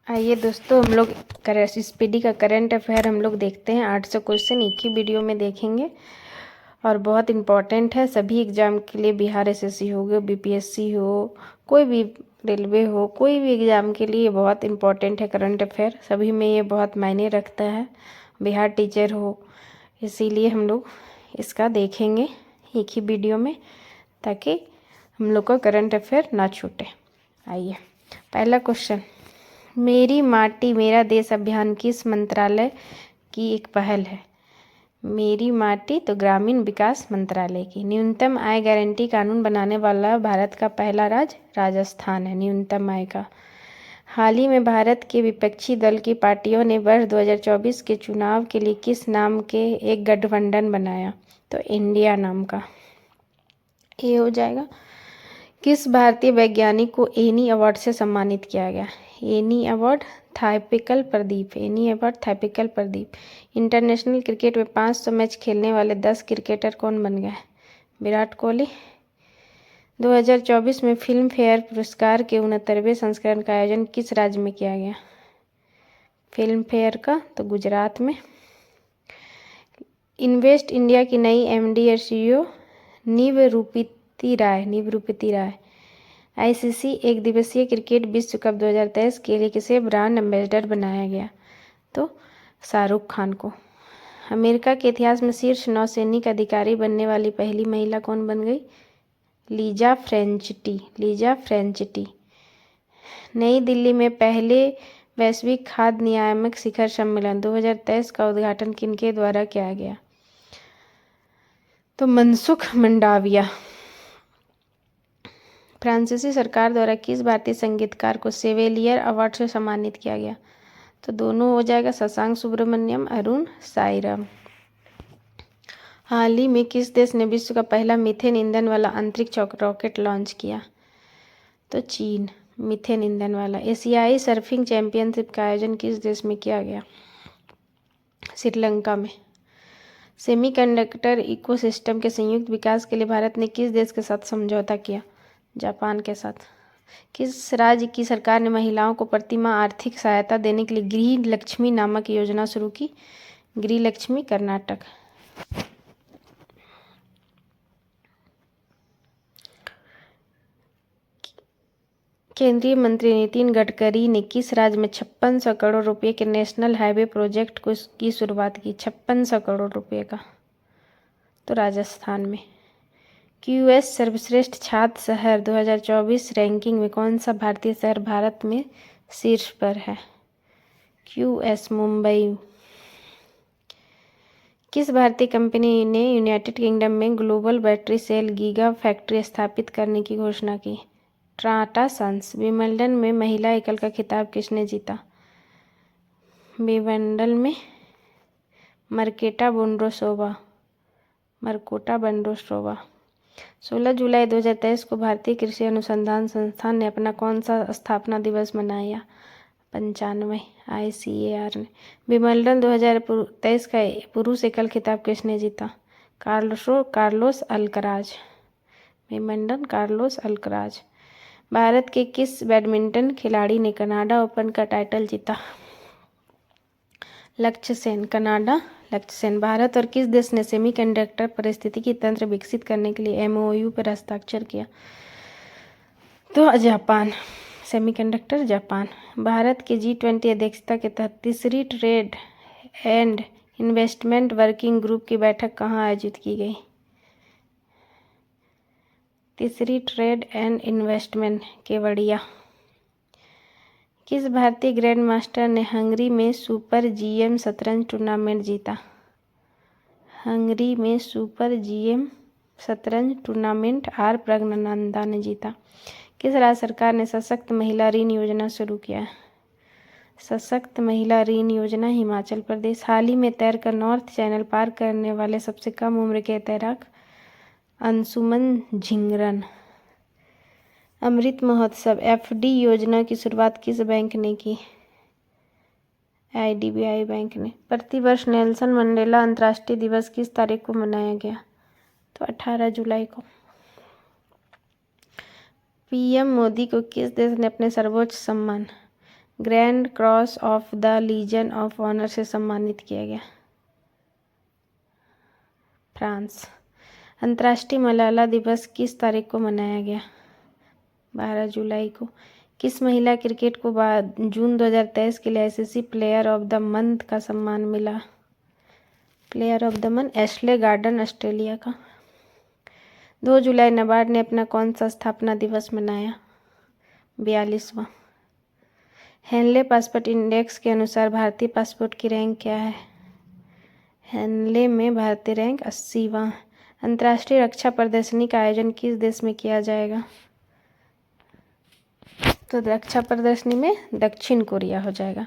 आइए दोस्तों, हम लोग स्पीडी का करंट अफेयर हम लोग देखते हैं। 800 क्वेश्चन एक ही वीडियो में देखेंगे और बहुत इम्पॉर्टेंट है सभी एग्ज़ाम के लिए। बिहार एसएससी हो गया, बीपीएससी हो, कोई भी रेलवे हो, कोई भी एग्ज़ाम के लिए बहुत इम्पॉर्टेंट है करंट अफेयर। सभी में ये बहुत मायने रखता है। बिहार टीचर हो, इसीलिए हम लोग इसका देखेंगे एक ही वीडियो में, ताकि हम लोग का करंट अफेयर ना छूटे। आइए, पहला क्वेश्चन, मेरी माटी मेरा देश अभियान किस मंत्रालय की एक पहल है? मेरी माटी तो ग्रामीण विकास मंत्रालय की। न्यूनतम आय गारंटी कानून बनाने वाला भारत का पहला राज्य राजस्थान है, न्यूनतम आय का। हाल ही में भारत के विपक्षी दल की पार्टियों ने वर्ष 2024 के चुनाव के लिए किस नाम के एक गठबंधन बनाया? तो इंडिया नाम का। ये हो जाएगा। किस भारतीय वैज्ञानिक को एनी अवार्ड से सम्मानित किया गया? एनी अवार्ड थाइपिकल प्रदीप, एनी अवार्ड थाइपिकल प्रदीप। इंटरनेशनल क्रिकेट में 500 मैच खेलने वाले 10 क्रिकेटर कौन बन गए? विराट कोहली। 2024 में फिल्म फेयर पुरस्कार के 69वें संस्करण का आयोजन किस राज्य में किया गया? फिल्म फेयर का तो गुजरात में। इन्वेस्ट इंडिया की नई एमडी और सीईओ निवृत्ति राय। आईसीसी एक दिवसीय क्रिकेट विश्व कप 2023 के लिए किसे ब्रांड एम्बेसडर बनाया गया? तो शाहरुख खान को। अमेरिका के इतिहास में शीर्ष नौसैनिक अधिकारी बनने वाली पहली महिला कौन बन गई? लीजा फ्रेंचिटी। नई दिल्ली में पहले वैश्विक खाद्य नियामक शिखर सम्मेलन 2023 का उद्घाटन किनके द्वारा किया गया? तो मनसुख मंडाविया। फ्रांसीसी सरकार द्वारा किस भारतीय संगीतकार को सेवेलियर अवार्ड से सम्मानित किया गया? तो दोनों हो जाएगा, शशांक सुब्रमण्यम, अरुण साईराम। हाल ही में किस देश ने विश्व का पहला मीथेन ईंधन वाला अंतरिक्ष रॉकेट लॉन्च किया? तो चीन, मीथेन ईंधन वाला। एशियाई सर्फिंग चैंपियनशिप का आयोजन किस देश में किया गया? श्रीलंका में। सेमीकंडक्टर इकोसिस्टम के संयुक्त विकास के लिए भारत ने किस देश के साथ समझौता किया? जापान के साथ। किस राज्य की सरकार ने महिलाओं को प्रतिमाह आर्थिक सहायता देने के लिए गृह लक्ष्मी नामक योजना शुरू की? गृह लक्ष्मी, कर्नाटक। केंद्रीय मंत्री नितिन गडकरी ने किस राज्य में 5600 करोड़ रुपए के नेशनल हाईवे प्रोजेक्ट की शुरुआत की? 5600 करोड़ रुपए का, तो राजस्थान में। क्यूएस सर्वश्रेष्ठ छात्र शहर 2024 रैंकिंग में कौन सा भारतीय शहर भारत में शीर्ष पर है? क्यूएस, मुंबई। किस भारतीय कंपनी ने यूनाइटेड किंगडम में global battery cell giga factory स्थापित करने की घोषणा की? टाटा सन्स। विंबलडन में महिला एकल का खिताब किसने जीता? विंबलडन में मर्केटा बोंड्रोसोवा। 16 जुलाई 2023 को भारतीय कृषि अनुसंधान संस्थान ने अपना कौन सा स्थापना दिवस मनाया? 95। ICAR ने। विंबलडन 2023 का पुरुष एकल खिताब किसने जीता? Carlos Alcaraz. Wimbledon, Carlos Alcaraz. Bharat के किस बैडमिंटन खिलाड़ी ने कनाडा ओपन का टाइटल जीता? लक्ष्य सेन, कनाडा, लक्ष्य सेन। भारत और किस देश ने सेमीकंडक्टर पारिस्थितिकी तंत्र विकसित करने के लिए एमओयू पर हस्ताक्षर किया? तो जापान, सेमीकंडक्टर, जापान। भारत के G20 अध्यक्षता के तहत तीसरी trade and investment working group की बैठक कहाँ आयोजित की गई? तीसरी ट्रेड एंड इन्वेस्टमेंट, केवड़िया। किस भारतीय ग्रैंड मास्टर ने हंगरी में सुपर GM शतरंज टूर्नामेंट जीता? हंगरी में सुपर GM शतरंज टूर्नामेंट आर प्रज्ञानंदा ने जीता। किस राज्य सरकार ने सशक्त महिला ऋण योजना शुरू किया? सशक्त महिला ऋण योजना, हिमाचल प्रदेश। हाल ही में तैरकर नॉर्थ चैनल पार करने वाले सबसे कम उम्र के तैराक अंशुमन झिंगरन। अमृत महोत्सव FD योजना की शुरुआत किस बैंक ने की? IDBI बैंक ने। प्रतिवर्ष नेल्सन मंडेला अंतर्राष्ट्रीय दिवस किस तारीख को मनाया गया? तो 18 जुलाई को। PM मोदी को किस देश ने अपने सर्वोच्च सम्मान Grand Cross of the Legion of Honour से सम्मानित किया गया? फ्रांस। अंतर्राष्ट्रीय मलाला दिवस किस तारीख को मनाया गया? 12 जुलाई को। किस महिला क्रिकेट को जून 2023 के लिए ICC player of the month का सम्मान मिला? Player of the month Ashleigh Gardner, Australia का। 2 जुलाई नाबार्ड ने अपना कौन सा स्थापना दिवस मनाया? 42वां। हेनले पासपोर्ट इंडेक्स के अनुसार भारतीय पासपोर्ट की रैंक क्या है? हेनले में भारतीय रैंक 80वां। अंतर्राष्ट्रीय रक्षा प्रदर्शनी का आयोजन किस देश में किया जाएगा? तो रक्षा प्रदर्शनी में दक्षिण कोरिया हो जाएगा।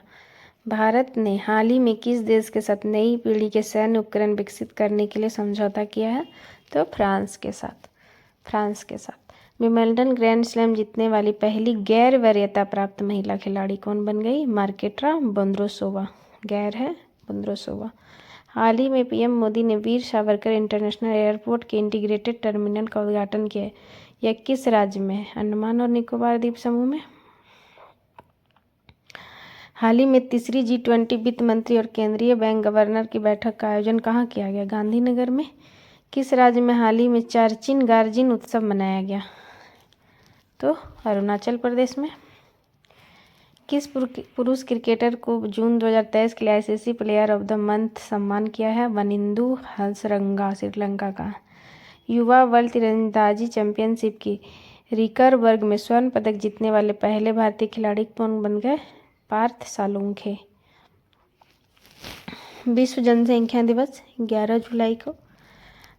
भारत ने हाल ही में किस देश के साथ नई पीढ़ी के सैन्य उपकरण विकसित करने के लिए समझौता किया है? तो फ्रांस के साथ। विंबलडन ग्रैंड स्लैम जीतने वाली पहली गैर वरीयता प्राप्त महिला खिलाड़ी कौन बन गई? मार्केटा बोंद्रोसोवा। गैर है बोंद्रोसोवा। हाल ही में पीएम मोदी ने वीर सावरकर इंटरनेशनल एयरपोर्ट के इंटीग्रेटेड टर्मिनल का उद्घाटन किया। यह किस राज्य में है? अंडमान और निकोबार द्वीप समूह में। हाल ही में तीसरी G20 वित्त मंत्री और केंद्रीय बैंक गवर्नर की बैठक का आयोजन कहाँ किया गया? गांधीनगर में। किस राज्य में हाल ही में चारचिन गार्जिन उत्सव मनाया गया? तो अरुणाचल प्रदेश में। किस पुरुष क्रिकेटर को जून 2023 के लिए ICC player of the month सम्मान किया है? वनिंदु हसरंगा, श्रीलंका का। युवा वर्ल्ड तीरंदाजी चैंपियनशिप की रिकर वर्ग में स्वर्ण पदक जीतने वाले पहले भारतीय खिलाड़ी कौन बन गए? पार्थ सालुंखे। विश्व जनसंख्या दिवस 11 जुलाई को।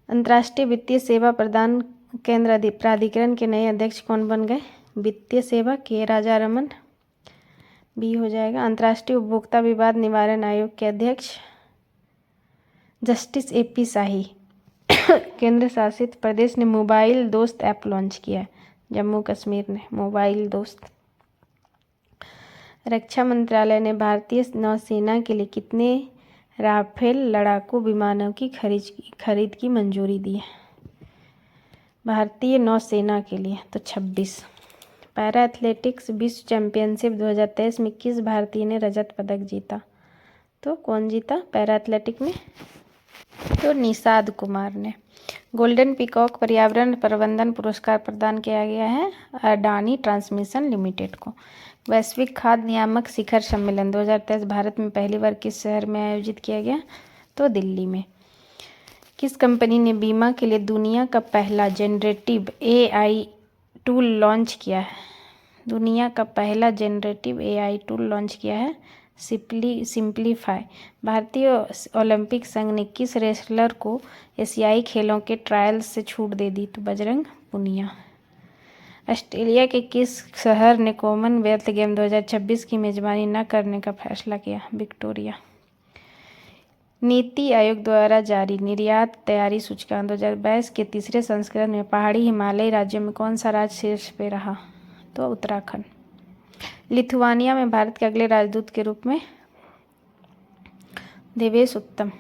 अंतर्राष्ट्रीय वित्तीय सेवा प्रदान केंद्र प्राधिकरण के नए अध्यक्ष कौन बन गए? वित्तीय सेवा के राजारमन। बी हो जाएगा। अंतर्राष्ट्रीय उपभोक्ता विवाद निवारण आयोग के अध्यक्ष जस्टिस AP शाही। केंद्र शासित प्रदेश ने मोबाइल दोस्त ऐप लॉन्च किया है? जम्मू कश्मीर ने मोबाइल दोस्त। रक्षा मंत्रालय ने भारतीय नौसेना के लिए कितने राफेल लड़ाकू विमानों की खरीद की मंजूरी दी है? भारतीय नौसेना के लिए तो 26। पैरा एथलेटिक्स विश्व चैंपियनशिप 2023 में किस भारतीय ने रजत पदक जीता? तो कौन जीता पैरा एथलेटिक में? तो निषाद कुमार ने। गोल्डन पीकॉक पर्यावरण प्रबंधन पुरस्कार प्रदान किया गया है अडानी ट्रांसमिशन लिमिटेड को। वैश्विक खाद्य नियामक शिखर सम्मेलन 2023 भारत में पहली बार किस शहर में आयोजित किया गया? तो दिल्ली में। किस कंपनी ने बीमा के लिए दुनिया का पहला जनरेटिव AI टूल लॉन्च किया है? दुनिया का पहला जनरेटिव AI टूल लॉन्च किया है सिंप्लीफाई। भारतीय ओलंपिक संघ ने किस रेसलर को एशियाई खेलों के ट्रायल्स से छूट दे दी? तो बजरंग पुनिया। ऑस्ट्रेलिया के किस शहर ने कॉमनवेल्थ गेम 2026 की मेजबानी न करने का फैसला किया? विक्टोरिया। नीति आयोग द्वारा जारी निर्यात तैयारी सूचकांक 2022 के तीसरे संस्करण में पहाड़ी हिमालयी राज्यों में कौन सा राज्य शीर्ष पे रहा? तो उत्तराखंड। लिथुआनिया में भारत के अगले राजदूत के रूप में देवेश उत्तम।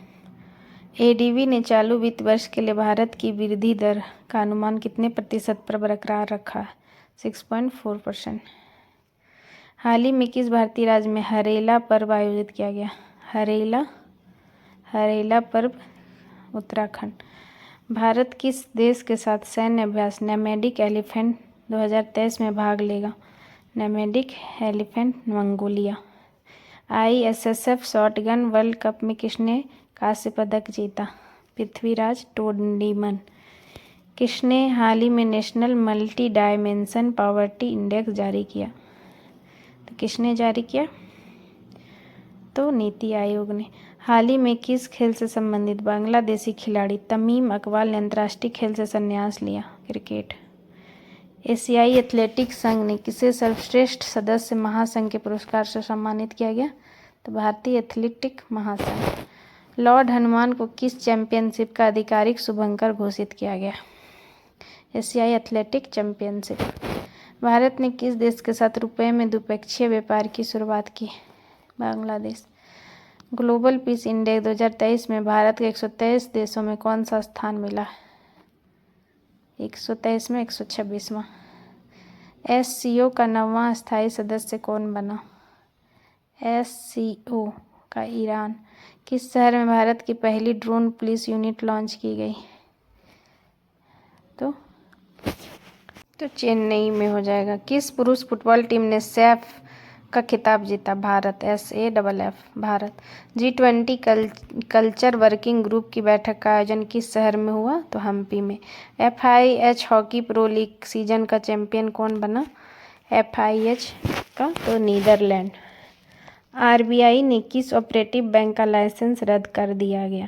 ADB ने चालू वित्त वर्ष के लिए भारत की वृद्धि दर का अनुमान कितने प्रतिशत पर बरकरार रखा है? 6.4%। हाल ही में किस भारतीय राज्य में हरेला पर्व आयोजित किया गया? हरेला पर्व उत्तराखंड। भारत किस देश के साथ सैन्य अभ्यास नैमेडिक एलिफेंट 2023 में भाग लेगा? Nomadic elephant Mongolia. ISSF shotgun world cup में किसने कांस्य पदक जीता? पृथ्वीराज टोंडीमन। किसने हाल ही में national multi dimension poverty index जारी किया? तो किसने जारी किया? तो नीति आयोग ने। हाल ही में किस खेल से संबंधित बांग्लादेशी खिलाड़ी तमीम इकबाल ने अंतर्राष्ट्रीय खेल से संन्यास लिया? क्रिकेट। एशियाई एथलेटिक्स संघ ने किसे सर्वश्रेष्ठ सदस्य महासंघ के पुरस्कार से सम्मानित किया गया? तो भारतीय एथलेटिक महासंघ। लॉर्ड हनुमान को किस चैंपियनशिप का आधिकारिक शुभंकर घोषित किया गया? एशियाई एथलेटिक चैंपियनशिप। भारत ने किस देश के साथ रुपये में द्विपक्षीय व्यापार की शुरुआत की? बांग्लादेश। ग्लोबल पीस इंडेक्स 2023 में भारत के 123 देशों में कौन सा स्थान मिला? 123 में 126वां। SCO का 9वां स्थायी सदस्य कौन बना? SCO का ईरान। किस शहर में भारत की पहली ड्रोन पुलिस यूनिट लॉन्च की गई? तो चेन्नई में हो जाएगा। किस पुरुष फुटबॉल टीम ने सैफ का खिताब जीता? Bharat. SAFF Bharat. G20 culture working group की बैठक का आयोजन किस शहर में हुआ? तो हम्पी में। FIH hockey pro league season का चैंपियन कौन बना? FIH का तो नीदरलैंड। RBI ने किस ऑपरेटिव बैंक का लाइसेंस रद्द कर दिया गया?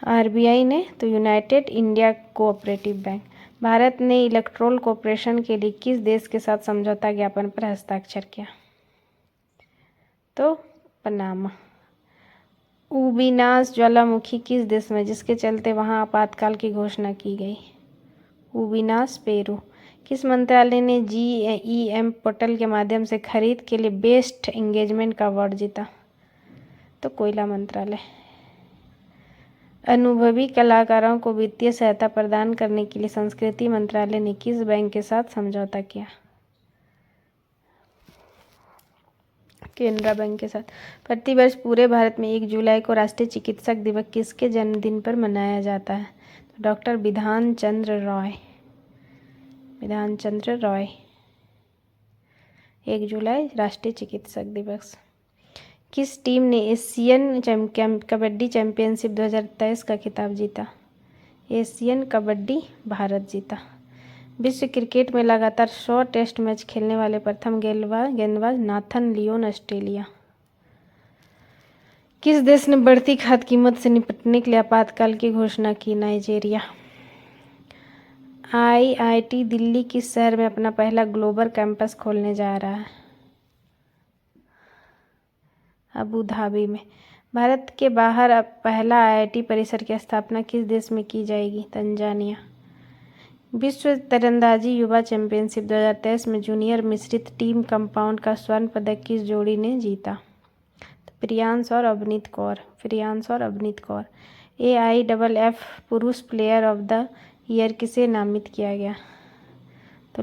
RBI ने तो United India cooperative bank. Bharat ने इलेक्ट्रोल कॉरपोरेशन के लिए किस देश के साथ समझौता ज्ञापन पर हस्ताक्षर किया? तो पनामा। उबिनास ज्वालामुखी किस देश में, जिसके चलते वहां आपातकाल की घोषणा की गई? उबिनास पेरू। किस मंत्रालय ने GEM पोर्टल के माध्यम से खरीद के लिए बेस्ट एंगेजमेंट का अवार्ड जीता? तो कोयला मंत्रालय। अनुभवी कलाकारों को वित्तीय सहायता प्रदान करने के लिए संस्कृति मंत्रालय ने किस बैंक के साथ समझौता किया? केनरा बैंक के साथ। प्रतिवर्ष पूरे भारत में 1 जुलाई को राष्ट्रीय चिकित्सक दिवस किसके जन्मदिन पर मनाया जाता है? तो डॉक्टर बिधान चंद्र रॉय। 1 जुलाई राष्ट्रीय चिकित्सक दिवस। किस टीम ने एशियन कबड्डी चैंपियनशिप 2023 का खिताब जीता? एशियन कबड्डी भारत जीता। विश्व क्रिकेट में लगातार 100 टेस्ट मैच खेलने वाले प्रथम गेंदबाज नाथन लियोन, ऑस्ट्रेलिया। किस देश ने बढ़ती खाद्य कीमत से निपटने के लिए आपातकाल की घोषणा की? नाइजीरिया। IIT दिल्ली किस शहर में अपना पहला ग्लोबल कैंपस खोलने जा रहा है? अबू धाबी में। भारत के बाहर अब पहला IIT परिसर की स्थापना किस देश में की जाएगी? तंजानिया। विश्व तीरंदाजी युवा चैंपियनशिप 2023 में जूनियर मिश्रित टीम कंपाउंड का स्वर्ण पदक किस जोड़ी ने जीता? तो प्रियांश और अवनीत कौर। AIFF पुरुष प्लेयर ऑफ द ईयर किसे नामित किया गया? तो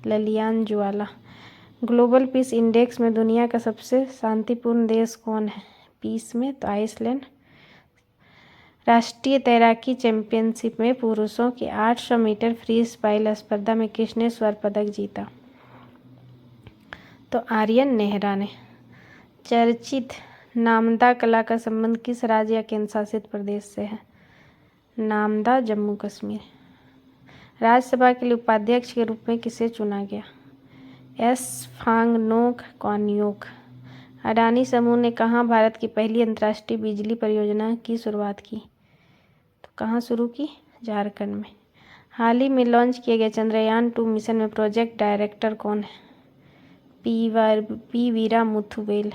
ललियान जुआला। ग्लोबल पीस इंडेक्स में दुनिया का सबसे शांतिपूर्ण देश कौन है? पीस में तो आइसलैंड। राष्ट्रीय तैराकी चैंपियनशिप में पुरुषों की 800 मीटर फ्री स्टाइल स्पर्धा में किसने स्वर्ण पदक जीता? तो आर्यन नेहरा ने। चर्चित नामदा कला का संबंध किस राज्य या केंद्र शासित प्रदेश से है? नामदा जम्मू कश्मीर। राज्यसभा के लिए उपाध्यक्ष के रूप में किसे चुना गया? फांगनोक कॉन्योक। अडानी समूह ने कहाँ भारत की पहली अंतर्राष्ट्रीय बिजली परियोजना की शुरुआत की? तो कहाँ शुरू की? झारखंड में। हाल ही में लॉन्च किए गए चंद्रयान 2 मिशन में प्रोजेक्ट डायरेक्टर कौन है? पी वीरा मुथुवेल।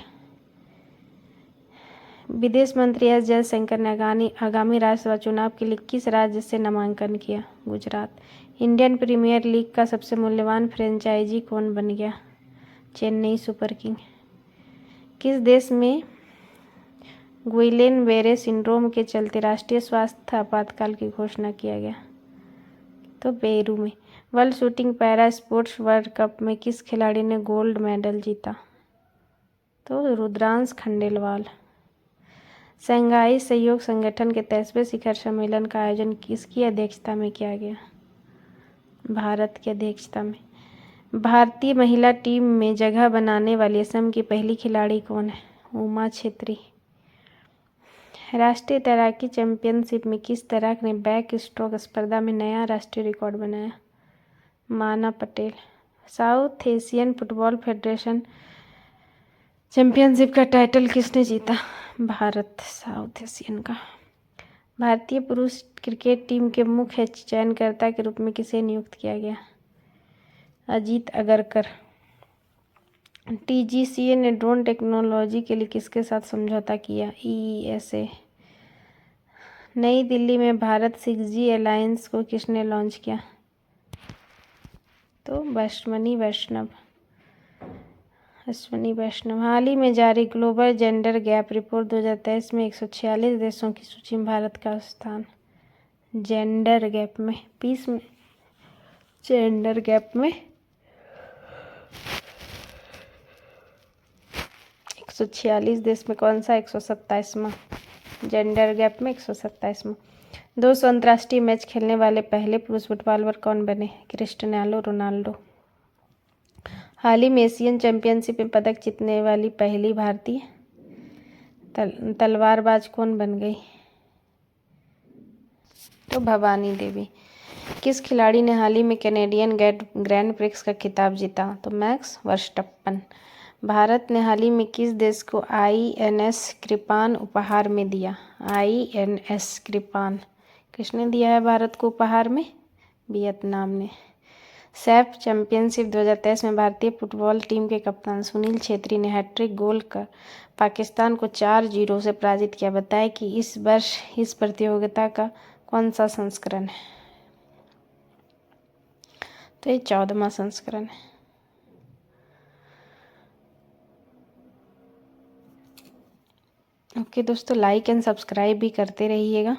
विदेश मंत्री एस जयशंकर ने आगामी राज्यसभा चुनाव के लिए किस राज्य से नामांकन किया? गुजरात। इंडियन प्रीमियर लीग का सबसे मूल्यवान फ्रेंचाइजी कौन बन गया? Chennai super king. किस देश में गुइलेन-बेरे सिंड्रोम के चलते राष्ट्रीय स्वास्थ्य आपातकाल की घोषणा किया गया? तो पेरू में। World shooting para sports world cup में किस खिलाड़ी ने गोल्ड मेडल जीता? तो रुद्रांश खंडेलवाल। शंघाई सहयोग संगठन के 23वें शिखर सम्मेलन का आयोजन किसकी अध्यक्षता में किया गया? भारत की अध्यक्षता में। भारतीय महिला टीम में जगह बनाने वाली असम की पहली खिलाड़ी कौन है? उमा छेत्री। राष्ट्रीय तैराकी चैंपियनशिप में किस तैराक ने बैक स्ट्रोक स्पर्धा में नया राष्ट्रीय रिकॉर्ड बनाया? माना Patel. South Asian football federation championship का टाइटल किसने जीता? भारत। साउथ एशियन का। भारतीय पुरुष क्रिकेट टीम के मुख्य चयनकर्ता के रूप में किसे नियुक्त किया गया? अजीत अगरकर। TGCA ने ड्रोन टेक्नोलॉजी के लिए किसके साथ समझौता किया? EESA। नई दिल्ली में भारत 6G अलायंस को किसने लॉन्च किया? तो अश्वनी वैष्णव। हाल ही में जारी ग्लोबल जेंडर गैप रिपोर्ट 2023 में 146 देशों की सूची में भारत का स्थान जेंडर गैप में 146 देश में कौन सा 127वां, जेंडर गैप में 127वां। 200 अंतर्राष्ट्रीय मैच खेलने वाले पहले पुरुष फुटबॉलर कौन बने, क्रिस्टियानो रोनाल्डो। हाल ही में एशियन चैंपियनशिप में पदक जीतने वाली पहली भारतीय तलवारबाज कौन बन गई, तो भवानी देवी। किस खिलाड़ी ने हाल ही में कैनेडियन ग्रैंड प्रिक्स का खिताब जीता, तो मैक्स वर्स्टप्पन। भारत ने हाल ही में किस देश को INS कृपान उपहार में दिया, INS कृपान किसने दिया है भारत को उपहार में, वियतनाम ने। सैफ चैंपियनशिप 2023 में भारतीय फुटबॉल टीम के कप्तान सुनील छेत्री ने हैट्रिक गोल कर पाकिस्तान को 4-0 से पराजित किया। बताएं कि इस वर्ष इस प्रतियोगिता का कौन सा संस्करण है, तो ये 14वां संस्करण है। ओके दोस्तों, लाइक एंड सब्सक्राइब भी करते रहिएगा।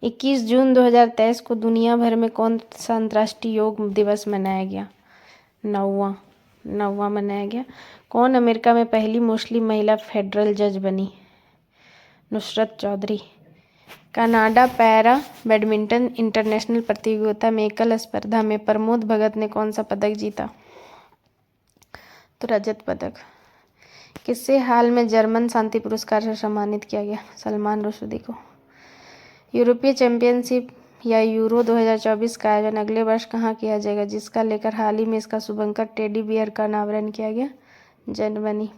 21 जून 2023 को दुनिया भर में कौन सा अंतर्राष्ट्रीय योग दिवस मनाया गया, 9वां मनाया गया। कौन अमेरिका में पहली मुस्लिम महिला फेडरल जज बनी, Nusrat Chaudhry. Canada para badminton international प्रतियोगिता में एकल स्पर्धा में प्रमोद भगत ने कौन सा पदक जीता, तो रजत पदक। किससे हाल में जर्मन शांति पुरस्कार से सम्मानित किया गया, सलमान रुश्दी को। यूरोपीय चैंपियनशिप या यूरो 2024 का आयोजन अगले वर्ष कहाँ किया जाएगा, जिसका लेकर हाल ही में इसका शुभंकर टेडी बियर का अनावरण किया गया, जर्मनी।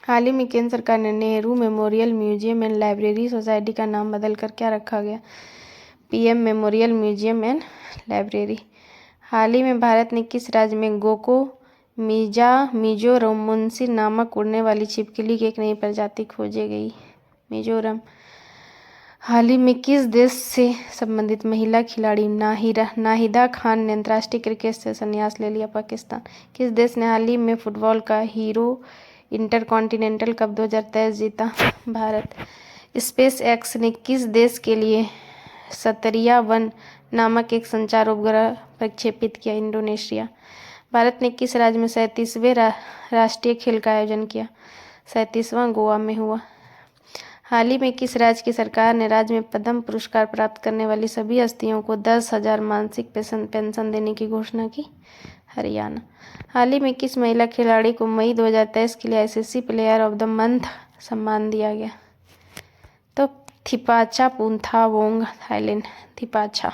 हाल ही में केंद्र सरकार ने Nehru memorial museum and library society का नाम बदलकर क्या रखा गया, PM memorial museum and library. हाल ही में भारत ने किस राज्य में गोको मिजोरमुंसी नामक उड़ने वाली छिपकली की एक नई प्रजाति खोजी गई, मिजोरम। हाल ही में किस देश से संबंधित महिला खिलाड़ी नाहिदा खान ने अंतर्राष्ट्रीय क्रिकेट से संन्यास ले लिया, पाकिस्तान। किस देश ने हाल ही में फुटबॉल का हीरो इंटरकॉन्टिनेंटल कप 2023 जीता, भारत। स्पेस एक्स ने किस देश के लिए सतरिया-1 नामक एक संचार उपग्रह प्रक्षेपित किया, इंडोनेशिया। भारत ने किस राज्य में 37वें राष्ट्रीय खेल का आयोजन किया, 37वां गोवा में हुआ। हाल ही में किस राज्य की सरकार ने राज्य में पद्म पुरस्कार प्राप्त करने वाली सभी हस्तियों को 10,000 मासिक पेंशन देने की घोषणा की, हरियाणा। हाल ही में किस महिला खिलाड़ी को मई 2023 के लिए ICC player of the month सम्मान दिया गया, तो थिपाचा पुंथावोंग, थाईलैंड, थिपाचा।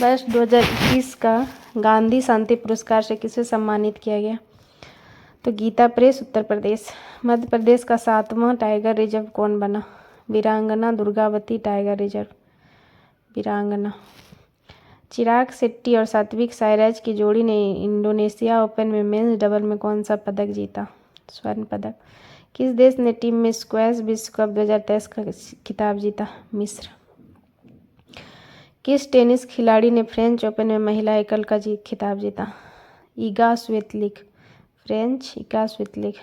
वर्ष 2021 का गांधी शांति पुरस्कार से किसे सम्मानित किया गया, तो गीता प्रेस, उत्तर प्रदेश। मध्य प्रदेश का 7वां टाइगर रिजर्व कौन बना, वीरांगना दुर्गावती टाइगर रिजर्व, वीरांगना। चिराग शेट्टी और सात्विक साईराज की जोड़ी ने इंडोनेशिया ओपन में मेंस डबल में कौन सा पदक जीता, स्वर्ण पदक। किस देश ने टीम में स्क्वैश विश्व कप 2023 का खिताब जीता, मिस्र। किस टेनिस खिलाड़ी ने फ्रेंच ओपन में महिला एकल का खिताब जीता, ईगा स्वितलिक, फ्रेंच ईगा स्वितलिक।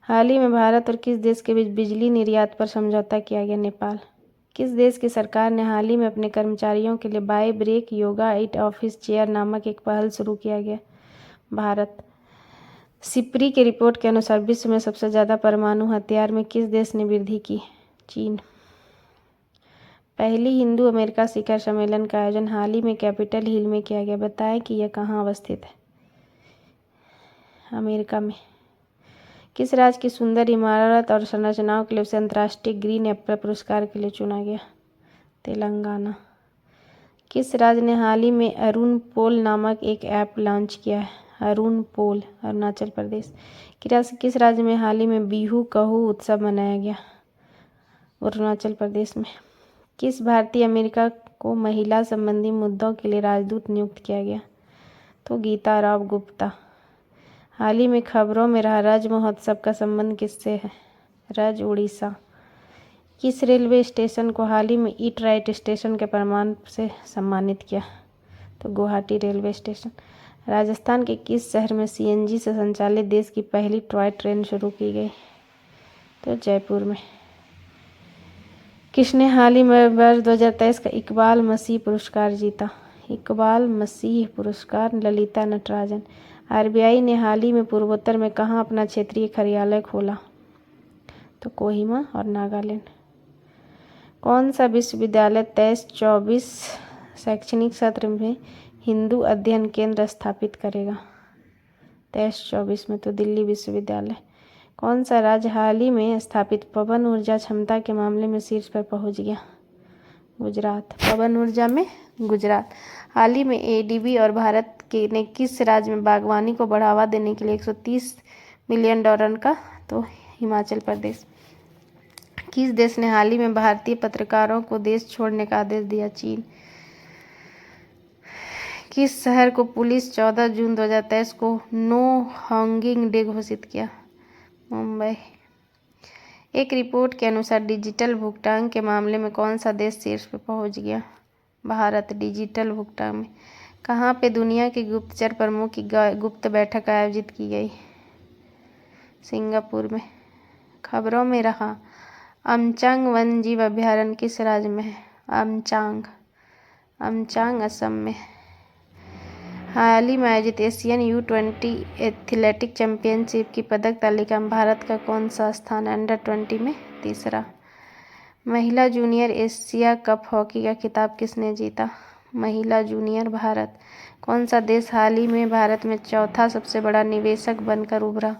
हाल ही में भारत और किस देश के बीच बिजली निर्यात पर समझौता किया गया, नेपाल। किस देश की सरकार ने हाल ही में अपने कर्मचारियों के लिए by break yoga at office chair नामक एक पहल शुरू किया गया, भारत। सिप्री की रिपोर्ट के अनुसार विश्व में सबसे ज़्यादा परमाणु हथियार में किस देश ने वृद्धि की, चीन। पहली हिंदू अमेरिका शिखर सम्मेलन का आयोजन हाल ही में कैपिटल हिल में किया गया। बताएं कि यह कहाँ अवस्थित है, अमेरिका में। किस राज्य की सुंदर इमारत और संरचनाओं के लिए उसे अंतर्राष्ट्रीय ग्रीन एप्पल पुरस्कार के लिए चुना गया, तेलंगाना। किस राज्य ने हाल ही में अरुण पोल नामक एक ऐप लॉन्च किया है, अरुण पोल, अरुणाचल प्रदेश। किस राज्य में हाल ही में बिहू कहू उत्सव मनाया गया, अरुणाचल प्रदेश में। किस भारतीय अमेरिका को महिला संबंधी मुद्दों के लिए राजदूत नियुक्त किया गया, तो गीता राव गुप्ता। हाल ही में खबरों में रहा रज महोत्सव का संबंध किससे है, रज उड़ीसा। किस रेलवे स्टेशन को हाल ही में ईट राइट स्टेशन के प्रमाण से सम्मानित किया, तो गुवाहाटी रेलवे स्टेशन। राजस्थान के किस शहर में CNG से संचालित देश की पहली टॉय ट्रेन शुरू की गई, तो जयपुर में। किसने हाल ही में वर्ष 2023 का इकबाल मसीह पुरस्कार जीता, इकबाल मसीह पुरस्कार, ललिता नटराजन। आरबीआई ने हाल ही में पूर्वोत्तर में कहाँ अपना क्षेत्रीय कार्यालय खोला? तो कोहिमा और नागालैंड। कौन सा विश्वविद्यालय 23-24 शैक्षणिक सत्र में हिंदू अध्ययन केंद्र स्थापित करेगा? 23-24 में तो दिल्ली विश्वविद्यालय। कौन सा राज्य हाल ही में स्थापित पवन ऊर्जा क्षमता के मामले में शीर्ष पर पहुंच गया? गुजरात। पवन ऊर्जा में गुजरात। हाल ही में एडीबी और भारत के ने किस राज्य में बागवानी को बढ़ावा देने के लिए $130 मिलियन का? तो हिमाचल प्रदेश। किस देश ने हाल ही में भारतीय पत्रकारों को देश छोड़ने का आदेश दिया? चीन। किस शहर को पुलिस 14 जून 2023 को नो हॉगिंग डे घोषित किया? मुंबई। एक रिपोर्ट के अनुसार डिजिटल भुगतान के मामले में कौन सा देश शीर्ष पर पहुंच गया? भारत। डिजिटल भुगतान में कहाँ पे दुनिया के गुप्तचर प्रमुख की गुप्त बैठक आयोजित की गई? सिंगापुर में। खबरों में रहा अमचांग वन्य जीव अभ्यारण्य किस राज्य में है? अमचांग असम में। हाल ही में आयोजित एशियन U20 एथलेटिक चैंपियनशिप की पदक तालिका में भारत का कौन सा स्थान? अंडर-20 में तीसरा। महिला जूनियर एशिया कप हॉकी का खिताब किसने जीता? महिला जूनियर भारत। कौन सा देश हाल ही में भारत में चौथा सबसे बड़ा निवेशक बनकर उभरा?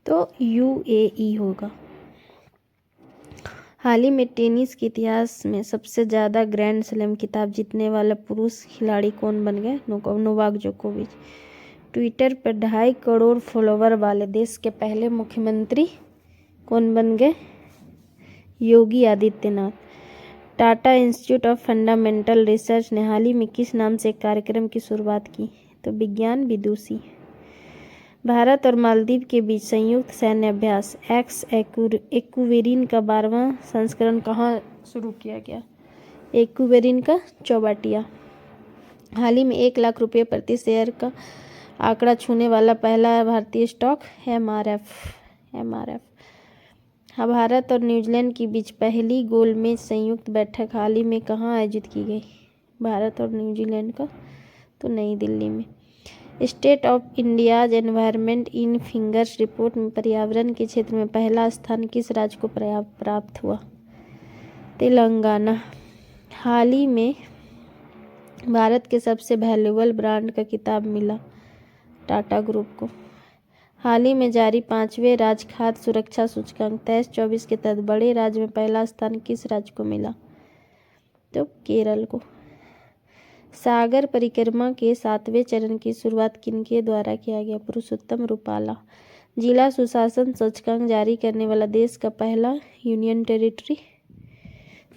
तो UAE होगा। हाल ही में टेनिस के इतिहास में सबसे ज़्यादा ग्रैंड स्लैम खिताब जीतने वाला पुरुष खिलाड़ी कौन बन गए? नोवाक जोकोविच। ट्विटर पर 2.5 करोड़ फॉलोवर वाले देश के पहले मुख्यमंत्री कौन बन गए? Yogi Adityanath. Tata institute of fundamental research ने हाल ही में किस नाम से एक कार्यक्रम की शुरुआत की? तो विज्ञान विदुषी। भारत और मालदीव के बीच संयुक्त सैन्य अभ्यास एक्वेरिन का 12वां संस्करण कहाँ शुरू किया गया? एक्वेरिन का चौबाटिया। हाल ही में 1 लाख रुपये प्रति शेयर का आंकड़ा छूने वाला पहला भारतीय स्टॉक MRF। भारत और न्यूजीलैंड के बीच पहली गोलमेज संयुक्त बैठक हाल ही में कहाँ आयोजित की गई? भारत और न्यूजीलैंड का? तो नई दिल्ली में। State of India's environment in fingers report में पर्यावरण के क्षेत्र में पहला स्थान किस राज्य को प्राप्त हुआ? तेलंगाना। हाल ही में भारत के सबसे वैल्यूएबल ब्रांड का खिताब मिला टाटा ग्रुप को। हाल ही में जारी 5वें राज्य खाद्य सुरक्षा सूचकांक 23-24 के तहत बड़े राज्य में पहला स्थान किस राज्य को मिला? तो केरल को। सागर परिक्रमा के 7वें चरण की शुरुआत किनके द्वारा किया गया? पुरुषोत्तम रूपाला। जिला सुशासन सूचकांक जारी करने वाला देश का पहला यूनियन टेरिटरी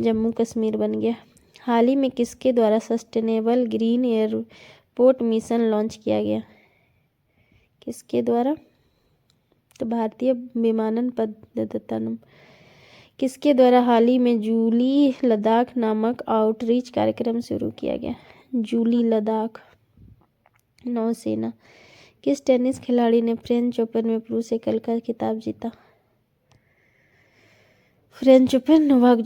जम्मू कश्मीर बन गया। हाल ही में किसके द्वारा sustainable green airport mission launch किया गया? किसके द्वारा? तो भारतीय विमानन पद्धतनम। किसके द्वारा हाल ही में जूली लद्दाख नामक आउटरीच कार्यक्रम शुरू किया गया? जूली लद्दाख। नौसेना। किस टेनिस खिलाड़ी ने फ्रेंच ओपन में पुरुष एकल का खिताब जीता? फ्रेंच ओपन नोवाक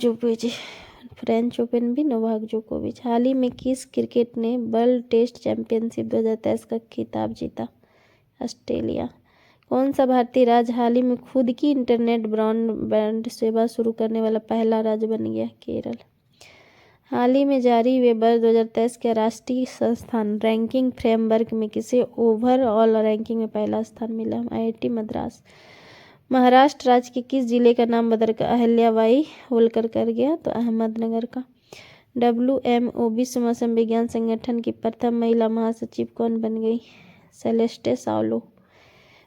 जोकोविच। हाल ही में किस क्रिकेट ने वर्ल्ड टेस्ट चैंपियनशिप 2023 का खिताब जीता? ऑस्ट्रेलिया। कौन सा भारतीय राज्य हाल ही में खुद की इंटरनेट ब्रॉडबैंड सेवा शुरू करने वाला पहला राज्य बन गया? केरल। हाल ही में जारी हुए वर्ष 2023 के राष्ट्रीय संस्थान रैंकिंग फ्रेमवर्क में किसे ओवरऑल रैंकिंग में पहला स्थान मिला? IIT मद्रास। महाराष्ट्र राज्य के किस जिले का नाम बदलकर अहिल्याबाई होलकर कर गया? तो अहमदनगर का। WMO विश्व मौसम विज्ञान संगठन की प्रथम महिला महासचिव कौन बन गई? Celeste Saulo.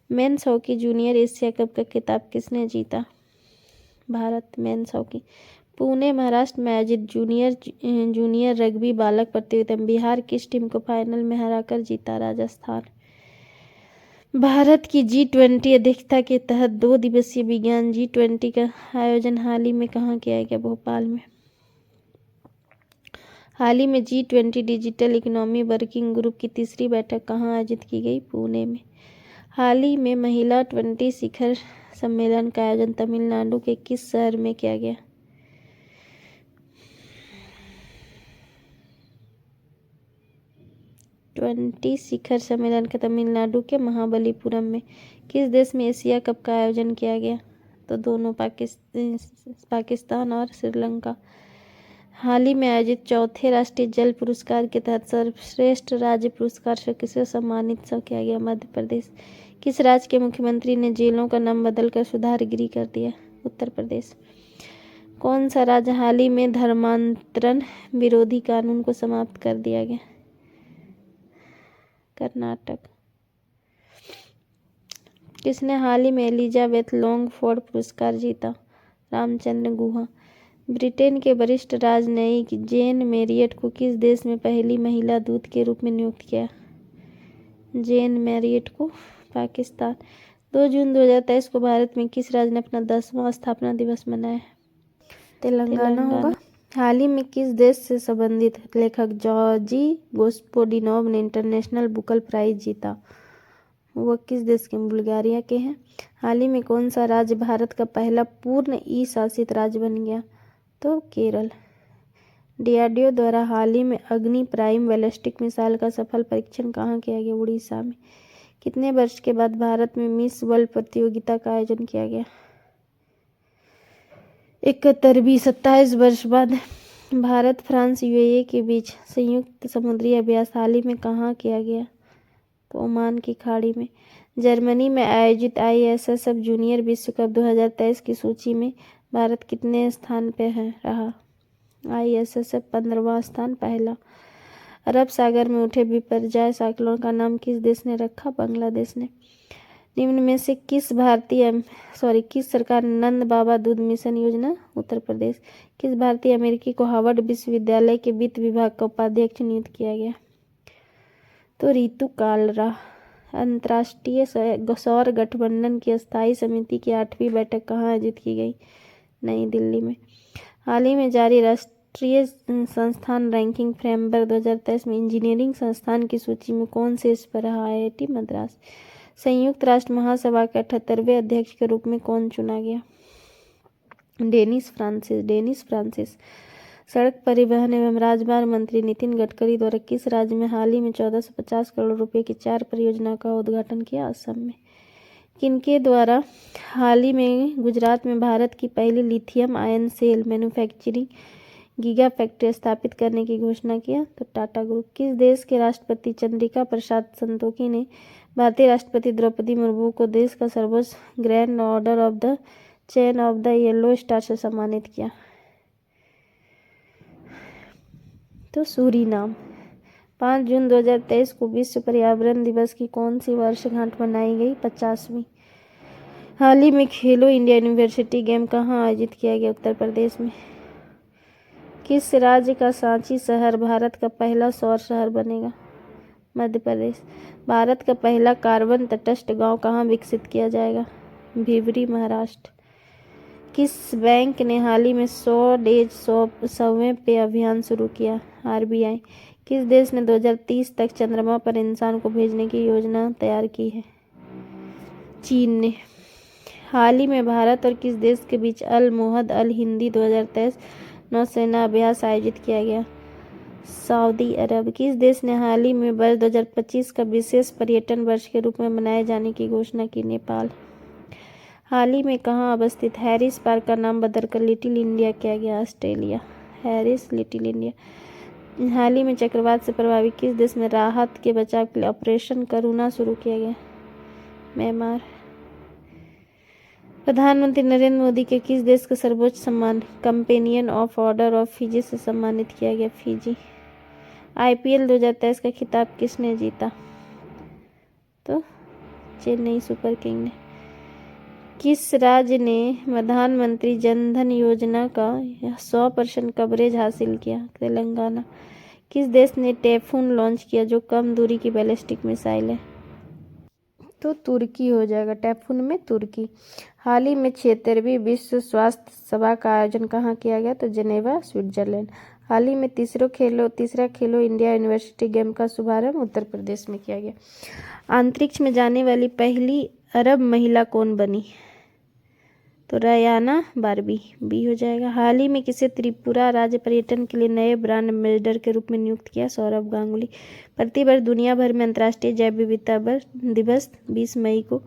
Men's hockey junior Asia cup का खिताब किसने जीता? भारत। Men's hockey. पुणे महाराष्ट्र में आयोजित जूनियर रग्बी बालक प्रतियोगिता में बिहार किस टीम को फाइनल में हराकर जीता? राजस्थान। भारत की G20 अध्यक्षता के तहत 2 दिवसीय विज्ञान G20 का आयोजन हाल ही में कहाँ किया गया? भोपाल में। हाल ही में G20 digital economy working group की तीसरी बैठक कहाँ आयोजित की गई? पुणे में। हाल ही में महिला 20 शिखर सम्मेलन का आयोजन तमिलनाडु के किस शहर में किया गया? G20 शिखर सम्मेलन का तमिलनाडु के महाबलीपुरम में। किस देश में एशिया कप का आयोजन किया गया? तो दोनों पाकिस्तान और श्रीलंका। हाल ही में आयोजित चौथे राष्ट्रीय जल पुरस्कार के तहत सर्वश्रेष्ठ राज्य पुरस्कार से किसे सम्मानित किया गया? मध्य प्रदेश। किस राज्य के मुख्यमंत्री ने जेलों का नाम बदलकर सुधारगृह कर दिया? उत्तर प्रदेश। कौन सा राज्य हाल ही में धर्मांतरण विरोधी कानून को समाप्त कर दिया गया? कर्नाटक। किसने हाल ही में एलिजाबेथ लॉन्गफोर्ड पुरस्कार जीता? रामचंद्र गुहा। ब्रिटेन के वरिष्ठ राजनयिक जेन मैरियट को किस देश में पहली महिला दूत के रूप में नियुक्त किया? जेन मैरियट को पाकिस्तान। 2 जून 2023 को भारत में किस राज्य ने अपना 10वां स्थापना दिवस मनाया? तेलंगाना होगा। हाल ही में किस देश से संबंधित लेखक जॉर्जी गोस्पोडिनोव ने इंटरनेशनल बुकर प्राइज जीता? वह किस देश के? बुल्गारिया के हैं। हाल ही में कौन सा राज्य भारत का पहला पूर्ण ई शासित राज्य बन गया? तो केरल। डीआरडीओ द्वारा हाल ही में अग्नि प्राइम बैलिस्टिक मिसाइल का सफल परीक्षण कहाँ किया गया? उड़ीसा में। कितने वर्ष के बाद भारत में मिस वर्ल्ड प्रतियोगिता का आयोजन किया गया? 71वीं। 27 वर्ष बाद भारत फ्रांस यूएई के बीच संयुक्त समुद्री अभ्यास हाल ही में कहाँ किया गया? तो ओमान की खाड़ी में। जर्मनी में आयोजित आईएसएसएफ जूनियर विश्व कप 2023 की सूची में भारत कितने स्थान पे रहा? आईएसएसएफ 15वां स्थान, पहला। अरब सागर में उठे बिपरजॉय साइक्लोन का नाम किस देश ने रखा? बांग्लादेश ने। निम्न में से किस सरकार ने नंद बाबा दूध मिशन योजना? उत्तर प्रदेश। किस भारतीय अमेरिकी को हार्वर्ड विश्वविद्यालय के वित्त विभाग का उपाध्यक्ष नियुक्त किया गया? तो रितु कालरा। अंतर्राष्ट्रीय सौर गठबंधन की स्थायी समिति की 8वीं बैठक कहाँ आयोजित की गई? नई दिल्ली में। हाल ही में जारी राष्ट्रीय संस्थान रैंकिंग फ्रेमवर्क 2023 में इंजीनियरिंग संस्थान की सूची में कौन शीर्ष पर रहा? आईआईटी मद्रास। संयुक्त राष्ट्र महासभा के 78वें अध्यक्ष के रूप में कौन चुना गया? Dennis Francis. सड़क परिवहन एवं राजमार्ग मंत्री नितिन गडकरी द्वारा किस राज्य में हाल ही में 1450 करोड़ रुपए की 4 परियोजनाओं का उद्घाटन किया? असम में। किनके द्वारा हाल ही में गुजरात में भारत की पहली lithium ion cell manufacturing giga factory स्थापित करने की घोषणा किया? तो टाटा ग्रुप। किस देश के राष्ट्रपति चंद्रिका प्रसाद संतोखी ने भारतीय राष्ट्रपति द्रौपदी मुर्मू को देश का सर्वोच्च grand order of the chain of the yellow star से सम्मानित किया? तो सूरीनाम। 5 जून 2023 को विश्व पर्यावरण दिवस की कौन सी वर्षगांठ मनाई गई? 50वीं। हाल ही में खेलो इंडिया यूनिवर्सिटी गेम कहाँ आयोजित किया गया? उत्तर प्रदेश में। किस राज्य का सांची शहर भारत का पहला सौर शहर बनेगा? मध्य प्रदेश। भारत का पहला कार्बन तटस्थ गांव कहाँ विकसित किया जाएगा? भिवरी, महाराष्ट्र। किस बैंक ने हाल ही में 100 डेज 100वें पे अभियान शुरू किया? आरबीआई। किस देश ने 2030 तक चंद्रमा पर इंसान को भेजने की योजना तैयार की है? चीन ने। हाल ही में भारत और किस देश के बीच अल मोहद अल हिंदी 2023 नौसेना अभ्यास आयोजित किया गया? सऊदी अरब। किस देश ने हाल ही में वर्ष 2025 का विशेष पर्यटन वर्ष के रूप में मनाए जाने की घोषणा की? नेपाल। हाल ही में कहाँ अवस्थित हैरिस पार्क का नाम बदलकर लिटिल इंडिया किया गया? ऑस्ट्रेलिया। Harris little India. हाल ही में चक्रवात से प्रभावित किस देश में राहत के बचाव के लिए ऑपरेशन करुणा शुरू किया गया? म्यांमार। प्रधानमंत्री नरेंद्र मोदी के किस देश का सर्वोच्च सम्मान companion of order of Fiji से सम्मानित किया गया? फिजी। आईपीएल 2023 का खिताब किसने जीता? तो चेन्नई सुपर किंग ने। किस राज्य ने प्रधानमंत्री जन धन योजना का 100% कवरेज हासिल किया? तेलंगाना। किस देश ने टाइफून लॉन्च किया जो कम दूरी की बैलिस्टिक मिसाइल है? तो तुर्की हो जाएगा। टाइफून में तुर्की। हाल ही में 76वीं विश्व स्वास्थ्य सभा का आयोजन कहाँ किया गया? तो जेनेवा, स्विट्जरलैंड। हाल ही में तीसरा खेलो इंडिया यूनिवर्सिटी गेम का शुभारंभ उत्तर प्रदेश में किया गया। अंतरिक्ष में जाने वाली पहली अरब महिला कौन बनी? तो रयाना बार्बी बी हो जाएगा। हाल ही में किसे त्रिपुरा राज्य पर्यटन के लिए नए ब्रांड एम्बेसडर के रूप में नियुक्त किया? सौरभ गांगुली। प्रतिवर्ष दुनिया भर में अंतर्राष्ट्रीय जैव विविधता दिवस 20 मई को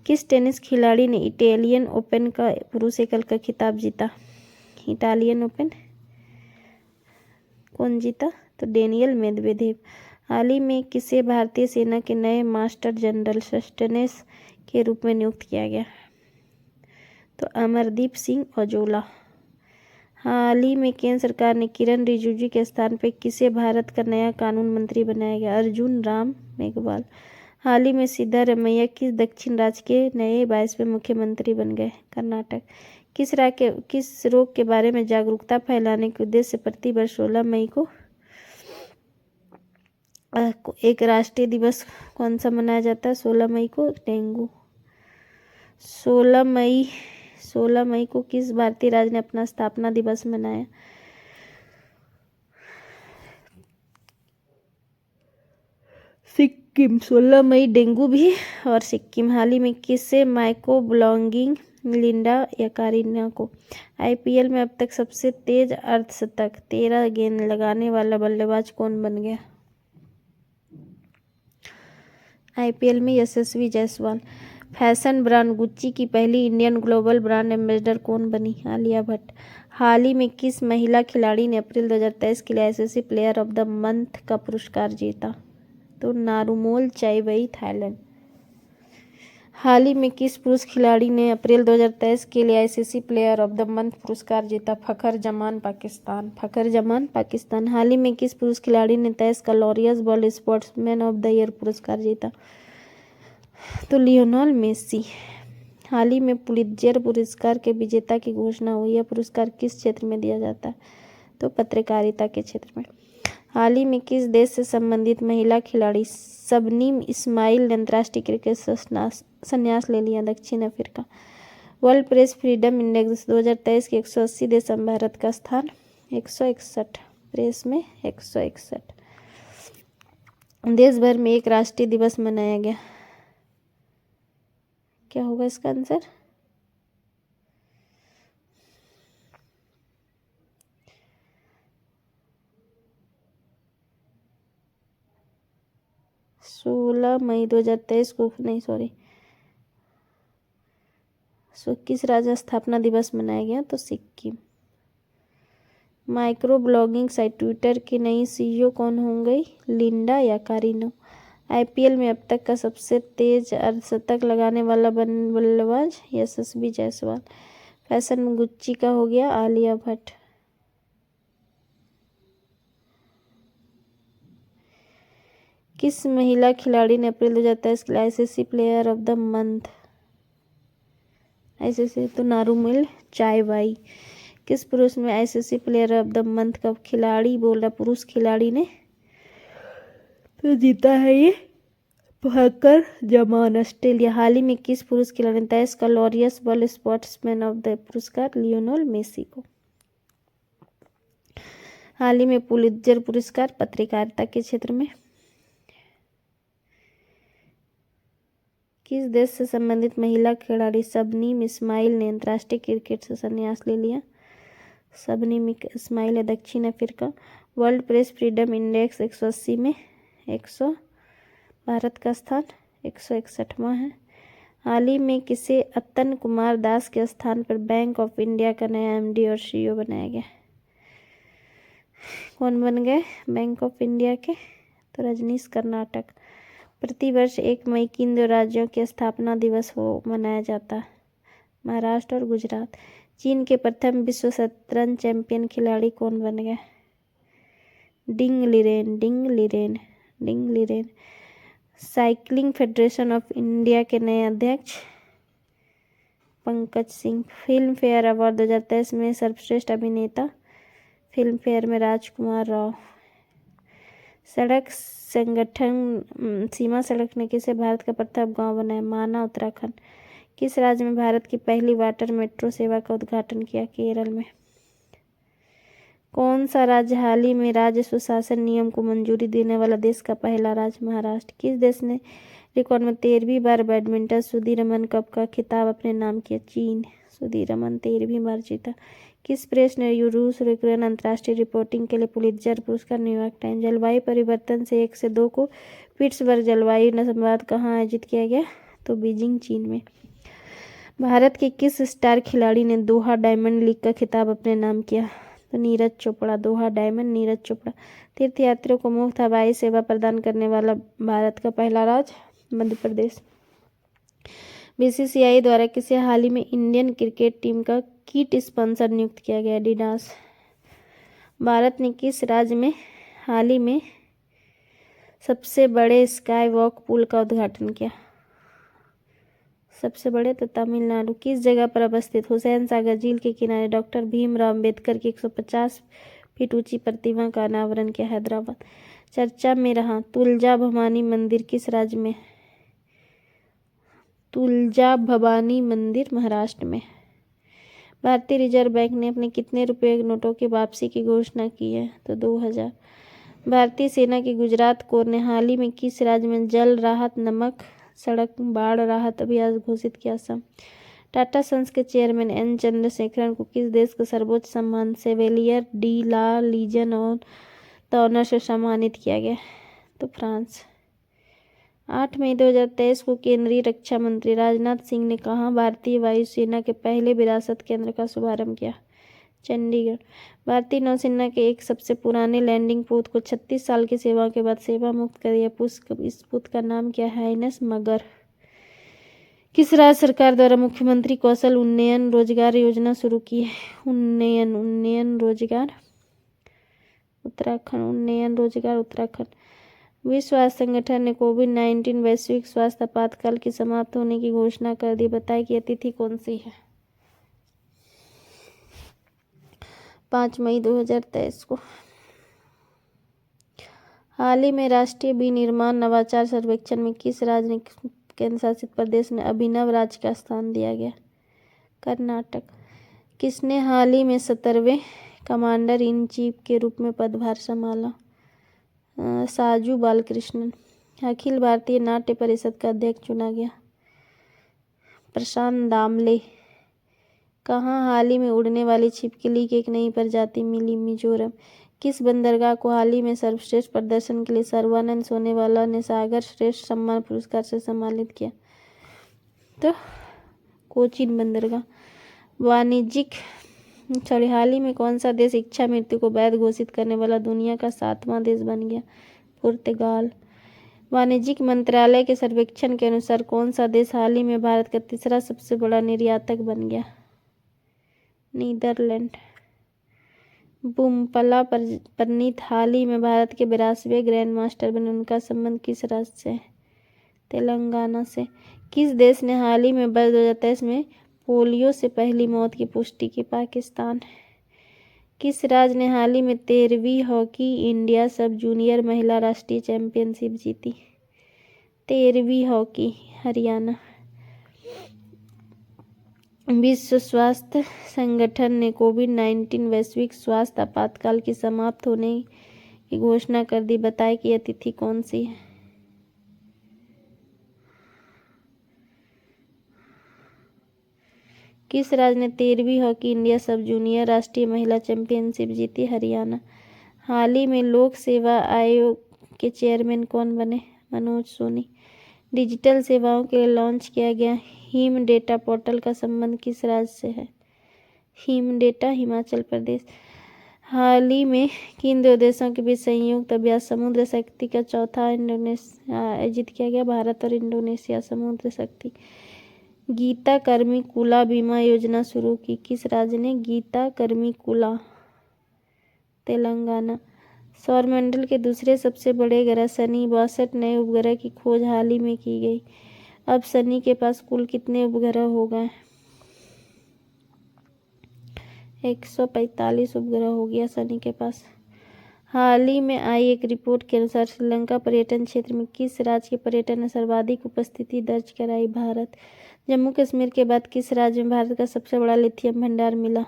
किस टेनिस खिलाड़ी ने इटालियन ओपन का पुरुष एकल का खिताब जीता? इटालियन ओपन कौन जीता? तो डेनियल मेदवेदेव। हाल ही में किसे भारतीय सेना के नए मास्टर जनरल सस्टेनेस के रूप में नियुक्त किया गया? तो अमरदीप सिंह औजला। हाल ही में केंद्र सरकार ने किरण रिजिजू के स्थान पर किसे भारत का नया कानून मंत्री बनाया गया? अर्जुन राम मेघवाल। हाल ही में सिद्धारमैया किस दक्षिण राज्य के नए 22वें मुख्यमंत्री बन गए? कर्नाटक। किस रोग के बारे में जागरूकता फैलाने के उद्देश्य से प्रतिवर्ष 16 मई को एक राष्ट्रीय दिवस कौन सा मनाया जाता है? 16 मई को डेंगू। 16 मई को किस भारतीय राज्य ने अपना स्थापना दिवस मनाया? सिक्किम। 16 मई डेंगू भी और सिक्किम। हाल ही में किसे माइको ब्लॉगिंग लिंडा यकारिना को? आईपीएल में अब तक सबसे तेज अर्धशतक 13 गेंद लगाने वाला बल्लेबाज कौन बन गया? आईपीएल में यशस्वी जायसवाल। फैशन ब्रांड गुच्ची की पहली इंडियन ग्लोबल ब्रांड एम्बेसडर कौन बनी? आलिया भट्ट। हाल ही में किस महिला खिलाड़ी ने अप्रैल 2023 के लिए ICC player of the month का पुरस्कार जीता? तो नारुमोल चाइवई थाईलैंड। हाल ही में किस पुरुष खिलाड़ी ने अप्रैल 2023 के लिए ICC player of the month पुरस्कार जीता? फखर जमान पाकिस्तान। हाल ही में किस पुरुष खिलाड़ी ने 23 का Laureus ball sportsman of the year पुरस्कार जीता? तो लियोनेल मेसी। हाल ही में पुलित्जर पुरस्कार के विजेता की घोषणा हुई। यह पुरस्कार किस क्षेत्र में दिया जाता है? तो पत्रकारिता के क्षेत्र में। हाल ही में किस देश से संबंधित महिला खिलाड़ी शबनीम इस्माइल ने अंतर्राष्ट्रीय क्रिकेट से संन्यास ले लिया? दक्षिण Africa. World press freedom index 2023 के 180 देशों में भारत का स्थान 161। प्रेस में 161। देश भर में एक राष्ट्रीय दिवस मनाया गया। क्या होगा इसका आंसर? सोलह मई 2023 को नहीं सॉरी किस राज्य स्थापना दिवस मनाया गया? तो Sikkim. Micro blogging site Twitter की नई सीईओ कौन होंगी? लिंडा यकारिनो। आईपीएल में अब तक का सबसे तेज अर्धशतक लगाने वाला बल्लेबाज यशस्वी जायसवाल। फैशन में गुच्ची का हो गया आलिया भट्ट। किस महिला खिलाड़ी ने अप्रैल 2023 के लिए ICC player of the month ICC तो नारुमोल चाइवई। किस पुरुष में ICC player of the month का खिलाड़ी बोल रहा पुरुष खिलाड़ी ने तो जीता है ये फखर जमान ऑस्ट्रेलिया। हाल ही में किस पुरुष खिलाड़ी ने 23 का Laureus ball sportsman of the पुरस्कार? लियोनेल मेसी को। हाल ही में पुलित्जर पुरस्कार पत्रकारिता के क्षेत्र में किस देश से संबंधित महिला खिलाड़ी शबनीम इस्माइल ने अंतर्राष्ट्रीय क्रिकेट से संन्यास ले लिया? शबनीम इस्माइल है दक्षिण Africa. World press freedom index 180 में 100 भारत का स्थान 161वां है। हाल ही में किसे अतन कुमार दास के स्थान पर बैंक ऑफ इंडिया का नया एमडी और सीईओ बनाया गया? कौन बन गए बैंक ऑफ इंडिया के? तो रजनीश कर्नाटक। प्रतिवर्ष 1 मई किन दो राज्यों के स्थापना दिवस मनाया जाता है? महाराष्ट्र और गुजरात। चीन के प्रथम विश्व शतरंज चैंपियन खिलाड़ी कौन बन गए? Ding Liren. Cycling federation of India के नए अध्यक्ष Pankaj Singh. Filmfare award 2023 में सर्वश्रेष्ठ अभिनेता फिल्म फेयर में राजकुमार राव। सड़क संगठन सीमा सड़क ने किसे भारत का प्रथम गांव बनाया? माना उत्तराखंड। किस राज्य में भारत की पहली वाटर मेट्रो सेवा का उद्घाटन किया? केरल में। कौन सा राज्य हाल ही में राज्य सुशासन नियम को मंजूरी देने वाला देश का पहला राज्य? महाराष्ट्र। किस देश ने रिकॉर्ड में 13वीं बार बैडमिंटन सुदीरमन कप का खिताब अपने नाम किया? चीन। सुधीरमन 13वीं बार जीता। किस प्रेस ने रूस यूक्रेन अंतर्राष्ट्रीय रिपोर्टिंग के लिए पुलित्जर पुरस्कार? New York times. जलवायु परिवर्तन से 1 से 2 को पिट्सबर्ग जलवायु संवाद कहाँ आयोजित किया गया? तो बीजिंग, चीन में। भारत के किस स्टार खिलाड़ी ने दोहा डायमंड लीग का खिताब अपने नाम किया? तो नीरज चोपड़ा। दोहा डायमंड नीरज चोपड़ा। तीर्थयात्रियों को मुफ्त हवाई सेवा प्रदान करने वाला भारत का पहला राज्य? मध्य प्रदेश। बीसीसीआई द्वारा किसे हाल ही में इंडियन क्रिकेट टीम का किट स्पॉन्सर नियुक्त किया गया? एडिडास। भारत ने किस राज्य में हाल ही में सबसे बड़े स्काई वॉक पुल का उद्घाटन किया? सबसे बड़े तो तमिलनाडु। किस जगह पर अवस्थित हुसैन सागर झील के किनारे डॉक्टर भीमराव अंबेडकर की 150 फीट ऊंची प्रतिमा का अनावरण किया? हैदराबाद। चर्चा में रहा तुलजा भवानी मंदिर किस राज्य में? तुलजा भवानी मंदिर महाराष्ट्र में। भारतीय रिजर्व बैंक ने अपने कितने रुपए नोटों की वापसी की घोषणा की है? तो 2000। भारतीय सेना के गुजरात कोर ने हाल ही में किस राज्य में जल राहत, नमक सड़क बाढ़ राहत अभियान घोषित किया? असम। टाटा सन्स के चेयरमैन एन चंद्रशेखरन को किस देश का सर्वोच्च सम्मान सेवेलियर डी ला लीजन ऑनर से सम्मानित किया गया? तो फ्रांस। 8 मई 2023 को केंद्रीय रक्षा मंत्री राजनाथ सिंह ने कहाँ भारतीय वायुसेना के पहले विरासत केंद्र का शुभारंभ किया? चंडीगढ़। भारतीय नौसेना के एक सबसे पुराने लैंडिंग पोत को 36 साल की सेवा के बाद सेवा मुक्त कर दिया। इस पोत का नाम क्या है? INS मगर। किस राज्य सरकार द्वारा मुख्यमंत्री कौशल उन्नयन रोजगार योजना शुरू की है? उन्नयन रोजगार उत्तराखंड। उन्नयन रोजगार उत्तराखंड। विश्व स्वास्थ्य संगठन ने कोविड-19 वैश्विक स्वास्थ्य आपातकाल की समाप्त होने की घोषणा कर दी। बताएं कि यह तिथि कौन सी है? 5 मई 2023 को। हाल ही में राष्ट्रीय विनिर्माण नवाचार सर्वेक्षण में किस राज्य ने केंद्र शासित प्रदेश ने अभिनव राज्य का स्थान दिया गया? कर्नाटक। किसने हाल ही में 17वें कमांडर इन चीफ के रूप में पदभार संभाला? साजू बालकृष्णन। अखिल भारतीय नाट्य परिषद का अध्यक्ष चुना गया? प्रशांत दामले। कहाँ हाल ही में उड़ने वाली छिपकली की एक नई प्रजाति मिली? मिजोरम। किस बंदरगाह को हाल ही में सर्वश्रेष्ठ प्रदर्शन के लिए सर्बानंद सोनोवाल ने सागर श्रेष्ठ सम्मान पुरस्कार से सम्मानित किया? तो कोचीन बंदरगाह। हाल ही में कौन सा देश इच्छा मृत्यु को वैध घोषित करने वाला दुनिया का 7वां देश बन गया? पुर्तगाल। वाणिज्यिक मंत्रालय के सर्वेक्षण के अनुसार कौन सा देश हाल ही में भारत का तीसरा सबसे बड़ा निर्यातक बन गया? नीदरलैंड। बुमपला परनीत हाल ही में भारत के 82वें ग्रैंड मास्टर बने। उनका संबंध किस राज्य से है? तेलंगाना से। किस देश ने हाल ही में वर्ष 2023 में पोलियो से पहली मौत की पुष्टि की? पाकिस्तान। किस राज्य ने हाल ही में 13वीं हॉकी इंडिया सब जूनियर महिला राष्ट्रीय चैंपियनशिप जीती? 13वीं हॉकी। हरियाणा। विश्व स्वास्थ्य संगठन ने कोविड-19 वैश्विक स्वास्थ्य आपातकाल की समाप्त होने की घोषणा कर दी। बताएं कि यह तिथि कौन सी है? किस राज्य ने 13वीं हॉकी इंडिया सब जूनियर राष्ट्रीय महिला चैंपियनशिप जीती? हरियाणा। हाल ही में लोक सेवा आयोग के चेयरमैन कौन बने? मनोज सोनी। डिजिटल सेवाओं के लिए लॉन्च किया गया हिम डेटा पोर्टल का संबंध किस राज्य से है? Him data Himachal Pradesh. हाल ही में किन दो देशों के बीच संयुक्त अभ्यास समुद्र शक्ति का चौथा इंडोनेशिया आयोजित किया गया? भारत और इंडोनेशिया। समुद्र शक्ति। गीता कर्मिकुला बीमा योजना शुरू की किस राज्य ने? गीता कर्मिकुला। तेलंगाना। सौरमंडल के दूसरे सबसे बड़े ग्रह शनि 62 नए उपग्रह की खोज हाल ही में की गई। अब शनि के पास कुल कितने उपग्रह हो गए? 145 उपग्रह हो गया शनि के पास। हाल ही में आई एक रिपोर्ट के अनुसार श्रीलंका पर्यटन क्षेत्र में किस राज्य के पर्यटन ने सर्वाधिक उपस्थिति दर्ज कराई? भारत। जम्मू कश्मीर के बाद किस राज्य में भारत का सबसे बड़ा लिथियम भंडार मिला?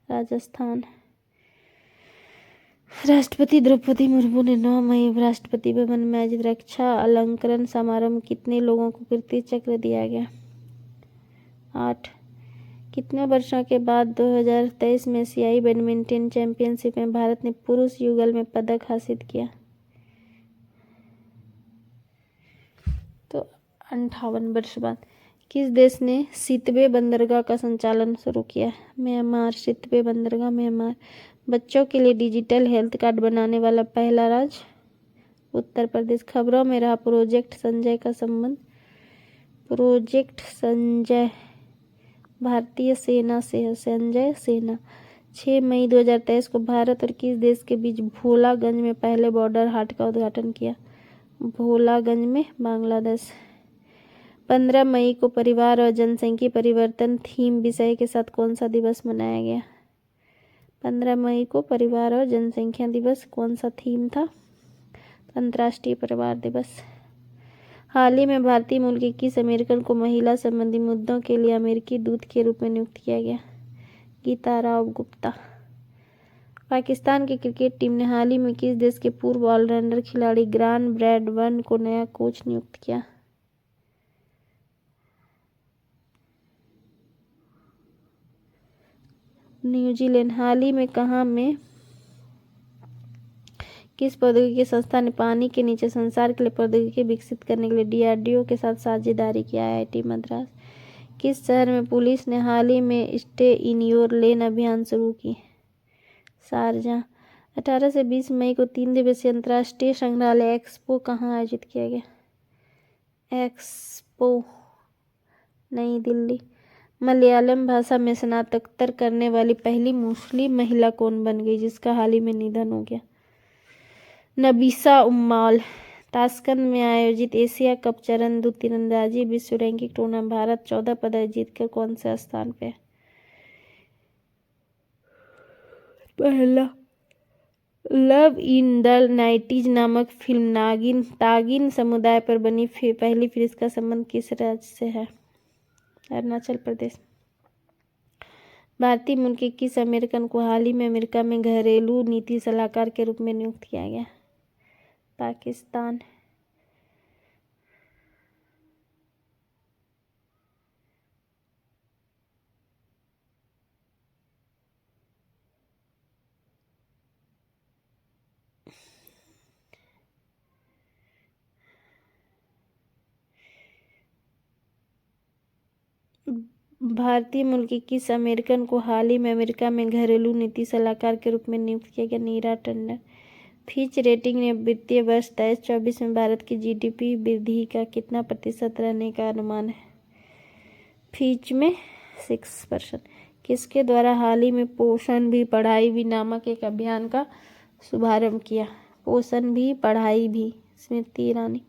राजस्थान। राष्ट्रपति द्रौपदी मुर्मू ने 9 मई राष्ट्रपति भवन में आयोजित रक्षा अलंकरण समारोह में कितने लोगों को कीर्ति चक्र दिया गया? 8। कितने वर्षों के बाद 2023 में एशियाई बैडमिंटन चैंपियनशिप में भारत ने पुरुष युगल में पदक हासिल किया? तो 58 वर्ष बाद। किस देश ने सितवे बंदरगाह का संचालन शुरू किया? म्यांमार। सितवे बंदरगाह म्यांमार। बच्चों के लिए डिजिटल हेल्थ कार्ड बनाने वाला पहला राज्य? उत्तर प्रदेश। खबरों में रहा प्रोजेक्ट संजय का संबंध? प्रोजेक्ट संजय भारतीय सेना से है। संजय सेना। 6 मई 2023 को भारत और किस देश के बीच भोलागंज में पहले बॉर्डर हाट का उद्घाटन किया? भोलागंज में बांग्लादेश। 15 मई को परिवार और जनसंख्या परिवर्तन थीम विषय के साथ कौन सा दिवस मनाया गया? 15 मई को परिवार और जनसंख्या दिवस। कौन सा थीम था? अंतर्राष्ट्रीय परिवार दिवस। हाल ही में भारतीय मूल की किस अमेरिकन को महिला संबंधी मुद्दों के लिए अमेरिकी दूत के रूप में नियुक्त किया गया? गीता राव गुप्ता। पाकिस्तान की क्रिकेट टीम ने हाल ही में किस देश के पूर्व ऑलराउंडर खिलाड़ी ग्रांट ब्रैडबर्न को नया कोच नियुक्त किया? न्यूजीलैंड। हाल ही में कहाँ में किस प्रौद्योगिकी संस्था ने पानी के नीचे संचार के लिए प्रौद्योगिकी विकसित करने के लिए डीआरडीओ के साथ साझेदारी की? आईआईटी मद्रास। किस शहर में पुलिस ने हाल ही में स्टे इन योर लेन अभियान शुरू की? शारजाह। 18 से 20 मई को 3 दिवसीय अंतर्राष्ट्रीय संग्रहालय एक्सपो कहाँ आयोजित किया गया? एक्सपो नई दिल्ली। मलयालम भाषा में स्नातकोत्तर करने वाली पहली मुस्लिम महिला कौन बन गई जिसका हाल ही में निधन हो गया? नबीसा उम्माल। ताशकंद में आयोजित एशिया कप चरण 2 तीरंदाजी विश्व रैंकिंग टूर्नामेंट भारत 14 पदक जीतकर कौन से स्थान पे? पहला। लव इन द 90s नामक फिल्म तागिन समुदाय पर बनी पहली फिल्म का संबंध किस राज्य से है? अरुणाचल प्रदेश। भारतीय मूल के किस अमेरिकन को हाल ही में अमेरिका में घरेलू नीति सलाहकार के रूप में नियुक्त किया गया? पाकिस्तान। भारतीय मूल की किस अमेरिकन को हाल ही में अमेरिका में घरेलू नीति सलाहकार के रूप में नियुक्त किया गया? नीरा टंडन। फिच रेटिंग ने वित्तीय वर्ष 23-24 में भारत की जीडीपी वृद्धि का कितना प्रतिशत रहने का अनुमान है? फिच में 6%। किसके द्वारा हाल ही में पोषण भी पढ़ाई भी नामक एक अभियान का शुभारंभ किया? पोषण भी पढ़ाई भी। स्मृति ईरानी।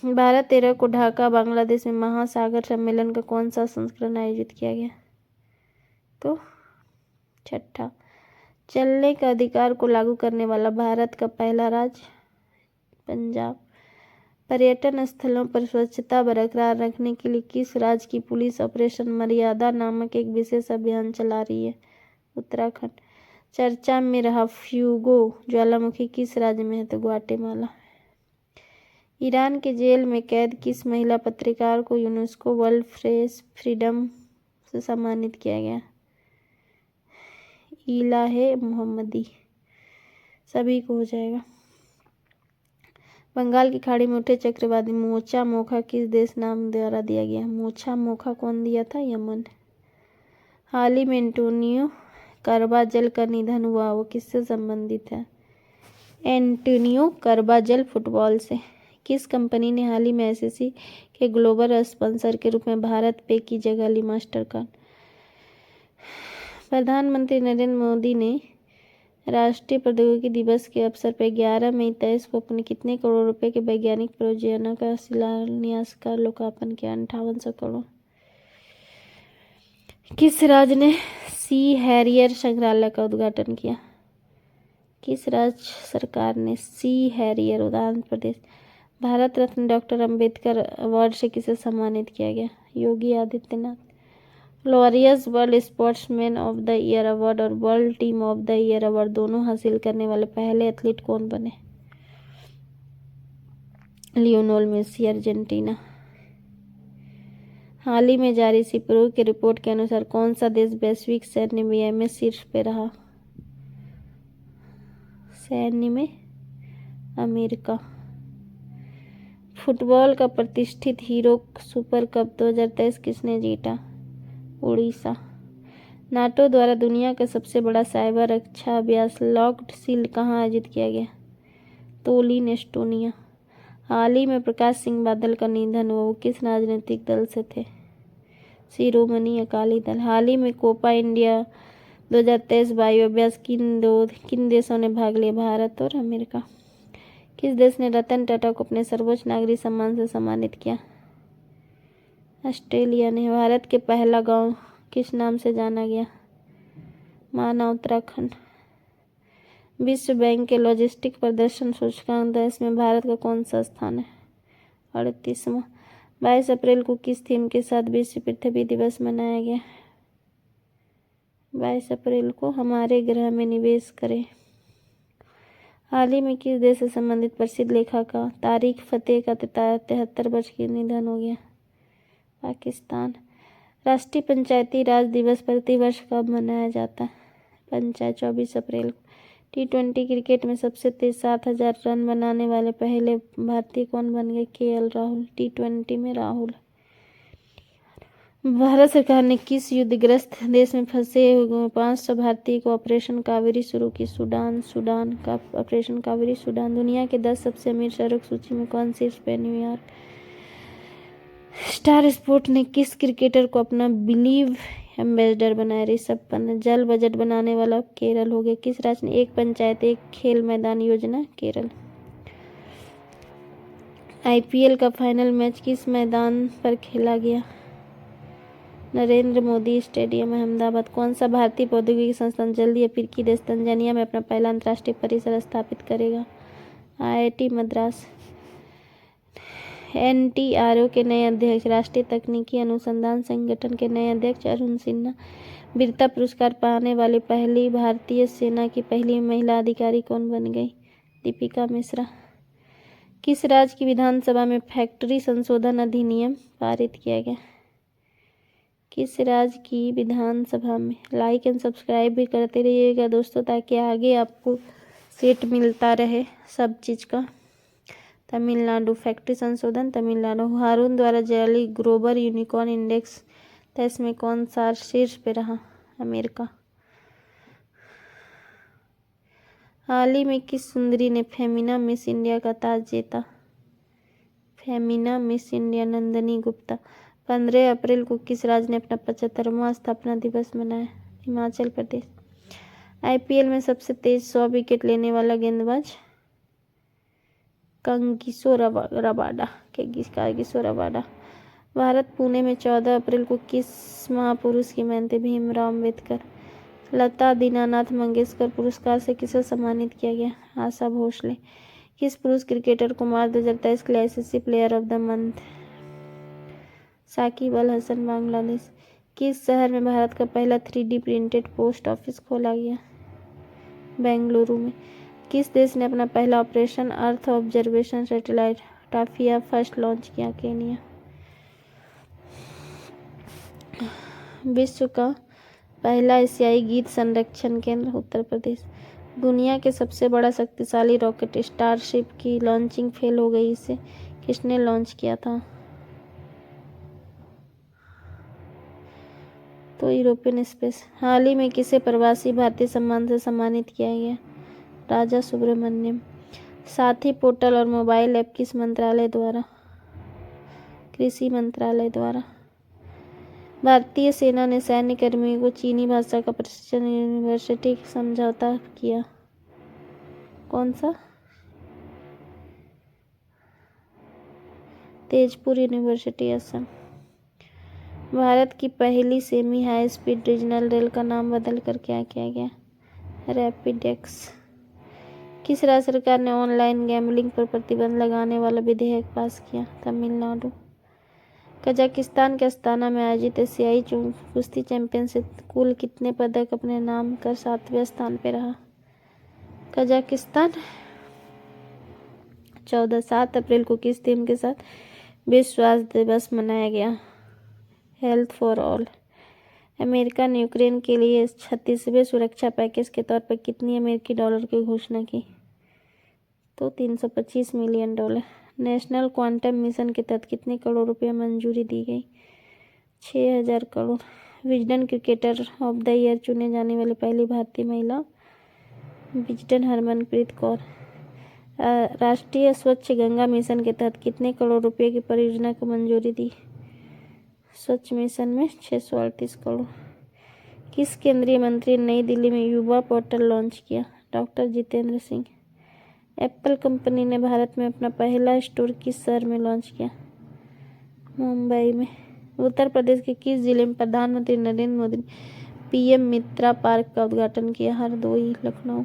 12-13 को ढाका बांग्लादेश में महासागर सम्मेलन का कौन सा संस्करण आयोजित किया गया? तो 6ठा। चलने का अधिकार को लागू करने वाला भारत का पहला राज्य? पंजाब। पर्यटन स्थलों पर स्वच्छता बरकरार रखने के लिए किस राज्य की पुलिस ऑपरेशन मर्यादा नामक एक विशेष अभियान चला रही है? उत्तराखंड। चर्चा में रहा फ्यूगो ज्वालामुखी किस राज्य में है? तो ग्वाटेमाला। ईरान के जेल में कैद किस महिला पत्रकार को यूनेस्को वर्ल्ड प्रेस फ्रीडम से सम्मानित किया गया? इलाहे मोहम्मदी। सभी को हो जाएगा। बंगाल की खाड़ी में उठे चक्रवाती मोचा मोखा किस देश नाम द्वारा दिया गया? मोचा मोखा कौन दिया था? यमन। हाल ही में एंटोनियो कर्बाजल का निधन हुआ, वो किससे संबंधित है? एंटोनियो कर्बाजल फुटबॉल से। किस कंपनी ने हाल ही में आईसीसी के ग्लोबल स्पॉन्सर के रूप में भारत पे की जगह ली? मास्टरकार्ड। प्रधानमंत्री नरेंद्र मोदी ने राष्ट्रीय प्रौद्योगिकी दिवस के अवसर पर 11 मई 2023 को अपने कितने करोड़ रुपए के वैज्ञानिक परियोजना का शिलान्यास का लोकार्पण किया? 5800 करोड़। किस राज्य ने सी हैरियर संग्रहालय का उद्घाटन किया? किस राज्य सरकार ने sea harrier? Uttar Pradesh. Bharat Ratna doctor Ambedkar award से किसे सम्मानित किया गया? Yogi Adityanath. Laureus world sportsman of the year award और world team of the year award दोनों हासिल करने वाले पहले एथलीट कौन बने? Lionel Messi Argentina. हाल ही में जारी सिपरो की रिपोर्ट के अनुसार कौन सा देश वैश्विक सैन्य व्यय में शीर्ष पे रहा? सैन्य में अमेरिका। फुटबॉल का प्रतिष्ठित हीरो सुपर कप 2023 किसने जीता? उड़ीसा। नाटो द्वारा दुनिया का सबसे बड़ा साइबर रक्षा अभ्यास लॉक्ड शील्ड कहाँ आयोजित किया गया? तोलिन, एस्टोनिया। हाल ही में प्रकाश सिंह बादल का निधन हुआ, वो किस राजनीतिक दल से थे? शिरोमणि अकाली दल। हाल ही में कोपा इंडिया 2023 वायु अभ्यास किन देशों ने भाग लिया? भारत और अमेरिका। किस देश ने रतन टाटा को अपने सर्वोच्च नागरिक सम्मान से सम्मानित किया? ऑस्ट्रेलिया ने। भारत के पहला गांव किस नाम से जाना गया? माना, उत्तराखंड। विश्व बैंक के लॉजिस्टिक प्रदर्शन सूचकांक 10 में भारत का कौन सा स्थान है? 38वां। 22 अप्रैल को किस थीम के साथ विश्व पृथ्वी दिवस मनाया गया? 22 अप्रैल को हमारे ग्रह में निवेश करें। हाल ही में किस देश से संबंधित प्रसिद्ध लेखक तारिक फतेह का 73 वर्ष की निधन हो गया? पाकिस्तान। राष्ट्रीय पंचायती राज दिवस प्रतिवर्ष कब मनाया जाता है? पंचायत 24 अप्रैल को। T20 क्रिकेट में सबसे तेज 7000 रन बनाने वाले पहले भारतीय कौन बन गए? KL राहुल। T20 में राहुल। भारत सरकार ने किस युद्धग्रस्त देश में फंसे हुए 500 भारतीय को ऑपरेशन कावेरी शुरू की? सूडान का ऑपरेशन कावेरी सूडान। दुनिया के 10 सबसे अमीर शहरों की सूची में कौन शीर्ष पे? न्यूयॉर्क। स्टार स्पोर्ट ने किस क्रिकेटर को अपना बिलीव एम्बेसडर बनाया? ऋषभ पंत। जल बजट बनाने वाला केरल हो गया। किस राज्य ने एक पंचायत एक खेल मैदान योजना? केरल। IPL का फाइनल मैच किस मैदान पर खेला गया? नरेंद्र मोदी स्टेडियम, अहमदाबाद। कौन सा भारतीय प्रौद्योगिकी संस्थान जल्दी अफ्रीकी देश तंजानिया में अपना पहला अंतर्राष्ट्रीय परिसर स्थापित करेगा? IIT मद्रास। NTRO के नए अध्यक्ष, राष्ट्रीय तकनीकी अनुसंधान संगठन के नए अध्यक्ष अरुण सिन्हा। वीरता पुरस्कार पाने वाली पहली भारतीय सेना की पहली महिला अधिकारी कौन बन गई? दीपिका मिश्रा। किस राज्य की विधानसभा में फैक्ट्री संशोधन अधिनियम पारित किया गया? किस राज्य की विधानसभा में? लाइक एंड सब्सक्राइब भी करते रहिएगा दोस्तों, ताकि आगे आपको सेट मिलता रहे सब चीज़ का। तमिलनाडु। फैक्ट्री संशोधन तमिलनाडु। हारून द्वारा जारी ग्लोबल यूनिकॉर्न इंडेक्स 23 में कौन सा शीर्ष पे रहा? अमेरिका। हाल ही में किस सुंदरी ने फेमिना मिस इंडिया का ताज जीता? Femina miss India Nandini Gupta. 15 अप्रैल को किस राज्य ने अपना 75वां स्थापना दिवस मनाया? हिमाचल प्रदेश। IPL में सबसे तेज 100 विकेट लेने वाला गेंदबाज? Kagiso Rabada. भारत पुणे में 14 अप्रैल को किस महापुरुष की जयंती? भीमराव अम्बेडकर। लता दीनानाथ मंगेशकर पुरस्कार से किसे सम्मानित किया गया? आशा भोसले। किस पुरुष क्रिकेटर को मार्च 2023 के लिए ICC player of the month? Shakib Al Hasan, Bangladesh. किस शहर में भारत का पहला 3D प्रिंटेड पोस्ट ऑफिस खोला गया? बेंगलुरु में। किस देश ने अपना पहला operation earth observation satellite Taifa first launch किया? केनिया। विश्व का पहला एशियाई गीत संरक्षण केंद्र? उत्तर प्रदेश। दुनिया के सबसे बड़ा शक्तिशाली रॉकेट स्टारशिप की लॉन्चिंग फेल हो गई, इसे किसने लॉन्च किया था? तो यूरोपियन स्पेस। हाल ही में किसे प्रवासी भारतीय सम्मान से सम्मानित किया गया? राजा सुब्रमण्यम। साथी पोर्टल और मोबाइल ऐप किस मंत्रालय द्वारा? कृषि मंत्रालय द्वारा। भारतीय सेना ने सैन्य कर्मियों को चीनी भाषा का प्रशिक्षण यूनिवर्सिटी समझौता किया? कौन सा? तेजपुर यूनिवर्सिटी, असम। भारत की पहली semi high speed regional rail का नाम बदलकर क्या किया गया? रैपिडेक्स। किस राज्य सरकार ने ऑनलाइन गैम्बलिंग पर प्रतिबंध लगाने वाला विधेयक पास किया? तमिलनाडु। कजाकिस्तान के अस्ताना में आयोजित एशियाई कुश्ती चैंपियनशिप कुल कितने पदक अपने नाम कर 7वें स्थान पर रहा? कजाकिस्तान। 7 अप्रैल को किस थीम के साथ विश्व स्वास्थ्य दिवस मनाया गया? Health for all. अमेरिका ने यूक्रेन के लिए 36वें सुरक्षा पैकेज के तौर पर कितनी अमेरिकी डॉलर की घोषणा की? तो $325 मिलियन। नेशनल क्वांटम मिशन के तहत कितने करोड़ रुपए मंजूरी दी गई? 6000 crore. Wisden cricketer of the year चुने जाने वाली पहली भारतीय महिला? विजडन हरमनप्रीत कौर। राष्ट्रीय स्वच्छ गंगा मिशन के तहत कितने करोड़ रुपए की परियोजना को मंजूरी दी? स्वच्छ मिशन में 638 करोड़। किस केंद्रीय मंत्री ने नई दिल्ली में युवा पोर्टल लॉन्च किया? Doctor Jitendra Singh. Apple company ने भारत में अपना पहला स्टोर किस शहर में लॉन्च किया? मुंबई में। उत्तर प्रदेश के किस जिले में प्रधानमंत्री नरेंद्र मोदी ने पीएम मित्रा पार्क का उद्घाटन किया? हरदोई, लखनऊ।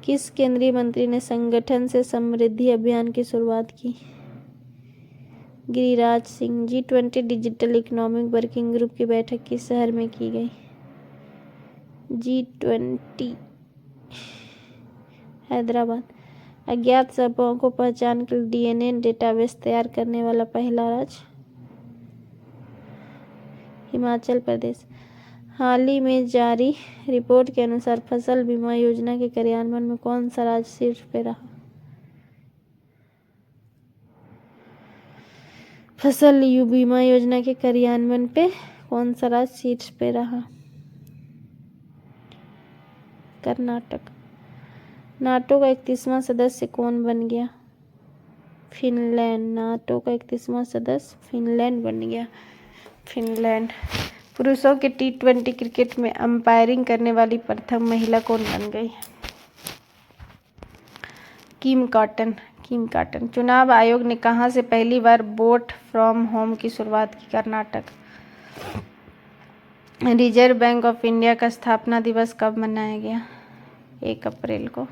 किस केंद्रीय मंत्री ने संगठन से समृद्धि अभियान की शुरुआत की? Giriraj Singh. G20 digital economic working group की बैठक किस शहर में की गई? G20 हैदराबाद। अज्ञात सर्पों को पहचान के लिए डीएनए डेटाबेस तैयार करने वाला पहला राज्य? हिमाचल प्रदेश। हाल ही में जारी रिपोर्ट के अनुसार फसल बीमा योजना के क्रियान्वयन में कौन सा राज्य शीर्ष पे रहा? फसल बीमा योजना के क्रियान्वयन पे कौन सा राज्य शीर्ष पे रहा? कर्नाटक। नाटो का 31वां सदस्य कौन बन गया? फिनलैंड। नाटो का 31वां सदस्य फिनलैंड बन गया। फिनलैंड। पुरुषों के T20 क्रिकेट में अंपायरिंग करने वाली प्रथम महिला कौन बन गई? किम कॉटन। किम कॉटन। चुनाव आयोग ने कहां से पहली बार वोट फ्रॉम होम की शुरुआत की? Karnataka. Reserve bank of India का स्थापना दिवस कब मनाया गया? 1 अप्रैल को।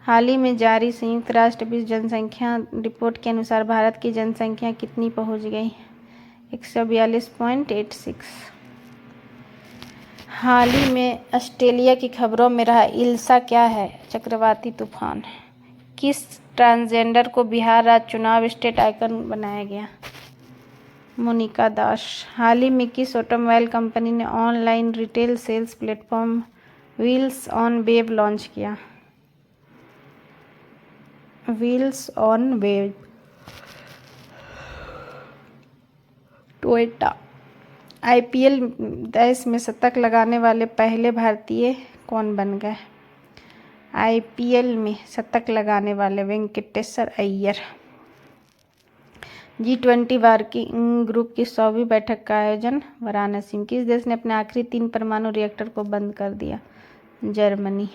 हाल ही में जारी संयुक्त राष्ट्र विश्व जनसंख्या रिपोर्ट के अनुसार भारत की जनसंख्या कितनी पहुंच गई? 142.86। हाल ही में ऑस्ट्रेलिया की खबरों में रहा इल्सा क्या है? चक्रवाती तूफान। किस ट्रांसजेंडर को बिहार राज्य चुनाव स्टेट आइकन बनाया गया? मोनिका दास। हाल ही में किस ऑटोमोबाइल कंपनी ने online retail sales platform wheels on web launch किया? Wheels on web. Toyota. IPL 10 में शतक लगाने वाले पहले भारतीय कौन बन गए? IPL में शतक लगाने वाले Venkateshwara Iyer. G20 working group की 100वीं बैठक का आयोजन वाराणसी में। किस देश ने अपने आखिरी 3 परमाणु रिएक्टर को बंद कर दिया? जर्मनी।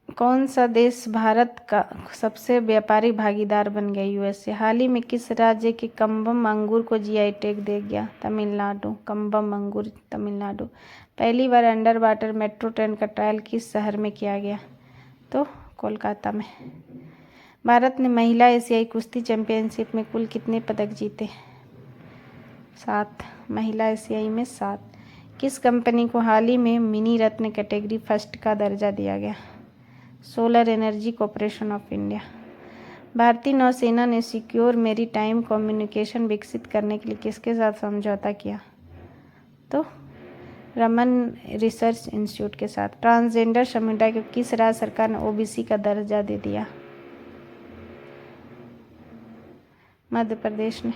कौन सा देश भारत का सबसे व्यापारिक भागीदार बन गया? USA। हाल ही में किस राज्य के कम्बम अंगूर को GI टैग दे गया? तमिलनाडु। कम्बम अंगूर तमिलनाडु। पहली बार अंडर वाटर मेट्रो ट्रेन का ट्रायल किस शहर में किया गया? तो कोलकाता में। भारत ने महिला एशियाई कुश्ती चैंपियनशिप में कुल कितने पदक जीते? 7। महिला एशियाई में 7। किस कंपनी को हाल ही में मिनी रत्न कैटेगरी फर्स्ट का दर्जा दिया गया? Solar energy corporation of India. भारतीय नौसेना ने सिक्योर मैरीटाइम कम्युनिकेशन विकसित करने के लिए किसके साथ समझौता किया? तो रमन रिसर्च इंस्टीट्यूट के साथ। ट्रांसजेंडर समुदाय को किस राज्य सरकार ने OBC का दर्जा दे दिया? मध्य प्रदेश ने।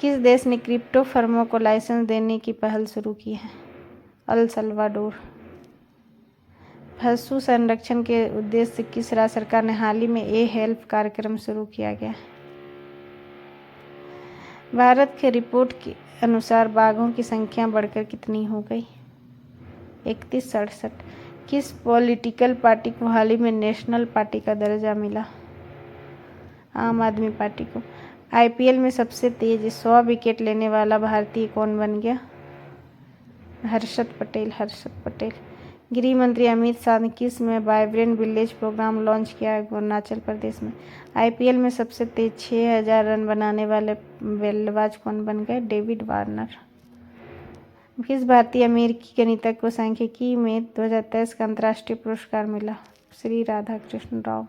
किस देश ने क्रिप्टो फर्मों को लाइसेंस देने की पहल शुरू की है? El Salvador. पशु संरक्षण के उद्देश्य से किस राज्य सरकार ने हाल ही में हेल्प कार्यक्रम शुरू किया गया? भारत के रिपोर्ट के अनुसार बाघों की संख्या बढ़कर कितनी हो गई? 3167। किस पॉलिटिकल पार्टी को हाल ही में नेशनल पार्टी का दर्जा मिला? आम आदमी पार्टी को। IPL में सबसे तेज 100 विकेट लेने वाला भारतीय कौन बन गया? हर्षद पटेल। हर्षद पटेल। गृह मंत्री अमित शाह ने किस में वाइब्रेंट विलेज प्रोग्राम लॉन्च किया है? अरुणाचल प्रदेश में। IPL में सबसे तेज 6000 रन बनाने वाले बल्लेबाज कौन बन गए? David Warner. किस भारतीय अमेरिकी गणितज्ञ को सांख्यिकी में 2023 का अंतर्राष्ट्रीय पुरस्कार मिला? Shri Radhakrishna Rao.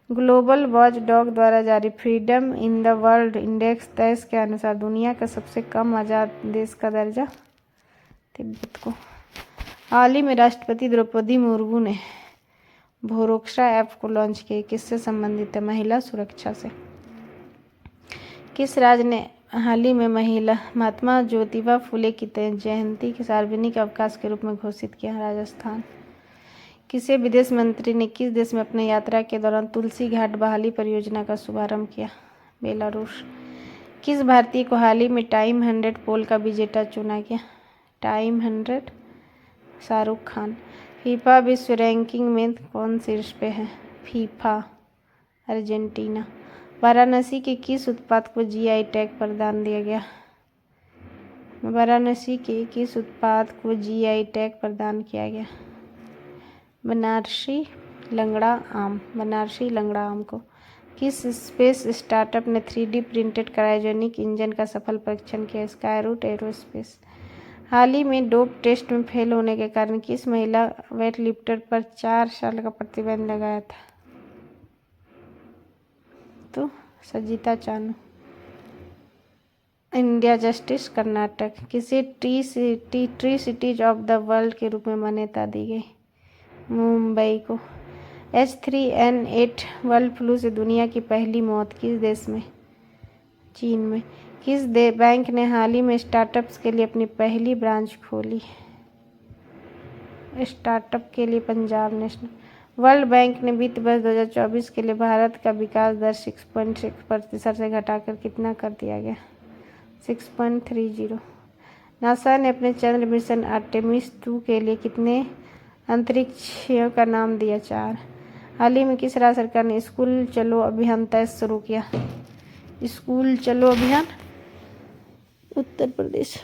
Global watch dog द्वारा जारी freedom in the world index 23 के अनुसार दुनिया का सबसे कम आज़ाद देश का दर्जा तिब्बत को। हाल ही में राष्ट्रपति द्रौपदी मुर्मू ने भरोसा ऐप को लॉन्च किया। किससे संबंधित है? महिला सुरक्षा से। किस राज्य ने हाल ही में महात्मा ज्योतिबा फुले की जयंती के सार्वजनिक अवकाश के रूप में घोषित किया? राजस्थान। किसे विदेश मंत्री ने किस देश में अपने यात्रा के दौरान तुलसी घाट बहाली परियोजना का शुभारंभ किया? बेलारूस। किस भारतीय को हाल ही में टाइम 100 पोल का विजेता चुना गया? टाइम 100 शाहरुख खान। फीफा विश्व रैंकिंग में कौन शीर्ष पे है? FIFA Argentina. वाराणसी के किस उत्पाद को जीआई टैग प्रदान दिया गया? वाराणसी के किस उत्पाद को जीआई टैग प्रदान किया गया? बनारसी लंगड़ा आम। बनारसी लंगड़ा आम को। किस स्पेस स्टार्टअप ने 3D प्रिंटेड क्रायोजेनिक इंजन का सफल परीक्षण किया? Skyroot aerospace. हाल ही में डोप टेस्ट में फेल होने के कारण किस महिला वेट लिफ्टर पर 4 साल का प्रतिबंध लगाया था? तो सजिता चानू। India justice Karnataka. किसे tree cities of the world के रूप में मान्यता दी गई? मुंबई को। H3N8 बर्ड फ्लू से दुनिया की पहली मौत किस देश में? चीन में। किस बैंक ने हाल ही में स्टार्टअप्स के लिए अपनी पहली ब्रांच खोली? स्टार्टअप के लिए पंजाब नेशनल। वर्ल्ड बैंक ने वित्त वर्ष 2024 के लिए भारत का विकास दर 6.6% से घटाकर कितना कर दिया गया? 6.30। नासा ने अपने चंद्र मिशन आर्टेमिस 2 के लिए कितने अंतरिक्षियों का नाम दिया? 4। हाल ही में किस राज्य सरकार ने स्कूल चलो अभियान शुरू किया? स्कूल चलो अभियान उत्तर प्रदेश।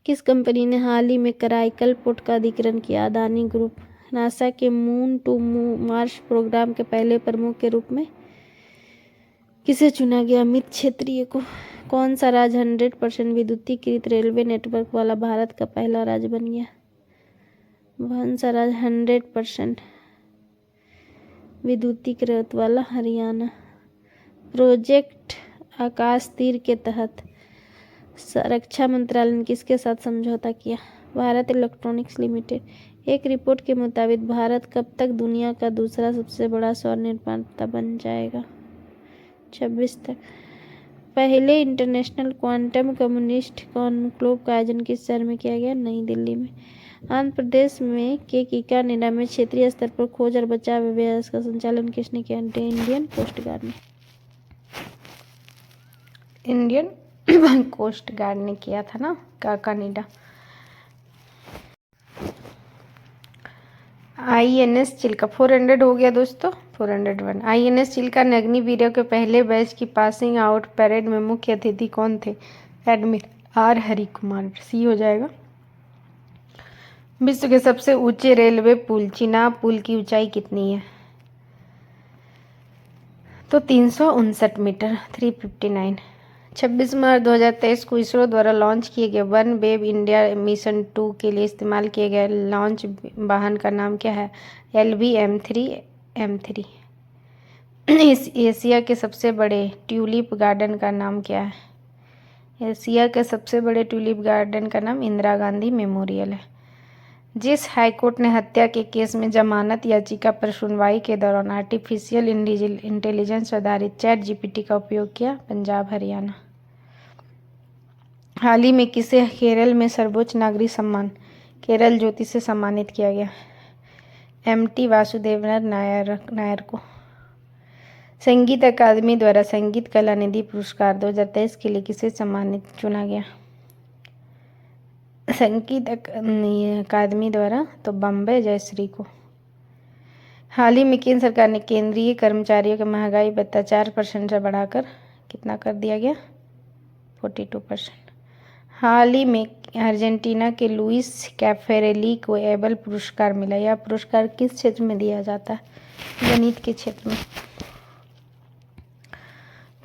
किस कंपनी ने हाल ही में कराईकल पोर्ट का अधिग्रहण किया? अदानी ग्रुप। नासा के मून टू मार्स प्रोग्राम के पहले प्रमुख के रूप में किसे चुना गया? अमित क्षेत्रीय को। कौन सा राज्य 100% विद्युतीकृत रेलवे नेटवर्क वाला भारत का पहला राज्य बन गया? कौन सा राज्य 100% विद्युतीकृत वाला? हरियाणा। प्रोजेक्ट आकाश तीर के तहत रक्षा मंत्रालय ने किसके साथ समझौता किया? Bharat electronics limited. एक रिपोर्ट के मुताबिक भारत कब तक दुनिया का दूसरा सबसे बड़ा सौर निर्माता बन जाएगा? 26 तक। पहले इंटरनेशनल क्वांटम कम्युनिस्ट कॉन्क्लेव का आयोजन किस शहर में किया गया? नई दिल्ली में। आंध्र प्रदेश में के कीकानेरा में क्षेत्रीय स्तर पर खोज और बचाव अभ्यास का संचालन किसने किया? इंडियन कोस्ट गार्ड ने। इंडियन कोस्ट गार्ड ने किया था ना काकानेडा। INS चिल्का 400 हो गया दोस्तों। 401। INS चिल्का ने अग्निवीरों के पहले बैच की पासिंग आउट परेड में मुख्य अतिथि कौन थे? Admiral R Hari Kumar. सी हो जाएगा। विश्व के सबसे ऊंचे रेलवे पुल चिनाब पुल की ऊंचाई कितनी है? तो 359 मीटर 359। 26 मार्च 2023 को इसरो द्वारा लॉन्च किए गए वन वेब इंडिया मिशन 2 के लिए इस्तेमाल किए गए लॉन्च वाहन का नाम क्या है? LV-M3। एशिया के सबसे बड़े ट्यूलिप गार्डन का नाम क्या है? एशिया के सबसे बड़े ट्यूलिप गार्डन का नाम इंदिरा गांधी मेमोरियल है। जिस हाईकोर्ट ने हत्या के केस में जमानत याचिका पर सुनवाई के दौरान आर्टिफिशियल इंटेलिजेंस आधारित ChatGPT का उपयोग किया? पंजाब हरियाणा। हाल ही में किसे केरल में सर्वोच्च नागरिक सम्मान केरल ज्योति से सम्मानित किया गया? MT वासुदेवन नायर को। संगीत अकादमी द्वारा संगीत कला निधि पुरस्कार 2023 के लिए किसे सम्मानित चुना गया? संगीत अकादमी द्वारा तो बम्बे जयश्री को। हाल ही में केंद्र सरकार ने केंद्रीय कर्मचारियों के महंगाई भत्ता 4% से बढ़ाकर कितना कर दिया गया? 42%। हाल ही में अर्जेंटीना के लुइस कैफेरेली को एबल पुरस्कार मिला। यह पुरस्कार किस क्षेत्र में दिया जाता है? गणित के क्षेत्र में।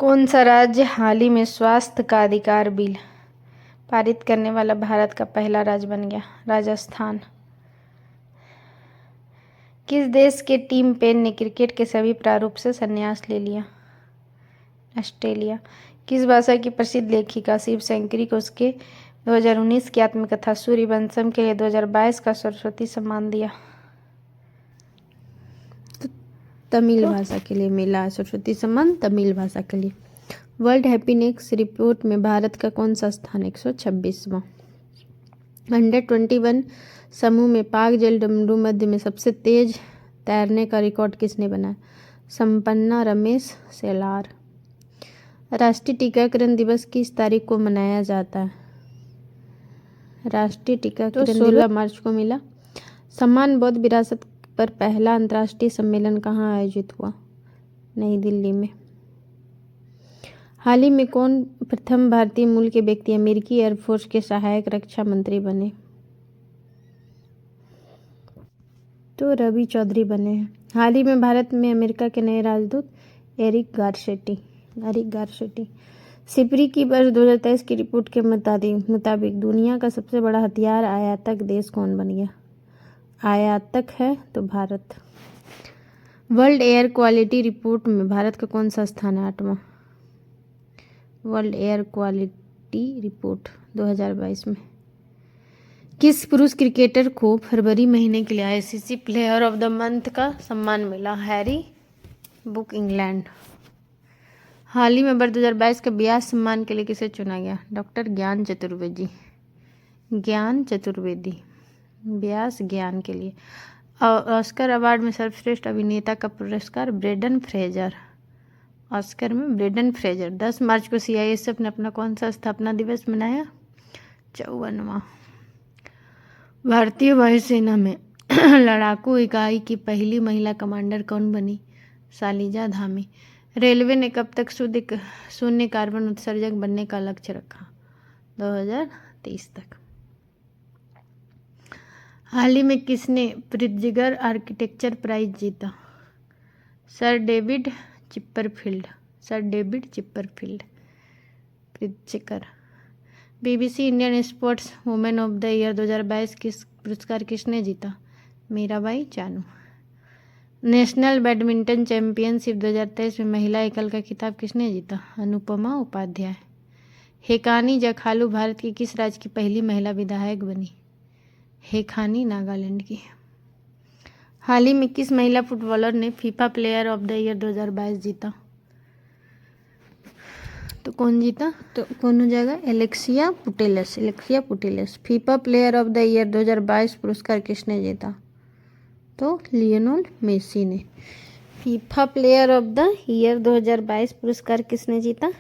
कौन सा राज्य हाल ही में स्वास्थ्य का अधिकार बिल पारित करने वाला भारत का पहला राज्य बन गया? राजस्थान। किस देश के टीम पेन ने क्रिकेट के सभी प्रारूप से संन्यास ले लिया? ऑस्ट्रेलिया। किस भाषा की प्रसिद्ध लेखिका शिव शंकरी को उसके 2019 की आत्मकथा सूर्यवंशम के लिए 2022 का सरस्वती सम्मान दिया? तमिल भाषा के लिए मिला सरस्वती सम्मान, तमिल भाषा के लिए। वर्ल्ड हैप्पीनेस रिपोर्ट में भारत का कौन सा स्थान? 126वां। अंडर 21 समूह में पाक जल डमरू मध्य में सबसे तेज तैरने का रिकॉर्ड किसने बनाया? संपन्ना रमेश सेलार। राष्ट्रीय टीकाकरण दिवस किस तारीख को मनाया जाता है? राष्ट्रीय टीकाकरण 16 मार्च को मिला। सम्मान बौद्ध विरासत पर पहला अंतर्राष्ट्रीय सम्मेलन कहाँ आयोजित हुआ? नई दिल्ली में। हाल ही में कौन प्रथम भारतीय मूल के व्यक्ति अमेरिकी एयरफोर्स के सहायक रक्षा मंत्री बने? तो रवि चौधरी बने हैं। हाल ही में भारत में अमेरिका के नए राजदूत एरिक गारसेटी। सिपरी की वर्ष 2023 की रिपोर्ट के मुताबिक दुनिया का सबसे बड़ा हथियार आयातक देश कौन बन गया? आयातक है तो Bharat. World air quality report में भारत का कौन सा स्थान है? 8वां। वर्ल्ड एयर क्वालिटी रिपोर्ट 2022 में किस पुरुष क्रिकेटर को फरवरी महीने के लिए ICC player of the month का सम्मान मिला? Harry Brook England. हाल ही में वर्ष 2022 के व्यास सम्मान के लिए किसे चुना गया? डॉक्टर ज्ञान चतुर्वेदी व्यास ज्ञान के लिए। ऑस्कर अवार्ड में सर्वश्रेष्ठ अभिनेता का पुरस्कार ब्रेंडन फ्रेजर। ऑस्कर में ब्रेंडन फ्रेजर। 10 मार्च को सीआईएसएफ ने अपना कौन सा स्थापना दिवस मनाया? 54वां। भारतीय वायुसेना में लड़ाकू इकाई की पहली महिला कमांडर कौन बनी? शालिजा धामी। रेलवे ने कब तक शून्य कार्बन उत्सर्जक बनने का लक्ष्य रखा? 2030 तक। हाल ही में किसने प्रिट्जगर आर्किटेक्चर प्राइज जीता? Sir David Chipperfield. प्रिट्जगर। BBC Indian sports women of the year 2022 किस पुरस्कार किसने जीता? Mirabai Chanu. National badminton championship 2023 में महिला एकल का खिताब किसने जीता? अनुपमा उपाध्याय। हेकानी जखालू भारत की किस राज्य की पहली महिला विधायक बनी? हेखानी नागालैंड की। हाल ही में किस महिला फुटबॉलर ने FIFA player of the year 2022 जीता? तो कौन जीता? तो कौन हो जाएगा? Alexia Putellas. FIFA player of the year 2022 पुरस्कार किसने जीता? तो लियोनेल मेसी ने। FIFA player of the year 2022 पुरस्कार किसने जीता?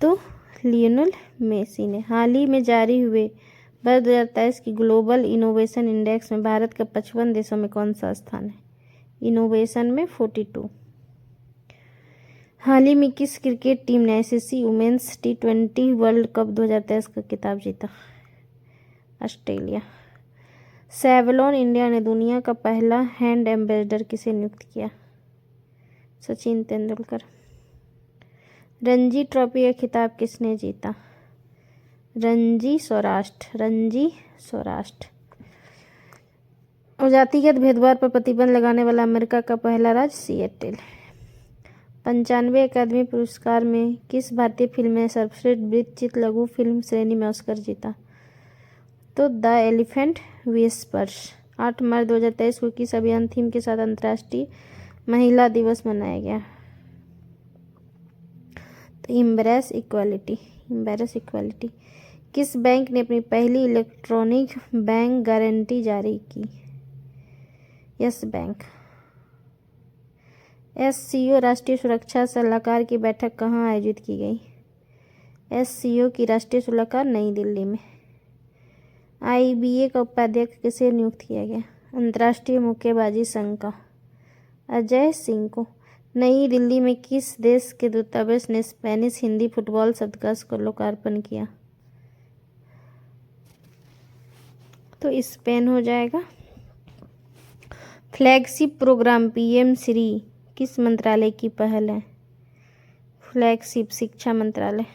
तो लियोनेल मेसी ने। हाल ही में जारी हुए वर्ष 2023 की ग्लोबल इनोवेशन इंडेक्स में भारत का 55 देशों में कौन सा स्थान है? इनोवेशन में 42। हाल ही में किस क्रिकेट टीम ने ICC women's T20 world cup 2023 का खिताब जीता? ऑस्ट्रेलिया। सेवलॉन इंडिया ने दुनिया का पहला हैंड एम्बेसडर किसे नियुक्त किया? सचिन तेंदुलकर। रणजी ट्रॉफी का खिताब किसने जीता? रणजी सौराष्ट्र। और जातिगत भेदभाव पर प्रतिबंध लगाने वाला अमेरिका का पहला राज्य सिएटल। 95 अकादमी पुरस्कार में किस भारतीय फिल्म ने सर्वश्रेष्ठ वृत्तचित्र लघु फिल्म श्रेणी में ऑस्कर जीता? तो द एलिफेंट व्हिस्पर्स। 8 मार्च 2023 को किस अभियान थीम के साथ अंतर्राष्ट्रीय महिला दिवस मनाया गया? तो इम्ब्रेस इक्वालिटी। किस बैंक ने अपनी पहली इलेक्ट्रॉनिक बैंक गारंटी जारी की? Yes bank. एससीओ राष्ट्रीय सुरक्षा सलाहकार की बैठक कहाँ आयोजित की गई? एससीओ की राष्ट्रीय सलाहकार नई दिल्ली में। आईबीए का उपाध्यक्ष किसे नियुक्त किया गया? अंतर्राष्ट्रीय मुक्केबाजी संघ का अजय सिंह को। नई दिल्ली में किस देश के दूतावास ने स्पेनिश हिंदी फुटबॉल शतकाश का लोकार्पण किया? तो स्पेन हो जाएगा। फ्लैगशिप प्रोग्राम पीएम श्री किस मंत्रालय की पहल है? फ्लैगशिप शिक्षा मंत्रालय।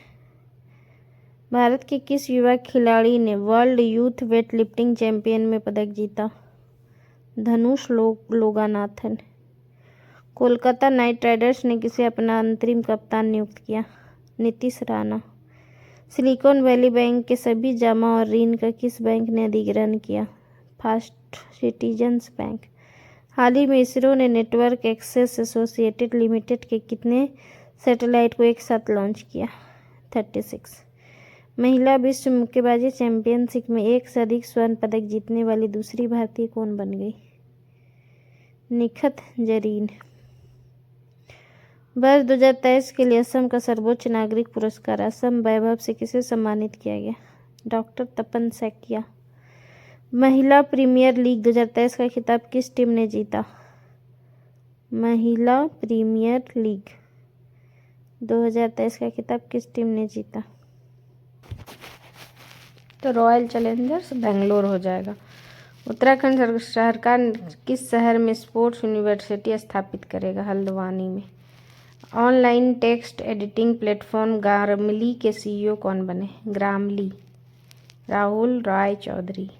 भारत के किस युवा खिलाड़ी ने world youth weight lifting champion में पदक जीता? धनुष लोगानाथन। कोलकाता नाइट राइडर्स ने किसे अपना अंतरिम कप्तान नियुक्त किया? Nitish Rana. Silicon Valley bank के सभी जमा और ऋण का किस बैंक ने अधिग्रहण किया? First citizens bank. हाल ही में इसरो ने नेटवर्क एक्सेस एसोसिएटेड लिमिटेड के कितने सैटेलाइट को एक साथ लॉन्च किया? 36। महिला विश्व मुक्केबाजी चैंपियनशिप में एक से अधिक स्वर्ण पदक जीतने वाली दूसरी भारतीय कौन बन गई? निखत जरीन। वर्ष 2023 के लिए असम का सर्वोच्च नागरिक पुरस्कार असम वैभव से किसे सम्मानित किया गया? डॉक्टर तपन सैकिया। महिला प्रीमियर लीग 2023 का खिताब किस टीम ने जीता? महिला प्रीमियर लीग 2023 का खिताब किस टीम ने जीता? तो रॉयल चैलेंजर्स बेंगलोर हो जाएगा। उत्तराखंड सरकार किस शहर में स्पोर्ट्स यूनिवर्सिटी स्थापित करेगा? हल्द्वानी में। ऑनलाइन टेक्स्ट एडिटिंग प्लेटफॉर्म ग्रामली के सीईओ कौन बने? ग्रामली राहुल राय चौधरी।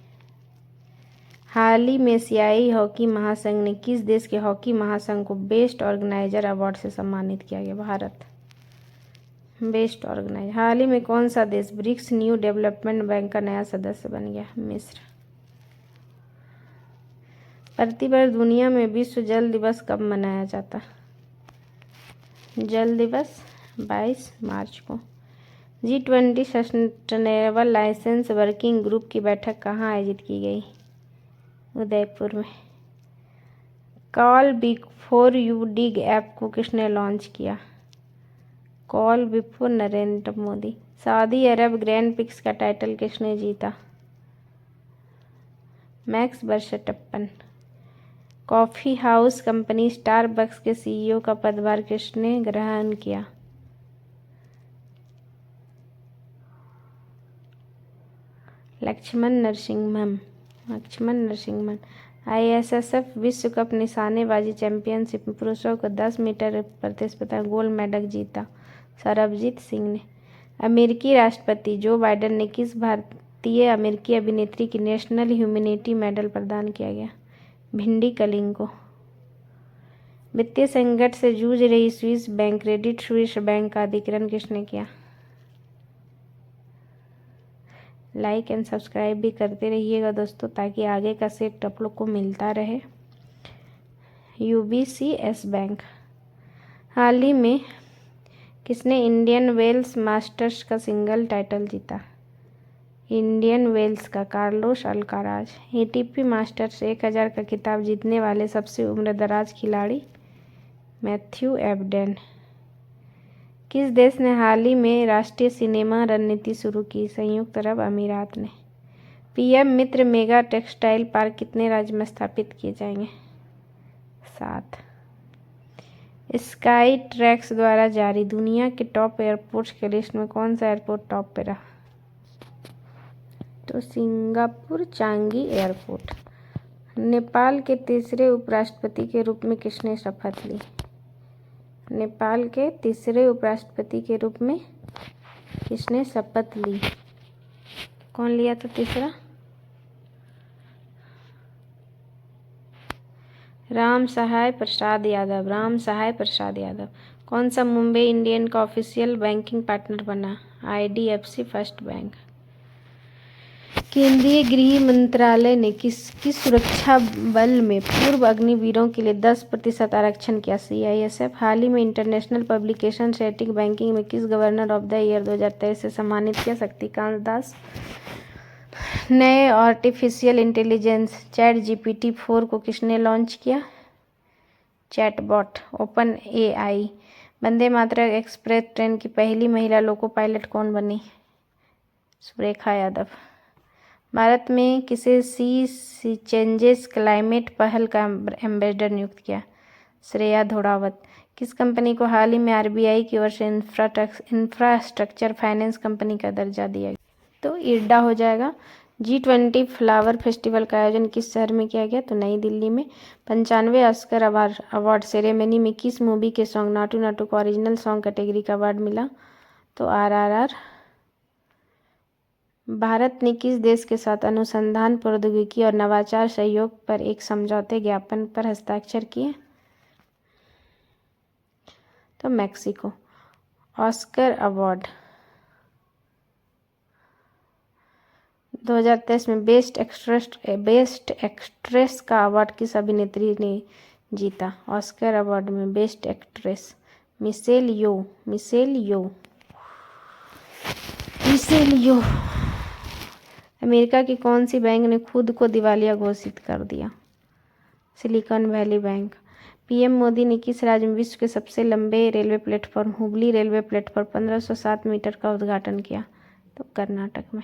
हाल ही में एशियाई हॉकी महासंघ ने किस देश के हॉकी महासंघ को बेस्ट ऑर्गेनाइजर अवार्ड से सम्मानित किया गया? भारत। Best organiser. हाल ही में कौन सा देश ब्रिक्स न्यू डेवलपमेंट बैंक का नया सदस्य बन गया? मिस्र। प्रतिवर्ष दुनिया में विश्व जल दिवस कब मनाया जाता है? जल दिवस 22 मार्च को। G20 sustainable licence working group की बैठक कहाँ आयोजित की गई? उदयपुर में। Call before you dig app को किसने लॉन्च किया? Call before Narendra Modi. Saudi Arab grand prix का टाइटल किसने जीता? Max Verstappen. Coffee house company Starbucks के सीईओ का पदभार किसने ग्रहण किया? लक्ष्मण नरसिम्हन। ISSF विश्व कप निशानेबाजी चैंपियनशिप में पुरुषों को 10 मीटर प्रतिस्पर्धा गोल्ड मेडल जीता? सरबजीत सिंह ने। अमेरिकी राष्ट्रपति जो बाइडेन ने किस भारतीय अमेरिकी अभिनेत्री की नेशनल ह्यूमैनिटी मेडल प्रदान किया गया? भिंडी कलिंग को। वित्तीय संकट से जूझ रही Swiss bank Credit Suisse bank का अधिग्रहण किसने किया? लाइक एंड सब्सक्राइब भी करते रहिएगा दोस्तों, ताकि आगे का सेट आप लोग को मिलता रहे। UBCS bank. हाल ही में किसने इंडियन वेल्स मास्टर्स का सिंगल टाइटल जीता? इंडियन वेल्स का कार्लोस अल्काराज। ATP मास्टर्स 1000 का खिताब जीतने वाले सबसे उम्रदराज खिलाड़ी? Matthew Ebden. किस देश ने हाल ही में राष्ट्रीय सिनेमा रणनीति शुरू की? संयुक्त अरब अमीरात ने। PM मित्र मेगा टेक्सटाइल पार्क कितने राज्य में स्थापित किए जाएंगे? 7। स्काई ट्रैक्स द्वारा जारी दुनिया के टॉप एयरपोर्ट्स की लिस्ट में कौन सा एयरपोर्ट टॉप पे रहा? तो सिंगापुर चांगी एयरपोर्ट। नेपाल के तीसरे उपराष्ट्रपति के रूप में किसने शपथ ली? नेपाल के तीसरे उपराष्ट्रपति के रूप में किसने शपथ ली? कौन लिया था तीसरा? राम सहाय प्रसाद यादव। कौन सा मुंबई इंडियन का ऑफिशियल बैंकिंग पार्टनर बना? IDFC first bank. केंद्रीय गृह मंत्रालय ने किसकी सुरक्षा बल में पूर्व अग्निवीरों के लिए 10% आरक्षण किया? CISF। हाल ही में इंटरनेशनल पब्लिकेशन रेटिंग बैंकिंग में किस गवर्नर ऑफ द ईयर 2023 से सम्मानित किया? शक्तिकांत दास। नए आर्टिफिशियल इंटेलिजेंस ChatGPT-4 को किसने लॉन्च किया? Chatbot OpenAI। Vande Mataram express train की पहली महिला लोको पायलट कौन बनी? सुरेखा यादव। भारत में किसे सी चेंजेस क्लाइमेट पहल का एम्बेसडर नियुक्त किया? श्रेया घोड़ावत। किस कंपनी को हाल ही में RBI की ओर से इंफ्रास्ट्रक्चर फाइनेंस कंपनी का दर्जा दिया गया? तो IRDA हो जाएगा। G20 फ्लावर फेस्टिवल का आयोजन किस शहर में किया गया? तो नई दिल्ली में। 95वें ऑस्कर अवार्ड सेरेमनी में किस मूवी के सॉन्ग नाटू नाटू को ओरिजिनल सॉन्ग कैटेगरी का अवार्ड मिला? तो RRR। भारत ने किस देश के साथ अनुसंधान प्रौद्योगिकी और नवाचार सहयोग पर एक समझौते ज्ञापन पर हस्ताक्षर किए? तो मैक्सिको। ऑस्कर अवार्ड 2023 में बेस्ट एक्ट्रेस का अवार्ड किस अभिनेत्री ने जीता? ऑस्कर अवार्ड में बेस्ट एक्ट्रेस मिशेल यो। अमेरिका की कौन सी बैंक ने खुद को दिवालिया घोषित कर दिया? Silicon Valley Bank. PM Modi ने किस राज्य में विश्व के सबसे लंबे railway platform Hubli railway platform 1507 metre का उद्घाटन किया? तो कर्नाटक में।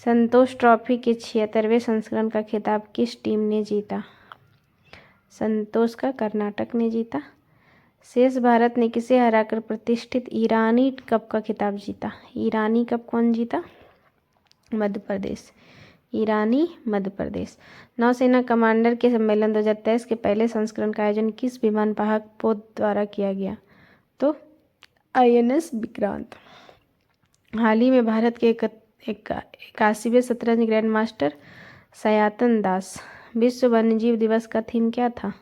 संतोष ट्रॉफी के 76वें संस्करण का खिताब किस टीम ने जीता? संतोष का कर्नाटक ने जीता। शेष भारत ने किसे हराकर प्रतिष्ठित ईरानी कप का खिताब जीता? ईरानी कप कौन जीता? मध्य प्रदेश। ईरानी मध्य प्रदेश। नौसेना कमांडर के सम्मेलन 2023 के पहले संस्करण का आयोजन किस विमान वाहक पोत द्वारा किया गया? तो INS विक्रांत। हाल ही में भारत के 81वें शतरंज ग्रैंड मास्टर सयातन दास। विश्व वन्यजीव दिवस का थीम क्या था?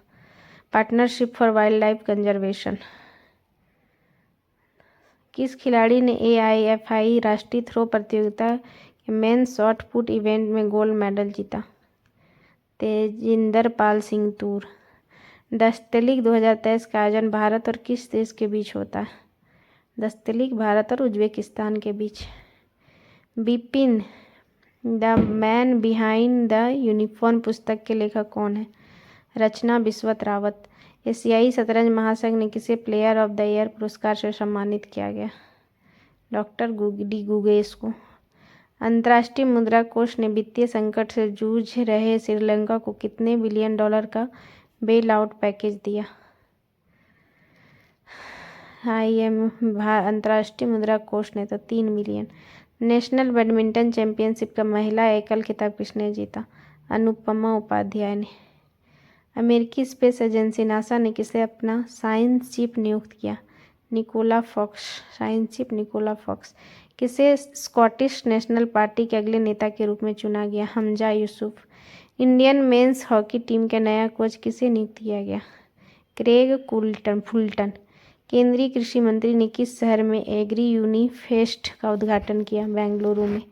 Partnership for wild life conservation. किस खिलाड़ी ने AIFI राष्ट्रीय थ्रो प्रतियोगिता के मेंस शॉट पुट इवेंट में गोल्ड मेडल जीता? तेजिंदर पाल सिंह तूर। दस्तलिक 2023 का आयोजन भारत और किस देश के बीच होता है? दस्तलिक भारत और उज्बेकिस्तान के बीच। Bipin the man behind the uniform पुस्तक के लेखक कौन है? रचना बिस्वत रावत। एशियाई शतरंज महासंघ ने किसे प्लेयर ऑफ द ईयर पुरस्कार से सम्मानित किया गया? डॉक्टर डी गुगेश को। अंतर्राष्ट्रीय मुद्रा कोष ने वित्तीय संकट से जूझ रहे श्रीलंका को कितने बिलियन डॉलर का बेल आउट पैकेज दिया? अंतर्राष्ट्रीय मुद्रा कोष ने तो 3 बिलियन। नेशनल बैडमिंटन चैंपियनशिप का महिला एकल खिताब किसने जीता? अनुपमा उपाध्याय ने। अमेरिकी स्पेस एजेंसी नासा ने किसे अपना साइंस चीफ नियुक्त किया? Nicola Fox. Science chief Nicola Fox. किसे स्कॉटिश नेशनल पार्टी के अगले नेता के रूप में चुना गया? Humza Yousaf. Indian men's hockey team के नया कोच किसे नियुक्त किया गया? Craig Fulton. केंद्रीय कृषि मंत्री ने किस शहर में एग्री यूनी फेस्ट का उद्घाटन किया? बेंगलुरु में।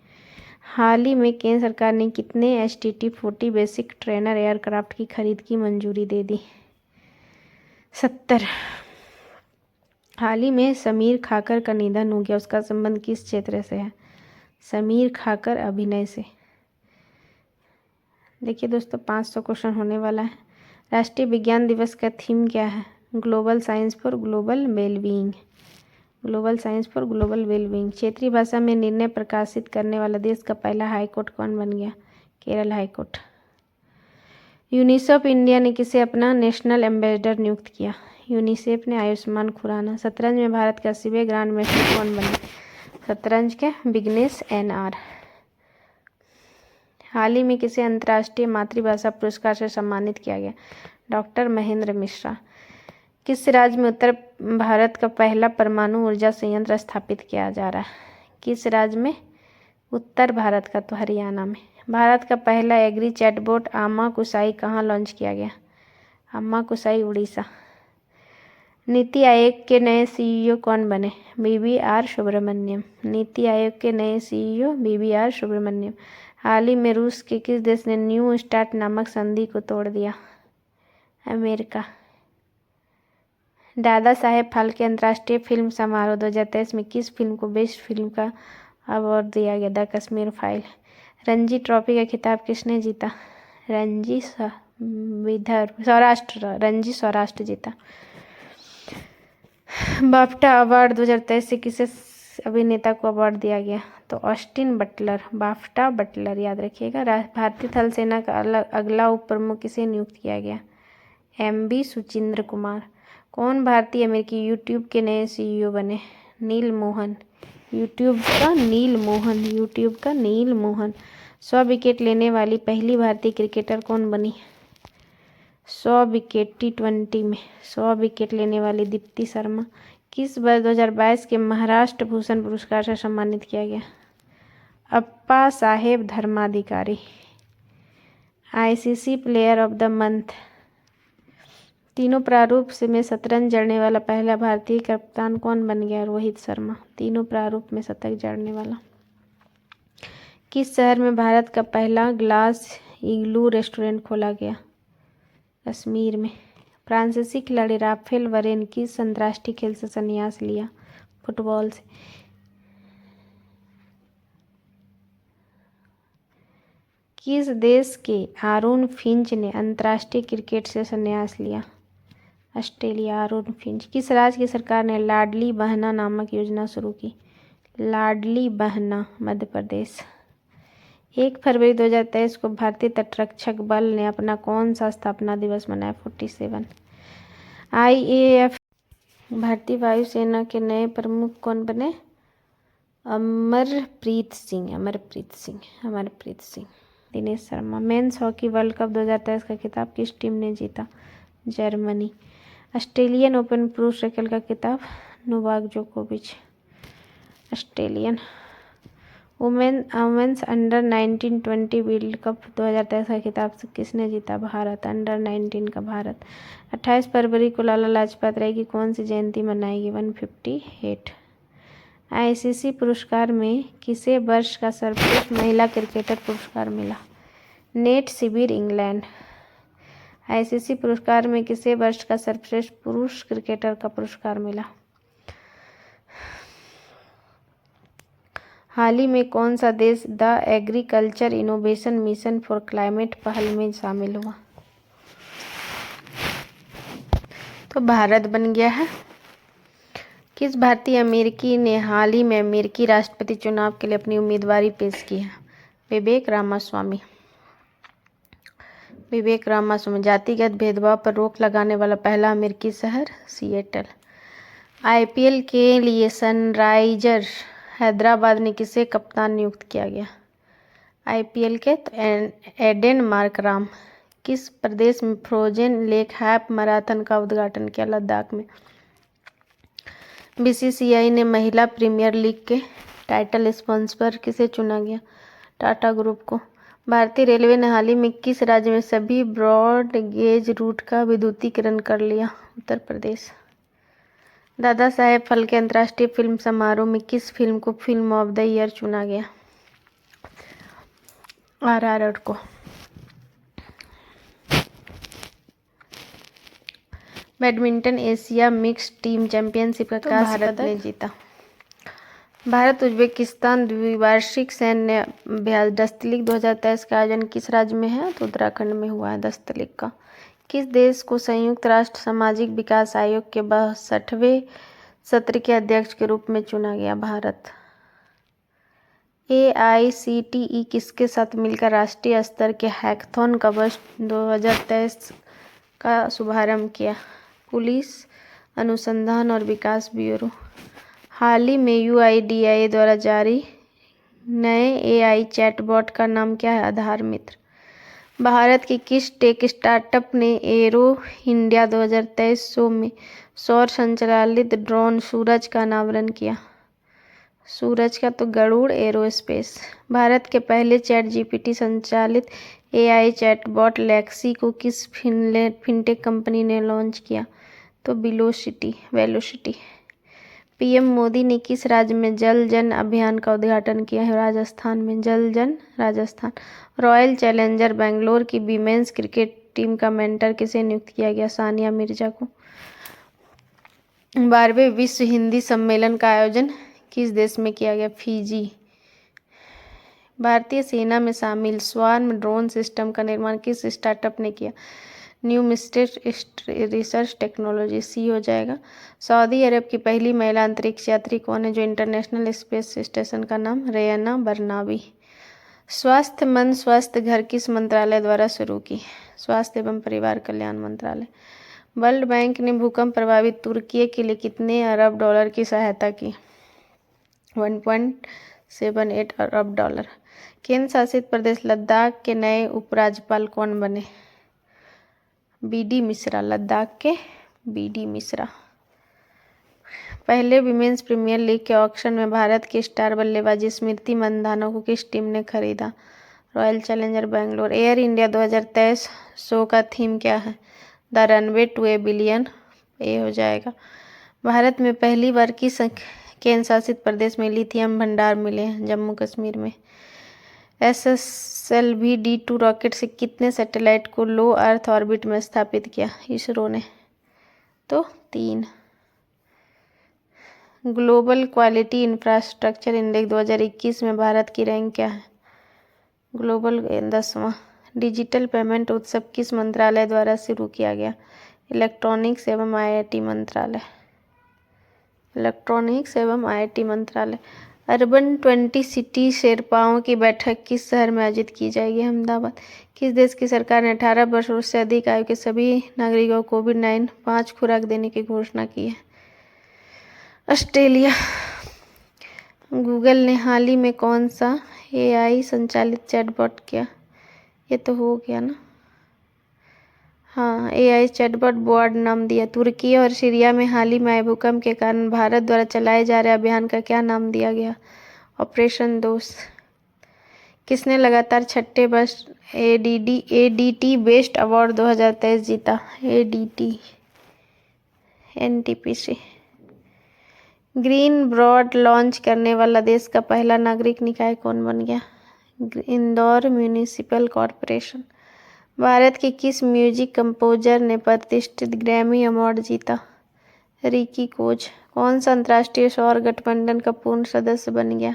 हाल ही में केंद्र सरकार ने कितने HTT-40 बेसिक ट्रेनर एयरक्राफ्ट की खरीद की मंजूरी दे दी? 70। हाल ही में समीर खाकर का निधन हो गया, उसका संबंध किस क्षेत्र से है? समीर खाकर अभिनय से। देखिए दोस्तों 500 क्वेश्चन होने वाला है। राष्ट्रीय विज्ञान दिवस का थीम क्या है? Global science for global wellbeing. Global science for global wellbeing. क्षेत्रीय भाषा में निर्णय प्रकाशित करने वाला देश का पहला हाईकोर्ट कौन बन गया? केरल हाईकोर्ट। यूनिसेफ इंडिया ने किसे अपना नेशनल एम्बेसडर नियुक्त किया? यूनिसेफ ने आयुष्मान खुराना। शतरंज में भारत के 80वें ग्रांड मास्टर कौन बने? शतरंज के विघ्नेश NR। हाल ही में किसे अंतर्राष्ट्रीय मातृभाषा पुरस्कार से सम्मानित किया गया? डॉक्टर महेंद्र मिश्रा। किस राज्य में उत्तर भारत का पहला परमाणु ऊर्जा संयंत्र स्थापित किया जा रहा है? किस राज्य में? उत्तर भारत का तो हरियाणा में। भारत का पहला एग्री चैटबॉट आमा कुसाई कहाँ लॉन्च किया गया? आमा कुसाई उड़ीसा। नीति आयोग के नए CEO कौन बने? BBR सुब्रमण्यम। नीति आयोग के नए CEO BBR सुब्रमण्यम। हाल ही में रूस के किस देश ने न्यू स्टार्ट नामक संधि को तोड़ दिया? अमेरिका। दादा साहेब फाल्के अंतर्राष्ट्रीय फिल्म समारोह 2023 में किस फिल्म को बेस्ट फिल्म का अवार्ड दिया गया? The Kashmir file. Ranji trophy का खिताब किसने जीता? रणजी सौराष्ट्र जीता। बाफ्टा अवार्ड 2023 से किसे अभिनेता को अवार्ड दिया गया? तो ऑस्टिन बटलर। बाफ्टा बटलर याद रखिएगा। भारतीय थल सेना का अगला उप प्रमुख किसे नियुक्त किया गया? MB सुचिंद्र कुमार। कौन भारतीय अमेरिकी यूट्यूब के नए CEO बने? नील मोहन। यूट्यूब का नील मोहन। 100 विकेट लेने वाली पहली भारतीय क्रिकेटर कौन बनी? 100 विकेट T20 में 100 विकेट लेने वाली दीप्ति शर्मा। किस वर्ष 2022 के महाराष्ट्र भूषण पुरस्कार से सम्मानित किया गया? Appa Saheb Dharmadhikari. ICC player of the month. तीनों प्रारूप से में शतरंज जड़ने वाला पहला भारतीय कप्तान कौन बन गया? रोहित शर्मा। तीनों प्रारूप में शतक जड़ने वाला। किस शहर में भारत का पहला ग्लास इग्लू रेस्टोरेंट खोला गया? कश्मीर में। फ्रांसीसी खिलाड़ी राफेल वरेन किस अंतर्राष्ट्रीय खेल से संन्यास लिया? फुटबॉल से। किस देश के आरोन फिंच ने अंतर्राष्ट्रीय क्रिकेट से संन्यास लिया? ऑस्ट्रेलिया। Aaron Finch. किस राज्य की सरकार ने लाडली बहना नामक योजना शुरू की? लाडली बहना, मध्य प्रदेश। 1 फरवरी 2023 को भारतीय तटरक्षक बल ने अपना कौन सा स्थापना दिवस मनाया? 47। IAF। भारतीय वायुसेना के नए प्रमुख कौन बने? Amarpreet Singh. Dinesh Sharma. Men's hockey world cup 2023 का खिताब किस टीम ने जीता? जर्मनी। ऑस्ट्रेलियन ओपन पुरुष एकल का खिताब नोवाक जोकोविच, Australian. Women's under 19-20 world cup 2023 का खिताब किसने जीता? भारत। अंडर 19 का भारत। 28 फरवरी को लाला लाजपत राय की कौन सी जयंती मनाएगी? 158। आईसीसी पुरस्कार में किसे वर्ष का सर्वश्रेष्ठ महिला क्रिकेटर पुरस्कार मिला? Net सिबिर, England. आईसीसी पुरस्कार में किसे वर्ष का सर्वश्रेष्ठ पुरुष क्रिकेटर का पुरस्कार मिला? हाल ही में कौन सा देश the agriculture innovation mission for climate पहल में शामिल हुआ? तो भारत बन गया है। किस भारतीय अमेरिकी ने हाल ही में अमेरिकी राष्ट्रपति चुनाव के लिए अपनी उम्मीदवारी पेश की है? विवेक रामास्वामी। जातिगत भेदभाव पर रोक लगाने वाला पहला अमेरिकी शहर? सिएटल। आईपीएल के लिए सनराइजर हैदराबाद ने किसे कप्तान नियुक्त किया गया? आईपीएल के एडेन मार्कराम। किस प्रदेश में फ्रोजेन लेक हाफ मैराथन का उद्घाटन किया? लद्दाख में। बीसीसीआई ने महिला प्रीमियर लीग के टाइटल स्पॉन्सर किसे चुना गया? टाटा ग्रुप को। भारतीय रेलवे ने हाल ही में किस राज्य में सभी ब्रॉड गेज रूट का विद्युतीकरण कर लिया? उत्तर प्रदेश। दादा साहेब फाल्के अंतर्राष्ट्रीय फिल्म समारोह में किस फिल्म को फिल्म ऑफ द ईयर चुना गया? RRR को। Badminton Asia mixed team championship का कांस्य भारत ने जीता। भारत उज्बेकिस्तान द्विवार्षिक सैन्य अभ्यास दस्तलिक 2023 का आयोजन किस राज्य में है? तो उत्तराखंड में हुआ है दस्तलिक का। किस देश को संयुक्त राष्ट्र सामाजिक विकास आयोग के 62वें सत्र के अध्यक्ष के रूप में चुना गया? भारत। AICTE किसके साथ मिलकर राष्ट्रीय स्तर के हैकाथॉन का वर्ष 2023 का शुभारंभ किया? पुलिस अनुसंधान और विकास ब्यूरो। हाल ही में UIDAI द्वारा जारी नए AI चैटबॉट का नाम क्या है? आधार मित्र। भारत की किस टेक स्टार्टअप ने एरो इंडिया 2023 शो में सौर संचालित ड्रोन सूरज का अनावरण किया? सूरज का तो गरुड़ एरोस्पेस। भारत के पहले ChatGPT संचालित AI चैटबॉट लेक्सी को किस फिनटेक कंपनी ने लॉन्च किया? तो वेलोसिटी। पीएम मोदी ने किस राज्य में जल जन अभियान का उद्घाटन किया है? राजस्थान में। जल जन राजस्थान। रॉयल चैलेंजर बेंगलोर की वीमेंस क्रिकेट टीम का मेंटर किसे नियुक्त किया गया? सानिया मिर्जा को। 12वें विश्व हिंदी सम्मेलन का आयोजन किस देश में किया गया? फिजी। भारतीय सेना में शामिल स्वार्म ड्रोन सिस्टम का निर्माण किस स्टार्टअप ने किया? न्यू मिस्टेट रिसर्च टेक्नोलॉजी, सी हो जाएगा। सऊदी अरब की पहली महिला अंतरिक्ष यात्री कौन है जो इंटरनेशनल स्पेस स्टेशन का नाम? रेयाना बर्नाबी। स्वास्थ्य मन स्वस्थ घर किस मंत्रालय द्वारा शुरू की? स्वास्थ्य एवं परिवार कल्याण मंत्रालय। वर्ल्ड बैंक ने भूकंप प्रभावित तुर्की के लिए कितने अरब डॉलर की सहायता की? 1.78 अरब डॉलर। केंद्र शासित प्रदेश लद्दाख के नए उपराज्यपाल कौन बने? BD मिश्रा। लद्दाख के BD मिश्रा। पहले विमेंस प्रीमियर लीग के ऑक्शन में भारत की स्टार बल्लेबाज स्मृति मंधाना को किस टीम ने खरीदा? Royal Challenger Bangalore. Air India 2023 show का थीम क्या है? The runway to a billion. ये हो जाएगा। भारत में पहली बार किस केंद्र शासित प्रदेश में लिथियम भंडार मिले हैं? जम्मू कश्मीर में। SSLV-D2 रॉकेट से कितने सैटेलाइट को लो अर्थ ऑर्बिट में स्थापित किया इसरो ने? तो 3। ग्लोबल क्वालिटी इंफ्रास्ट्रक्चर इंडेक्स 2021 में भारत की रैंक क्या है? ग्लोबल 10वां। डिजिटल पेमेंट उत्सव किस मंत्रालय द्वारा शुरू किया गया? इलेक्ट्रॉनिक्स एवं IIT मंत्रालय। इलेक्ट्रॉनिक्स एवं IIT मंत्रालय। अर्बन 20 सिटी शेरपाओं की बैठक किस शहर में आयोजित की जाएगी? अहमदाबाद। किस देश की सरकार ने 18 वर्ष से अधिक आयु के सभी नागरिकों को कोविड-19 5 खुराक देने की घोषणा की है? ऑस्ट्रेलिया। गूगल ने हाल ही में कौन सा AI संचालित चैटबॉट किया? ये तो हो गया ना। हाँ, AI चैटबॉट बोआर्ड नाम दिया। तुर्की और सीरिया में हाल ही में आए भूकंप के कारण भारत द्वारा चलाए जा रहे अभियान का क्या नाम दिया गया? ऑपरेशन दोस्त। किसने लगातार छठे वर्ष ADT बेस्ट अवार्ड 2023 जीता? ADT NTPC। Green broad launch करने वाला देश का पहला नागरिक निकाय कौन बन गया? Indore municipal corporation. भारत के किस म्यूजिक कंपोजर ने प्रतिष्ठित ग्रैमी अवार्ड जीता? Ricky coach. कौन सा अंतर्राष्ट्रीय सौर गठबंधन का पूर्ण सदस्य बन गया?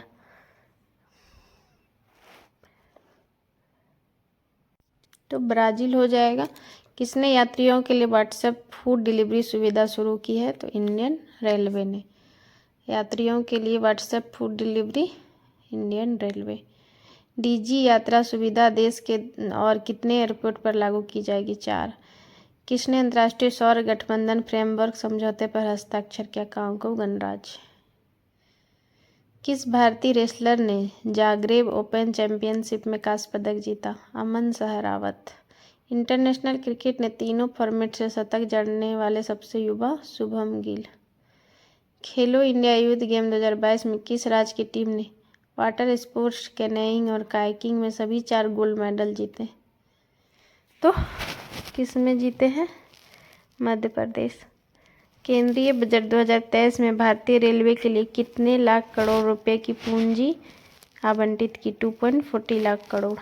तो ब्राजील हो जाएगा। किसने यात्रियों के लिए व्हाट्सएप फूड डिलीवरी सुविधा शुरू की है? तो इंडियन रेलवे ने। यात्रियों के लिए WhatsApp food delivery Indian railway. DG यात्रा सुविधा देश के और कितने एयरपोर्ट पर लागू की जाएगी? 4। किसने अंतर्राष्ट्रीय सौर गठबंधन फ्रेमवर्क समझौते पर हस्ताक्षर किया? कांगो गणराज्य। किस भारतीय रेसलर ने जाग्रेब ओपन चैंपियनशिप में कांस्य पदक जीता? अमन सहरावत। इंटरनेशनल क्रिकेट ने तीनों फॉर्मेट से शतक जड़ने वाले सबसे युवा शुभम गिल। खेलो इंडिया यूथ गेम 2022 में किस राज्य की टीम ने वाटर स्पोर्ट्स, कैनोइंग और कायाकिंग में सभी 4 गोल्ड मेडल जीते? तो किस में जीते हैं? मध्य प्रदेश। केंद्रीय बजट 2023 में भारतीय रेलवे के लिए कितने लाख करोड़ रुपए की पूंजी आवंटित की? 2.40 लाख करोड़।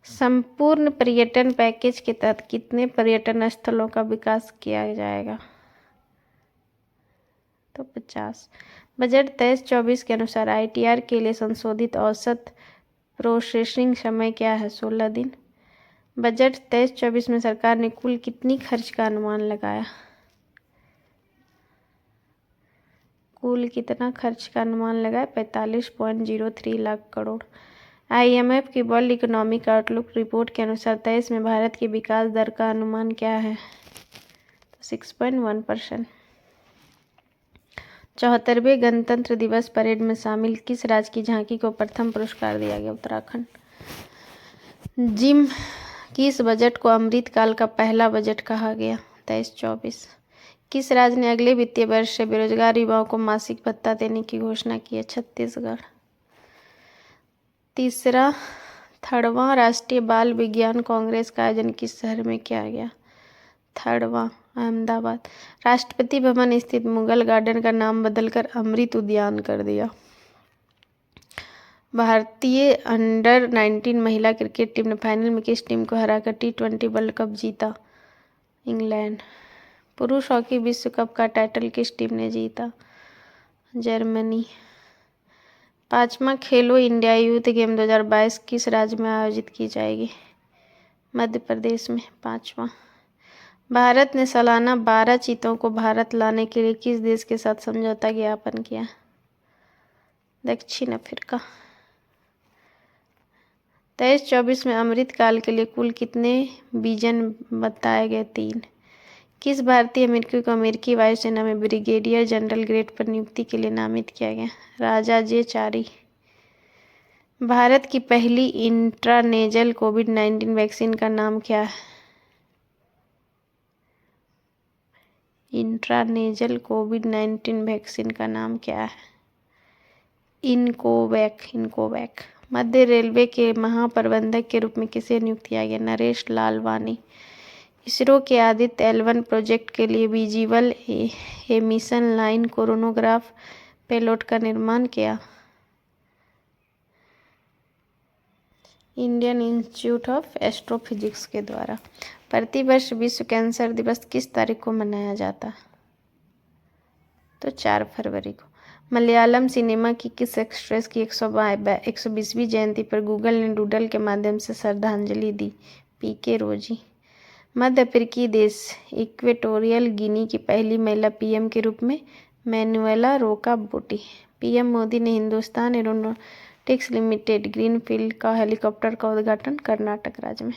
संपूर्ण पर्यटन पैकेज के तहत कितने पर्यटन स्थलों का विकास किया जाएगा? तो 50। बजट 23-24 के अनुसार ITR के लिए संशोधित औसत प्रोसेसिंग समय क्या है? 16 दिन। बजट 23-24 में सरकार ने कुल कितनी खर्च का अनुमान लगाया? कुल कितना खर्च का अनुमान लगाया? 45.03 लाख करोड़। IMF की वर्ल्ड इकोनॉमिक आउटलुक रिपोर्ट के अनुसार 23 में भारत की विकास दर का अनुमान क्या है? 6.1%। 74वें गणतंत्र दिवस परेड में शामिल किस राज्य की झांकी को प्रथम पुरस्कार दिया गया? उत्तराखंड। जिम किस बजट को अमृतकाल का पहला बजट कहा गया? 23-24। किस राज्य ने अगले वित्तीय वर्ष से बेरोजगार युवाओं को मासिक भत्ता देने की घोषणा की है? छत्तीसगढ़। 3वां राष्ट्रीय बाल विज्ञान कांग्रेस का आयोजन किस शहर में किया गया? 3वां अहमदाबाद। राष्ट्रपति भवन स्थित मुगल गार्डन का नाम बदलकर अमृत उद्यान कर दिया। भारतीय अंडर-19 महिला क्रिकेट टीम ने फाइनल में किस टीम को हराकर T20 वर्ल्ड कप जीता? इंग्लैंड। पुरुष हॉकी विश्व कप का टाइटल किस टीम ने जीता? जर्मनी। 5वां खेलो इंडिया यूथ गेम 2022 किस राज्य में आयोजित की जाएगी? मध्य प्रदेश में। 5वां। भारत ने सालाना 12 चीतों को भारत लाने के लिए किस देश के साथ समझौता ज्ञापन किया? दक्षिण अफ्रीका। 23-24 में अमृतकाल के लिए कुल कितने विजन बताए गए? 3। किस भारतीय अमेरिकी को अमेरिकी वायुसेना में ब्रिगेडियर जनरल ग्रेड पर नियुक्ति के लिए नामित किया गया? राजा जे चारी। भारत की पहली इंट्रानेजल कोविड-19 वैक्सीन का नाम क्या है? इंट्रानेजल कोविड-19 वैक्सीन का नाम क्या है? इनकोवैक। मध्य रेलवे के महाप्रबंधक के रूप में किसे नियुक्त किया गया? नरेश लालवानी। इसरो के आदित्य L1 प्रोजेक्ट के लिए विजिबल ए मिशन लाइन कोरोनोग्राफ पेलोड का निर्माण किया। इंडियन इंस्टीट्यूट ऑफ एस्ट्रोफिजिक्स के द्वारा। प्रतिवर्ष विश्व कैंसर दिवस किस तारीख को मनाया जाता? तो 4 फरवरी को। मलयालम सिनेमा की किस एक्ट्रेस की 120वीं जयंती पर गूगल ने डूडल के माध्यम से श्रद्धांजलि दी? पीके रोजी। मध्य अफ्रीकी देश इक्वेटोरियल गिनी की पहली महिला पीएम के रूप में मैनुएला रोका बोटी। पीएम मोदी ने हिंदुस्तान एरोनॉटिक्स लिमिटेड ग्रीनफील्ड का हेलीकॉप्टर का उद्घाटन कर्नाटक राज्य में।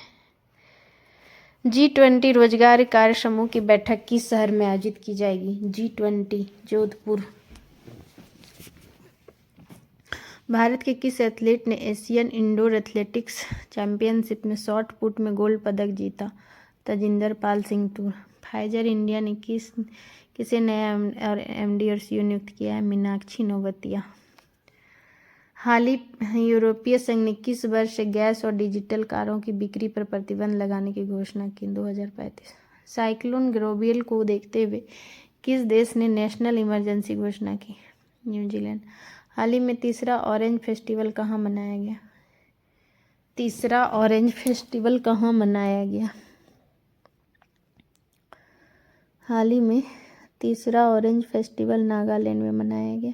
G20 रोजगार कार्य समूह की बैठक किस शहर में आयोजित की जाएगी? G20 जोधपुर। भारत के किस एथलीट ने एशियन इंडोर एथलेटिक्स चैंपियनशिप में शॉट पुट में गोल्ड पदक जीता? तजिंदर पाल सिंह तूर। फाइजर इंडिया ने किसे नया MD और CEO नियुक्त किया है? मीनाक्षी नोबतिया। हाल ही यूरोपीय संघ ने किस वर्ष से गैस और डिजिटल कारों की बिक्री पर प्रतिबंध लगाने की घोषणा की? 2035। साइक्लोन ग्लोबियल को देखते हुए किस देश ने नेशनल इमरजेंसी घोषणा की? न्यूजीलैंड। हाल ही में तीसरा ऑरेंज फेस्टिवल कहाँ मनाया गया? तीसरा ऑरेंज फेस्टिवल कहाँ मनाया गया? हाल ही में तीसरा ऑरेंज फेस्टिवल नागालैंड में मनाया गया।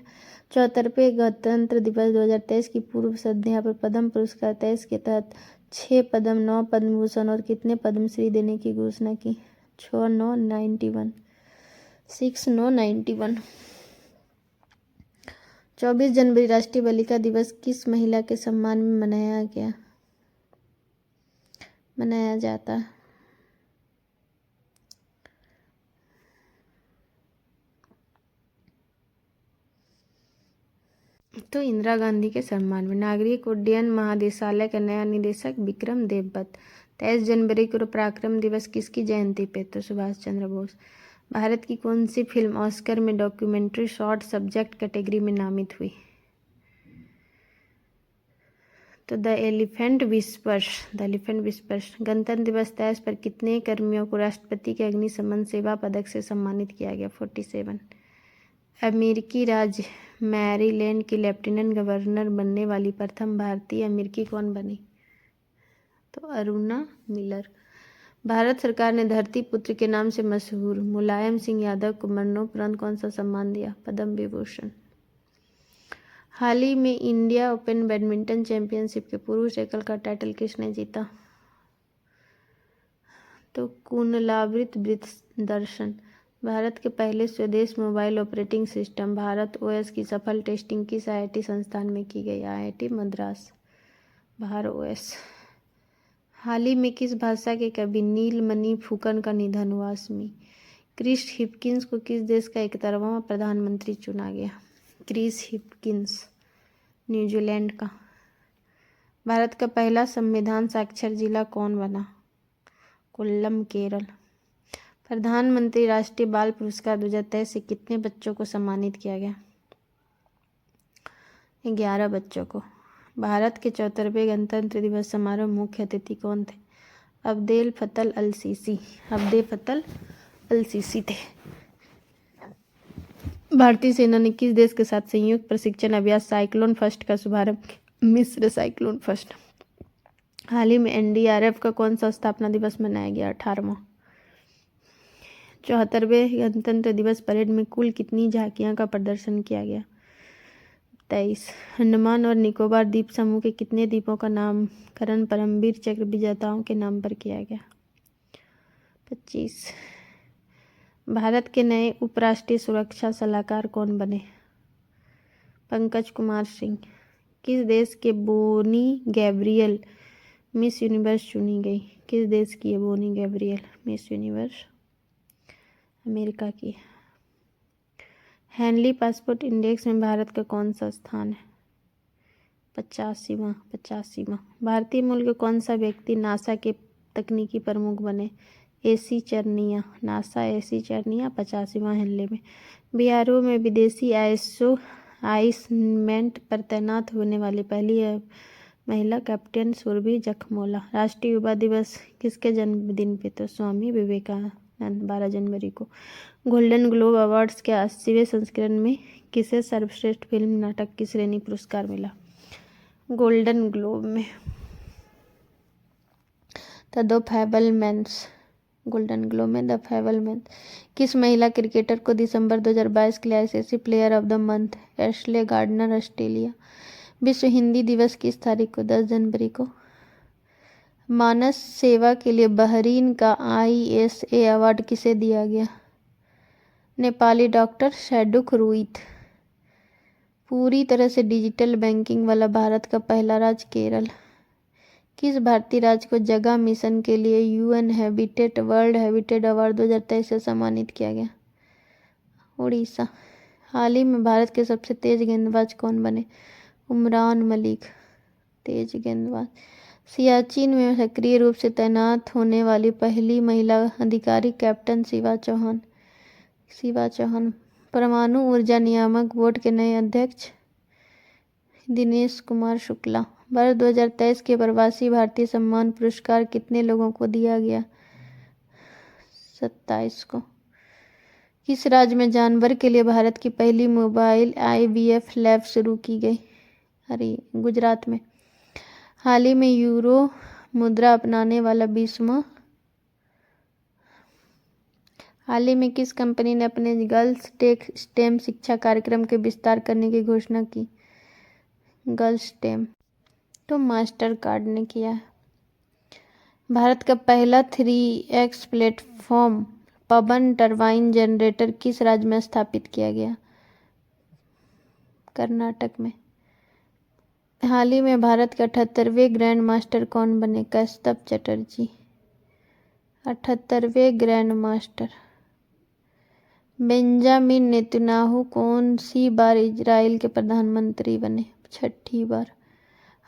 74वें गणतंत्र दिवस 2023 की पूर्व संध्या पर पद्म पुरस्कार 23 के तहत 6 पद्म, 9 पद्म भूषण और कितने पद्मश्री देने की घोषणा की? 6/9/91। 6/9/91। 24 जनवरी राष्ट्रीय बालिका दिवस किस महिला के सम्मान में मनाया जाता है? तो इंदिरा गांधी के सम्मान में। नागरिक उड्डयन महानिदेशालय का नया निदेशक विक्रम देवव्रत। 23 जनवरी को पराक्रम दिवस किसकी जयंती पे? तो सुभाष चंद्र बोस। भारत की कौन सी फिल्म ऑस्कर में डॉक्यूमेंट्री शॉर्ट सब्जेक्ट कैटेगरी में नामित हुई? तो द एलिफेंट विस्पर्स। गणतंत्र दिवस 23 पर कितने कर्मियों को राष्ट्रपति के अग्निशमन सेवा पदक से सम्मानित किया गया? 47। अमेरिकी राज्य मैरीलैंड की लेफ्टिनेंट गवर्नर बनने वाली प्रथम भारतीय अमेरिकी कौन बनी? तो अरुणा मिलर। भारत सरकार ने धरती पुत्र के नाम से मशहूर मुलायम सिंह यादव को मरणोपरांत कौन सा सम्मान दिया? पद्म विभूषण। हाल ही में इंडिया ओपन बैडमिंटन चैंपियनशिप के पुरुष एकल का टाइटल किसने जीता? तो कुंडलावृत दर्शन। भारत के पहले स्वदेश mobile operating system Bharat OS की सफल टेस्टिंग किस IIT संस्थान में की गई? IIT मद्रास। भारत OS। हाल ही में किस भाषा के कवि नीलमणि फुकन का निधन हुआ? अस्मी। क्रिस हिपकिंस को किस देश का 71वां प्रधानमंत्री चुना गया? क्रिस हिपकिंस न्यूजीलैंड का। भारत का पहला संविधान साक्षर जिला कौन बना? कोल्लम केरल। प्रधानमंत्री राष्ट्रीय बाल पुरस्कार 2023 से कितने बच्चों को सम्मानित किया गया? 11 बच्चों को। भारत के 74वें गणतंत्र दिवस समारोह मुख्य अतिथि कौन थे? अब्देल फतल अल सीसी थे। भारतीय सेना ने किस देश के साथ संयुक्त प्रशिक्षण अभ्यास साइक्लोन फर्स्ट का शुभारंभ किया? मिस्र। Cyclone first. हाल ही में NDRF का कौन सा स्थापना दिवस मनाया गया? 18वां। 74वें गणतंत्र दिवस परेड में कुल कितनी झांकियां का प्रदर्शन किया गया? 23। अंडमान और निकोबार द्वीप समूह के कितने द्वीपों का नामकरण परमवीर चक्र विजेताओं के नाम पर किया गया? 25। भारत के नए उपराष्ट्रीय सुरक्षा सलाहकार कौन बने? पंकज कुमार सिंह। किस देश के बोनी गैब्रियल मिस यूनिवर्स चुनी गई? किस देश की है बोनी गैब्रियल मिस यूनिवर्स? अमेरिका की। हेनली पासपोर्ट इंडेक्स में भारत का कौन सा स्थान है? 85वां। भारतीय मूल के कौन सा व्यक्ति नासा के तकनीकी प्रमुख बने? एसी चरनिया नासा एसी चरनिया 85वां हमले में। बिहार में विदेशी आइसमेंट पर तैनात होने वाली पहली महिला कैप्टन सुरभि जखमोला। राष्ट्रीय युवा दिवस किसके जन्मदिन पे? तो स्वामी विवेकानंद 12 जनवरी को। गोल्डन ग्लोब अवार्ड्स के 80वें संस्करण में किसे सर्वश्रेष्ठ फिल्म नाटक की श्रेणी पुरस्कार मिला? गोल्डन ग्लोब में द फैबलमैन्स। गोल्डन ग्लोब में द फैबलमैन्स। किस महिला क्रिकेटर को दिसंबर 2022 के लिए ICC player of the month Ashleigh Gardner Australia. विश्व हिंदी दिवस किस तारीख को? 10 जनवरी को। मानस सेवा के लिए बहरीन का ISA अवार्ड किसे दिया गया? नेपाली डॉक्टर शैडुख रुईत। पूरी तरह से डिजिटल बैंकिंग वाला भारत का पहला राज्य केरल। किस भारतीय राज्य को जगह मिशन के लिए UN habitat world habitat award 2023 से सम्मानित किया गया? उड़ीसा। हाल ही में भारत के सबसे तेज गेंदबाज कौन बने? उमरान मलिक। तेज गेंदबाज। सियाचिन में सक्रिय रूप से तैनात होने वाली पहली महिला अधिकारी कैप्टन शिवा चौहान। परमाणु ऊर्जा नियामक बोर्ड के नए अध्यक्ष दिनेश कुमार शुक्ला। वर्ष 2023 के प्रवासी भारतीय सम्मान पुरस्कार कितने लोगों को दिया गया? 27 को। किस राज्य में जानवर के लिए भारत की पहली मोबाइल IVF लैब शुरू की गई? गुजरात में। हाल ही में यूरो मुद्रा अपनाने वाला 20वां। हाल ही में किस कंपनी ने अपने गर्ल्स टेक स्टेम शिक्षा कार्यक्रम के विस्तार करने की घोषणा की? Girls stem. तो मास्टर कार्ड ने किया है। भारत का पहला 3X प्लेटफॉर्म पवन टरबाइन जनरेटर किस राज्य में स्थापित किया गया? कर्नाटक में। हाल ही में भारत के 78वें ग्रैंड मास्टर कौन बने? कौस्तुभ चटर्जी। 78वें ग्रैंड मास्टर। बेंजामिन नेतन्याहू कौन सी बार इजराइल के प्रधानमंत्री बने? 6ठी बार।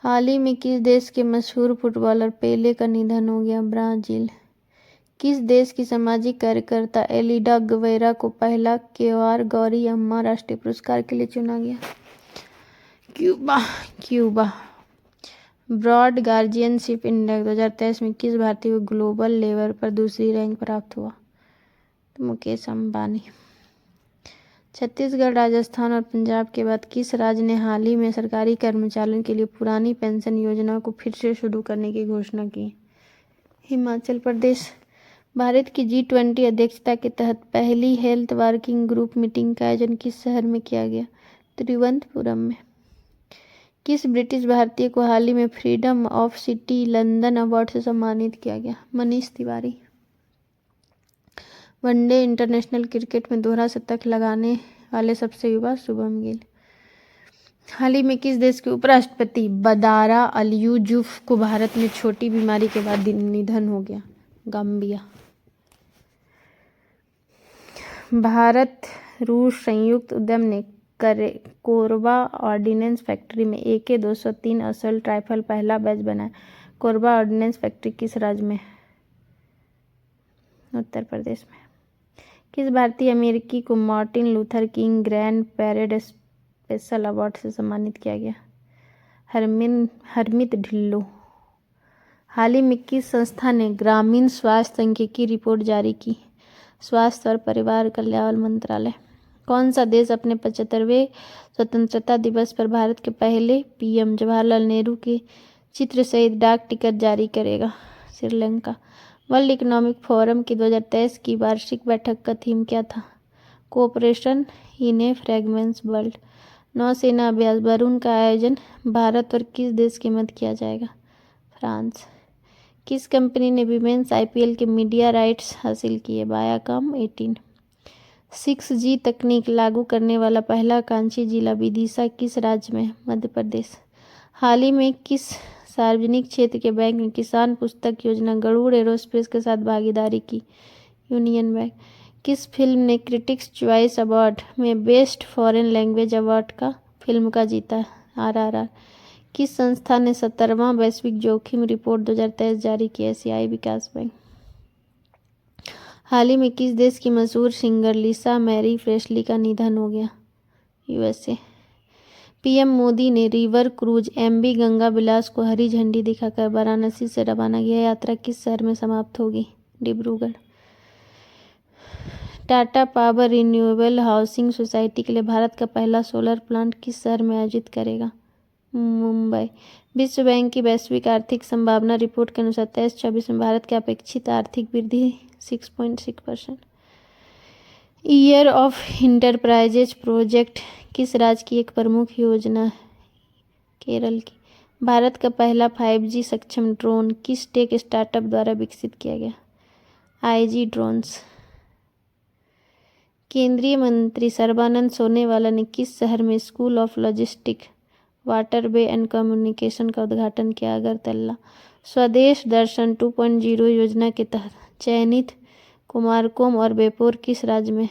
हाल ही में किस देश के मशहूर फुटबॉलर पेले का निधन हो गया? ब्राजील। किस देश की सामाजिक कार्यकर्ता एलिडा गवेरा को पहला क्यूआर गौरी अम्मा राष्ट्रीय पुरस्कार के लिए चुना गया? क्यूबा। ब्रॉड गार्जियनशिप इंडेक्स 2023 में किस भारतीय को ग्लोबल लेवल पर दूसरी रैंक प्राप्त हुआ? तो मुकेश अंबानी। छत्तीसगढ़, राजस्थान और पंजाब के बाद किस राज्य ने हाल ही में सरकारी कर्मचारियों के लिए पुरानी पेंशन योजना को फिर से शुरू करने की घोषणा की? हिमाचल प्रदेश। भारत की G20 अध्यक्षता के तहत पहली हेल्थ वर्किंग ग्रुप मीटिंग का आयोजन किस शहर में किया गया? तिरुवनंतपुरम में। किस ब्रिटिश भारतीय को हाल ही में freedom of city London award से सम्मानित किया गया? Manish Tiwari. One day international cricket में दोहरा शतक लगाने वाले सबसे युवा शुभम गिल। हाल ही में किस देश के उपराष्ट्रपति बदारा अलयूजुफ को भारत में छोटी बीमारी के बाद निधन हो गया? गाम्बिया। भारत रूस संयुक्त उद्यम ने कोरबा ऑर्डिनेंस फैक्ट्री में AK-203 असल्ट राइफल पहला बैच बनाया। कोरबा ऑर्डिनेंस फैक्ट्री किस राज्य में? उत्तर प्रदेश में। किस भारतीय अमेरिकी को Martin Luther king grand parade special award से सम्मानित किया गया? हरमित ढिल्लो। हाल ही में किस संस्था ने ग्रामीण स्वास्थ्य सांख्यिकी रिपोर्ट जारी की? स्वास्थ्य और परिवार कल्याण मंत्रालय। कौन सा देश अपने 75वें स्वतंत्रता दिवस पर भारत के पहले PM जवाहरलाल नेहरू के चित्र सहित डाक टिकट जारी करेगा? श्रीलंका। वर्ल्ड इकोनॉमिक फोरम की 2023 की वार्षिक बैठक का थीम क्या था? कोऑपरेशन इन ए फ्रेगमेंट्स वर्ल्ड। नौसेना अभ्यास वरुण का आयोजन भारत और किस देश के मध्य किया जाएगा? फ्रांस। किस कंपनी ने विमेंस IPL के मीडिया राइट्स हासिल किए? वायाकॉम 18। 6G तकनीक लागू करने वाला पहला आकांक्षी जिला विदिशा किस राज्य में? मध्य प्रदेश। हाल ही में किस सार्वजनिक क्षेत्र के बैंक ने किसान पुस्तक योजना गरुड़ एरोस्पेस के साथ भागीदारी की? Union bank. किस फिल्म ने क्रिटिक्स चॉइस अवार्ड में बेस्ट फॉरेन लैंग्वेज अवार्ड का फिल्म का जीता? RRR। किस संस्था ने 17वां वैश्विक जोखिम रिपोर्ट 2023 जारी की? एशियाई विकास बैंक। हाल ही में किस देश की मशहूर सिंगर लिसा मैरी प्रेस्ली का निधन हो गया? यूएसए। पीएम मोदी ने रिवर क्रूज एमवी गंगा विलास को हरी झंडी दिखाकर वाराणसी से रवाना किया। यात्रा किस शहर में समाप्त होगी? Dibrugarh. Tata power renewable housing society के लिए भारत का पहला सोलर प्लांट किस शहर में आयोजित करेगा? मुंबई। विश्व बैंक की वैश्विक आर्थिक संभावना रिपोर्ट के अनुसार 23-24 में भारत की अपेक्षित आर्थिक वृद्धि 6.6%। ईयर ऑफ इंटरप्राइजेज प्रोजेक्ट किस राज्य की एक प्रमुख योजना है? केरल की। भारत का पहला 5G सक्षम ड्रोन किस टेक स्टार्टअप द्वारा विकसित किया गया? IG drones. केंद्रीय मंत्री सर्बानंद सोनोवाल ने किस शहर में school of logistic waterway and communication का उद्घाटन किया? अगरतला। स्वदेश दर्शन 2.0 योजना के तहत चयनित कुमारकोम और बेपोर किस राज्य में?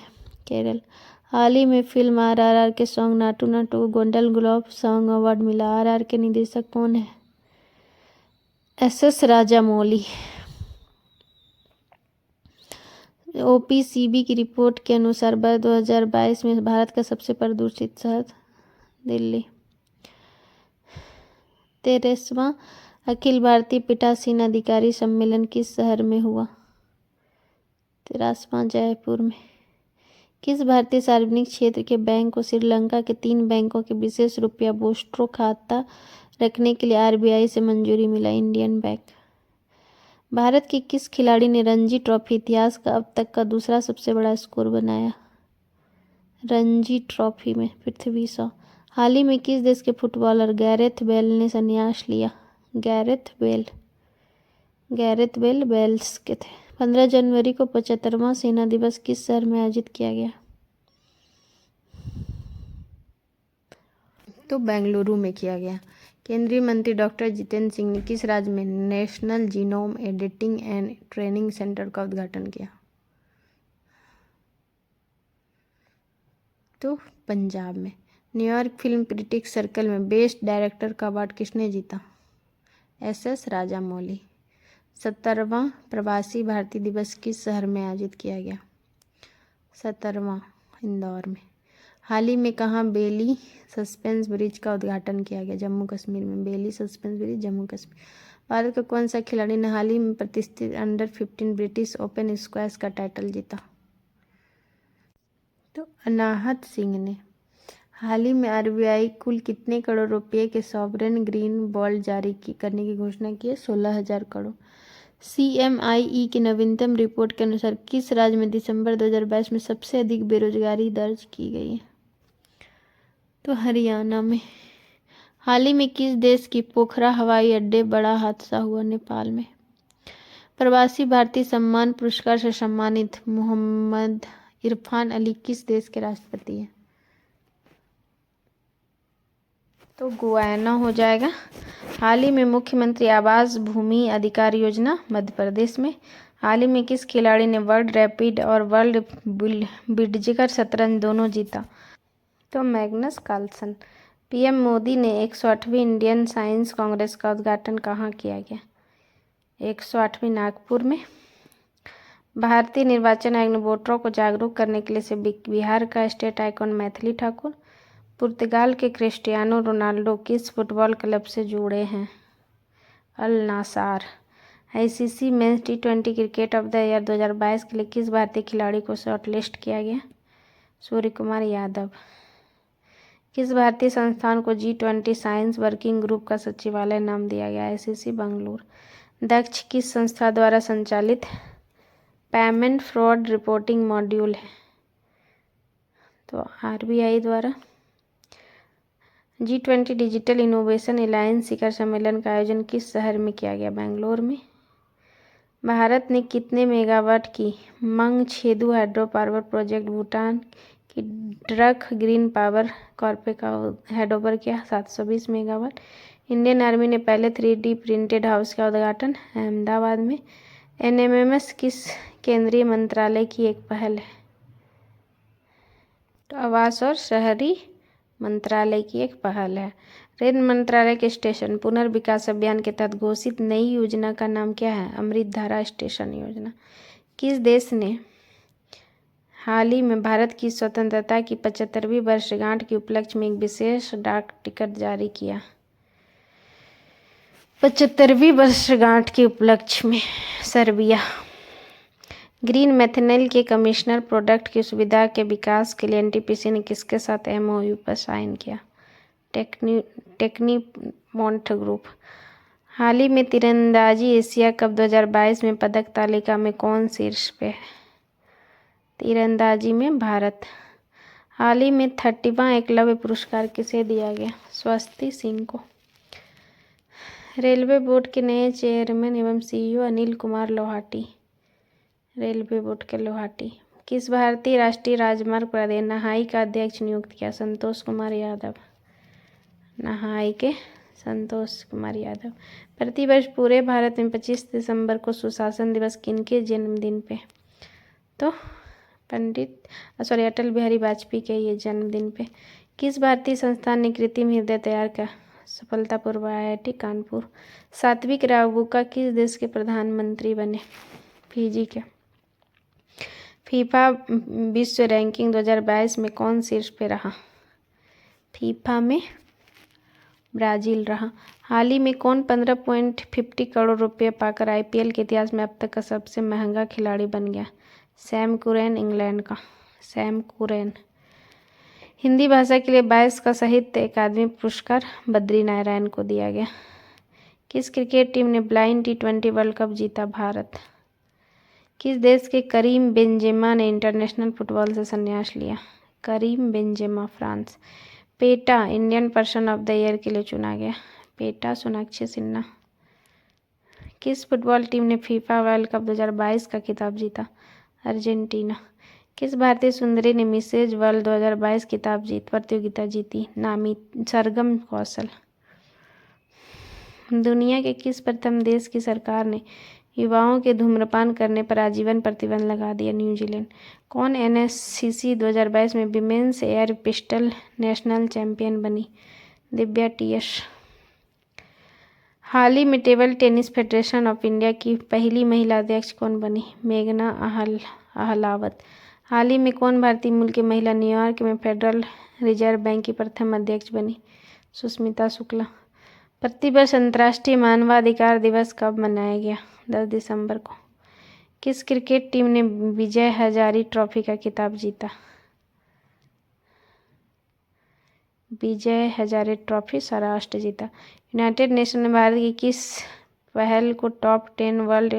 केरल। हाल ही में फिल्म RRR के सॉन्ग नाटू नाटू को गोल्डन ग्लोब सॉन्ग अवार्ड मिला। RRR के निर्देशक कौन है? SS राजामौली। OPCB की रिपोर्ट के अनुसार वर्ष 2022 में भारत का सबसे प्रदूषित शहर दिल्ली। 13वां अखिल भारतीय पीठासीन अधिकारी सम्मेलन किस शहर में हुआ? 13वां जयपुर में। किस भारतीय सार्वजनिक क्षेत्र के बैंक को श्रीलंका के 3 बैंकों के विशेष रुपया बोस्ट्रो खाता रखने के लिए RBI से मंजूरी मिला? Indian bank. भारत के किस खिलाड़ी ने रणजी ट्रॉफी इतिहास का अब तक का दूसरा सबसे बड़ा स्कोर बनाया? रणजी ट्रॉफी में पृथ्वी शॉ। हाल ही में किस देश के फुटबॉलर गैरेथ बेल ने संन्यास लिया? गैरेथ बेल वेल्स के थे। 15 जनवरी को 75वां सेना दिवस किस शहर में आयोजित किया गया? तो बेंगलुरु में किया गया। केंद्रीय मंत्री डॉक्टर जितेंद्र सिंह ने किस राज्य में national genome editing and training centre का उद्घाटन किया? तो पंजाब में। न्यूयॉर्क फिल्म क्रिटिक्स सर्कल में बेस्ट डायरेक्टर का अवार्ड किसने जीता? SS राजामौली। 70वां प्रवासी भारतीय दिवस किस शहर में आयोजित किया गया? 17वां इंदौर में। हाल ही में कहाँ बेली सस्पेंस ब्रिज का उद्घाटन किया गया? जम्मू कश्मीर में। बेली सस्पेंस ब्रिज जम्मू कश्मीर। भारत का कौन सा खिलाड़ी ने हाल ही में प्रतिष्ठित अंडर-15 ब्रिटिश ओपन स्क्वैश का टाइटल जीता? तो अनाहत सिंह ने। हाल ही में RBI कुल कितने करोड़ रुपए के सॉवरेन ग्रीन बॉन्ड जारी करने की घोषणा की है? 16,000 करोड़। CMIE की नवीनतम रिपोर्ट के अनुसार किस राज्य में दिसंबर 2022 में सबसे अधिक बेरोजगारी दर्ज की गई है? तो हरियाणा में। हाल ही में किस देश की पोखरा हवाई अड्डे बड़ा हादसा हुआ? नेपाल में। प्रवासी भारतीय सम्मान पुरस्कार से सम्मानित मोहम्मद इरफान अली किस देश के राष्ट्रपति हैं? तो गुयाना हो जाएगा। हाल ही में मुख्यमंत्री आवास भूमि अधिकार योजना मध्य प्रदेश में। हाल ही में किस खिलाड़ी ने वर्ल्ड रैपिड और वर्ल्ड बिडजिगर शतरंज दोनों जीता? तो मैग्नस कार्लसन। पीएम मोदी ने 108वीं इंडियन साइंस कांग्रेस का उद्घाटन कहाँ किया गया? 108वीं नागपुर में। भारतीय निर्वाचन आयोग ने वोटरों को जागरूक करने के लिए से बिहार का स्टेट आइकॉन मैथिली ठाकुर। पुर्तगाल के क्रिस्टियानो रोनाल्डो किस फुटबॉल क्लब से जुड़े हैं? Al Nassr. ICC men's T20 cricket of the year 2022 के लिए किस भारतीय खिलाड़ी को शॉर्टलिस्ट किया गया? सूर्य कुमार यादव। किस भारतीय संस्थान को G20 साइंस वर्किंग ग्रुप का सचिवालय नाम दिया गया? ICC बेंगलुरु। दक्ष किस संस्था द्वारा संचालित पेमेंट फ्रॉड रिपोर्टिंग मॉड्यूल है? तो RBI द्वारा। G20 डिजिटल इनोवेशन अलायंस शिखर सम्मेलन का आयोजन किस शहर में किया गया? बेंगलोर में। भारत ने कितने मेगावाट की मंगछेदु हाइड्रो पावर प्रोजेक्ट भूटान की ड्रक ग्रीन पावर कॉर्पे का हैंडओवर किया? 720 मेगावाट। इंडियन आर्मी ने पहले 3D प्रिंटेड हाउस का उद्घाटन अहमदाबाद में। NMMS किस केंद्रीय मंत्रालय की एक पहल है? तो आवास और शहरी मंत्रालय की एक पहल है। रेल मंत्रालय के स्टेशन पुनर्विकास अभियान के तहत घोषित नई योजना का नाम क्या है? अमृत धारा स्टेशन योजना। किस देश ने हाल ही में भारत की स्वतंत्रता की 75वीं वर्षगांठ के उपलक्ष्य में एक विशेष डाक टिकट जारी किया? 75वीं वर्षगांठ के उपलक्ष्य में सर्बिया। ग्रीन मेथेनॉल के कमिश्नर प्रोडक्ट की सुविधा के विकास के लिए एनटीपीसी ने किसके साथ एमओयू पर साइन किया? टेक्नीमोंट ग्रुप। हाल ही में तीरंदाजी एशिया कप 2022 में पदक तालिका में कौन शीर्ष पे है? तीरंदाजी में भारत। हाल ही में 30वां एकलव्य पुरस्कार किसे दिया गया? स्वस्ति सिंह को। रेलवे बोर्ड के नए चेयरमैन एवं CEO Anil Kumar Lohati. Railway board के लोहाटी। किस भारतीय राष्ट्रीय राजमार्ग प्राधिकरण नहाई का अध्यक्ष नियुक्त किया? संतोष कुमार यादव। नहाई के संतोष कुमार यादव। प्रतिवर्ष पूरे भारत में 25 दिसंबर को सुशासन दिवस किनके जन्मदिन पे? तो अटल बिहारी वाजपेयी के ये जन्मदिन पे। किस भारतीय संस्थान ने कृत्रिम हृदय तैयार किया? सफलतापूर्वक IIT कानपुर। सात्विक रावबुका किस देश के प्रधानमंत्री बने? फिजी के। फीफा विश्व रैंकिंग 2022 में कौन शीर्ष पे रहा? फीफा में ब्राजील रहा। हाल ही में कौन 15.50 करोड़ रुपए पाकर IPL के इतिहास में अब तक का सबसे महंगा खिलाड़ी बन गया? सैम कुरैन, इंग्लैंड का। Sam Curran. हिंदी भाषा के लिए 22 का साहित्य अकादमी पुरस्कार बद्री नारायण को दिया गया। किस क्रिकेट टीम ने ब्लाइंड T20 वर्ल्ड कप जीता? भारत। किस देश के करीम बेंजेमा ने इंटरनेशनल फुटबॉल से संन्यास लिया? Karim Benzema, France. PETA Indian person of the year के लिए चुना गया? पेटा सोनाक्षी सिन्हा। किस फुटबॉल टीम ने फीफा वर्ल्ड कप 2022 का खिताब जीता? अर्जेंटीना। किस भारतीय सुंदरी ने मिसेज वर्ल्ड 2022 प्रतियोगिता जीती? नामी सरगम कौशल। दुनिया के किस प्रथम देश की सरकार ने युवाओं के धूम्रपान करने पर आजीवन प्रतिबंध लगा दिया? न्यूजीलैंड। कौन NSCC 2022 में women's air pistol national champion बनी? दिव्या TS। हाल ही में table tennis federation of India की पहली महिला अध्यक्ष कौन बनी? मेघना अहलावत। हाल ही में कौन भारतीय मूल की महिला न्यूयॉर्क में फेडरल रिजर्व बैंक की प्रथम अध्यक्ष बनी? सुष्मिता शुक्ला। प्रतिवर्ष अंतर्राष्ट्रीय मानवाधिकार दिवस कब मनाया गया? 10 दिसंबर को। किस क्रिकेट टीम ने विजय हजारे ट्रॉफी का खिताब जीता? विजय हजारे ट्रॉफी सौराष्ट्र जीता। यूनाइटेड नेशन ने भारत की किस पहल को टॉप 10 वर्ल्ड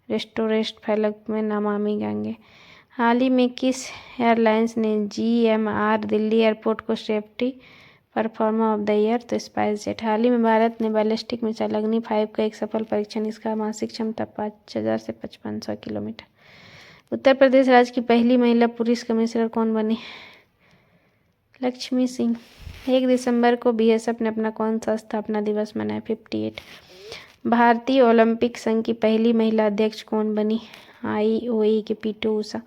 रेस्टोरेंट फलक में नमामि गंगे? हाल ही में किस एयरलाइंस ने GMR दिल्ली एयरपोर्ट को safety performer of the year? तो स्पाइस जेट। हाल ही में भारत ने बैलिस्टिक मिसाइल अग्नि 5 का एक सफल परीक्षण। इसका मासिक क्षमता 5000 से 5500 किलोमीटर। उत्तर प्रदेश राज्य की पहली महिला पुलिस कमिश्नर कौन बनी? लक्ष्मी सिंह। 1 दिसंबर को BSF ने अपना कौन सा स्थापना दिवस मनाया? 58। भारतीय ओलंपिक संघ की पहली महिला अध्यक्ष कौन बनी? IOC के PT उषा।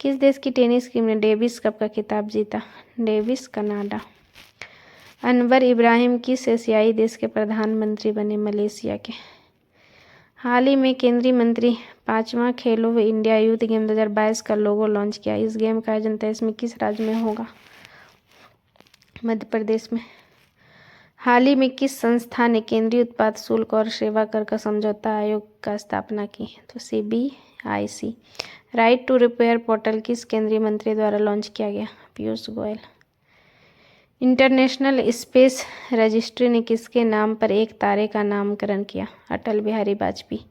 किस देश की टेनिस टीम ने डेविस कप का खिताब जीता? Davis, Canada. अनवर इब्राहिम किस एशियाई देश के प्रधानमंत्री बने? मलेशिया के। हाल ही में केंद्रीय मंत्री 5वां खेलो इंडिया यूथ गेम 2022 का लोगो लॉन्च किया। इस गेम का आयोजन 23 में किस राज्य में होगा? मध्य प्रदेश में। हाल ही में किस संस्था ने केंद्रीय उत्पाद शुल्क और सेवा कर का समझौता आयोग का स्थापना की? तो CBIC। Right to repair portal किस केंद्रीय मंत्री द्वारा लॉन्च किया गया? Piyush Goyal. International space registry ने किसके नाम पर एक तारे का नामकरण किया? अटल बिहारी वाजपेयी।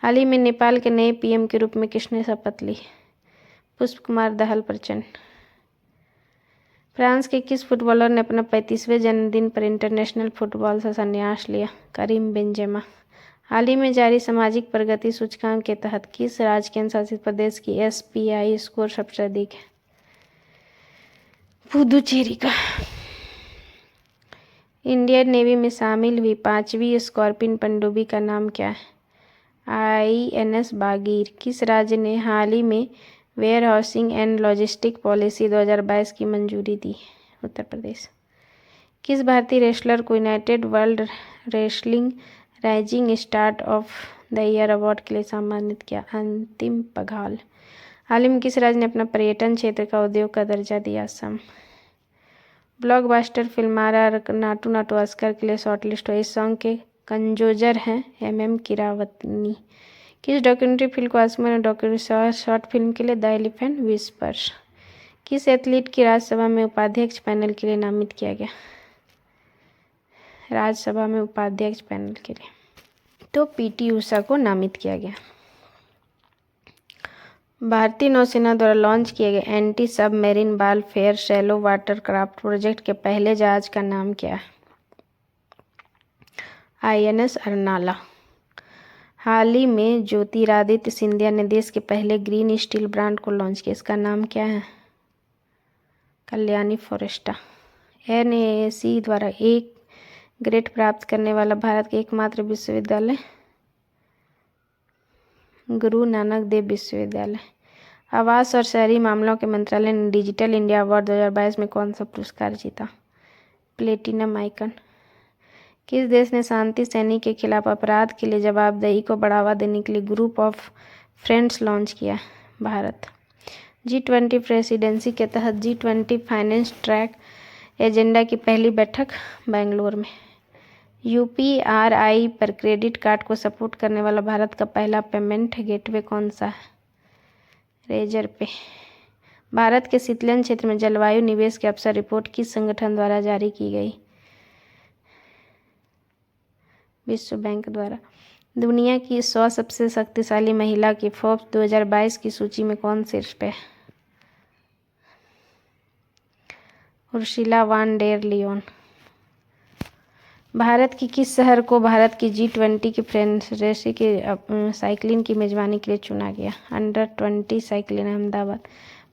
हाल ही में नेपाल के नए PM के रूप में किसने शपथ ली? पुष्प कुमार दहल प्रचंड। फ्रांस के किस फुटबॉलर ने अपना 35वें जन्मदिन पर इंटरनेशनल फुटबॉल से संन्यास लिया? Karim Benzema. हाल ही में जारी सामाजिक प्रगति सूचकांक के तहत किस राज्य केंद्र शासित प्रदेश की SPI स्कोर सबसे अधिक है? पुदुचेरी का। इंडियन नेवी में शामिल हुई 5वीं स्कॉर्पिन पनडुब्बी का नाम क्या है? INS बागीर। किस राज्य ने हाल ही में warehousing and logistic policy 2022 की मंजूरी दी? उत्तर प्रदेश। किस भारतीय रेसलर को United world wrestling rising star of the year award के लिए सम्मानित किया? अंतिम पघाल। हाल ही में किस राज्य ने अपना पर्यटन क्षेत्र का उद्योग का दर्जा दिया? Assam. Blockbuster film RRR Naatu Naatu Oscar के लिए शॉर्टलिस्ट हुई। इस सॉन्ग के कंपोजर हैं MM कीरावतनी। किस डॉक्यूमेंट्री फिल्म को ऑस्कर ने डॉक्यूमेंट्री शॉर्ट फिल्म के लिए? The elephant whispers. किस एथलीट की राज्यसभा में उपाध्यक्ष पैनल के लिए नामित किया गया? राज्यसभा में उपाध्यक्ष पैनल के लिए तो PT उषा को नामित किया गया। भारतीय नौसेना द्वारा लॉन्च किए गए anti submarine warfare shallow watercraft project के पहले जहाज का नाम क्या है? INS अर्नाला। हाल ही में ज्योतिरादित्य सिंधिया ने देश के पहले ग्रीन स्टील ब्रांड को लॉन्च किया। इसका नाम क्या है? कल्याणी फोरेस्टा। NAAC द्वारा एक ग्रेड प्राप्त करने वाला भारत का एकमात्र विश्वविद्यालय? गुरु नानक देव विश्वविद्यालय। आवास और शहरी मामलों के मंत्रालय ने डिजिटल इंडिया अवार्ड 2022 में कौन सा पुरस्कार जीता? Platinum icon. किस देश ने शांति सैनिक के खिलाफ अपराध के लिए जवाबदेही को बढ़ावा देने के लिए ग्रुप ऑफ फ्रेंड्स लॉन्च किया? भारत। G20 प्रेसिडेंसी के तहत G20 फाइनेंस ट्रैक एजेंडा की पहली बैठक बेंगलुरु में। UPRI पर क्रेडिट कार्ड को सपोर्ट करने वाला भारत का पहला पेमेंट गेटवे कौन सा है? रेजर पे। भारत के शीतलन क्षेत्र में जलवायु निवेश के अवसर रिपोर्ट किस संगठन द्वारा जारी की गई? विश्व बैंक द्वारा। दुनिया की 100 सबसे शक्तिशाली महिला की फोर्ब्स 2022 की सूची में कौन शीर्ष पे है? Urshila van der Leone. Bharat की किस शहर को भारत की G20 की फ्रेंचाइजी की साइकिलिंग की मेजबानी के लिए चुना गया? अंडर-20 साइकिलिंग अहमदाबाद।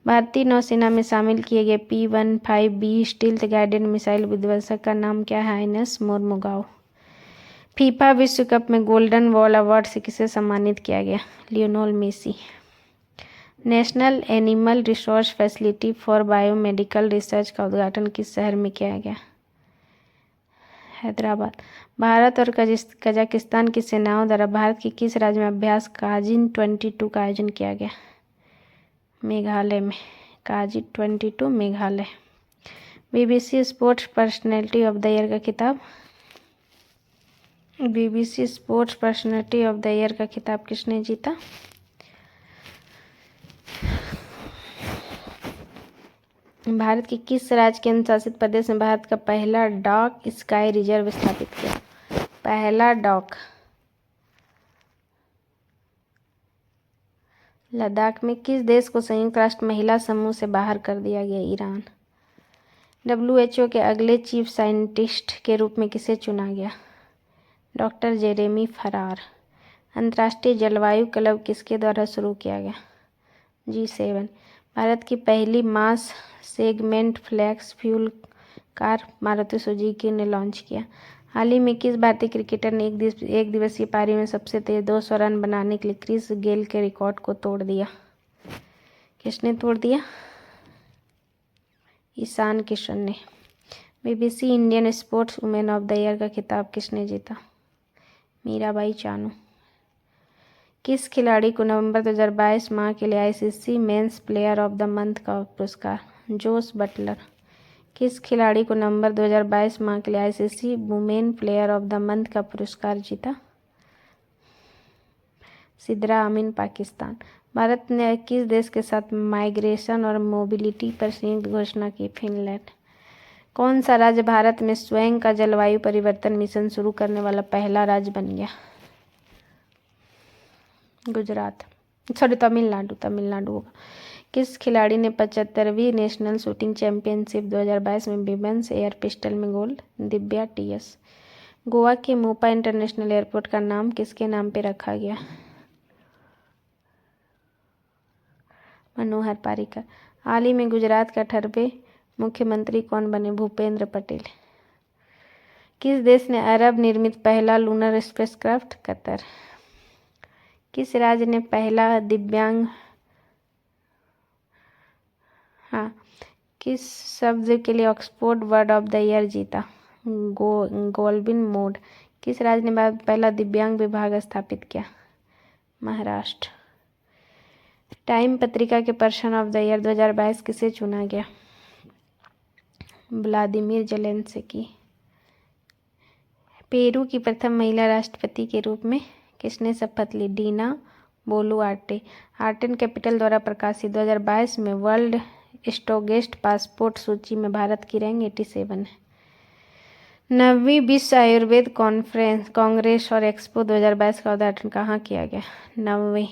भारतीय नौसेना में शामिल किए गए P-15B स्टील्थ गाइडेड मिसाइल विध्वंसक का नाम क्या है? INS मोरमुगाओ। फीफा विश्व कप में गोल्डन बॉल अवार्ड से किसे सम्मानित किया गया? Lionel Messi. National animal resource facility for biomedical research का उद्घाटन किस शहर में किया गया? हैदराबाद। भारत और कजाकिस्तान की सेनाओं द्वारा भारत के किस राज्य में अभ्यास काजिन 22 का आयोजन किया गया? मेघालय में। Cousin 22 Meghalaya. BBC sports personality of the year का खिताब? BBC sports personality of the year का खिताब किसने जीता? भारत के किस राज्य के अनुशासित प्रदेश में भारत का पहला डॉक स्काई रिजर्व स्थापित किया? पहला डॉक लद्दाख में। किस देश को संयुक्त राष्ट्र महिला समूह से बाहर कर दिया गया? ईरान। WHO के अगले चीफ साइंटिस्ट के रूप में किसे चुना गया? डॉक्टर जेरेमी फरार। अंतर्राष्ट्रीय जलवायु क्लब किसके द्वारा शुरू किया गया? G7। भारत की पहली mass segment flex fuel car Maruti Suzuki ने लॉन्च किया। हाल ही में किस भारतीय क्रिकेटर ने एक दिवसीय पारी में सबसे तेज 200 रन बनाने के लिए क्रिस गेल के रिकॉर्ड को तोड़ दिया? किसने तोड़ दिया? ईशान किशन ने। BBC Indian sports women of the year का खिताब किसने जीता? मीराबाई चानू। किस खिलाड़ी को नवंबर 2022 माह के लिए ICC men's player of the month का पुरस्कार? Jos Buttler. किस खिलाड़ी को नवंबर 2022 माह के लिए ICC women player of the month का पुरस्कार जीता? सिद्रा अमीन पाकिस्तान। भारत ने किस देश के साथ माइग्रेशन और मोबिलिटी पर संयुक्त घोषणा की? फिनलैंड। कौन सा राज्य भारत में स्वयं का जलवायु परिवर्तन मिशन शुरू करने वाला पहला राज्य बन गया? गुजरात। तमिलनाडु होगा। किस खिलाड़ी ने 75वीं नेशनल शूटिंग चैंपियनशिप 2022 में विमेंस एयर पिस्टल में गोल्ड? दिव्या TS। गोवा के मोपा इंटरनेशनल एयरपोर्ट का नाम किसके नाम पर रखा गया? मनोहर पारिकर। हाल ही में गुजरात का 18वें मुख्यमंत्री कौन बने? भूपेंद्र पटेल। किस देश ने अरब निर्मित पहला लूनर स्पेसक्राफ्ट? कतर। किस राज्य ने पहला किस शब्द के लिए Oxford word of the year जीता? गोल्विन मोड। किस राज्य ने पहला दिव्यांग विभाग स्थापित किया? महाराष्ट्र। टाइम पत्रिका के पर्सन ऑफ द ईयर 2022 किसे चुना गया? Vladimir Zelensky. पेरू की प्रथम महिला राष्ट्रपति के रूप में किसने शपथ ली? Dina Boluarte. Art and capital द्वारा प्रकाशित 2022 में वर्ल्ड स्ट्रॉन्गेस्ट पासपोर्ट सूची में भारत की रैंक 87 है। 9वीं विश्व आयुर्वेद कांग्रेस और एक्सपो 2022 का उद्घाटन कहाँ किया गया? 9वीं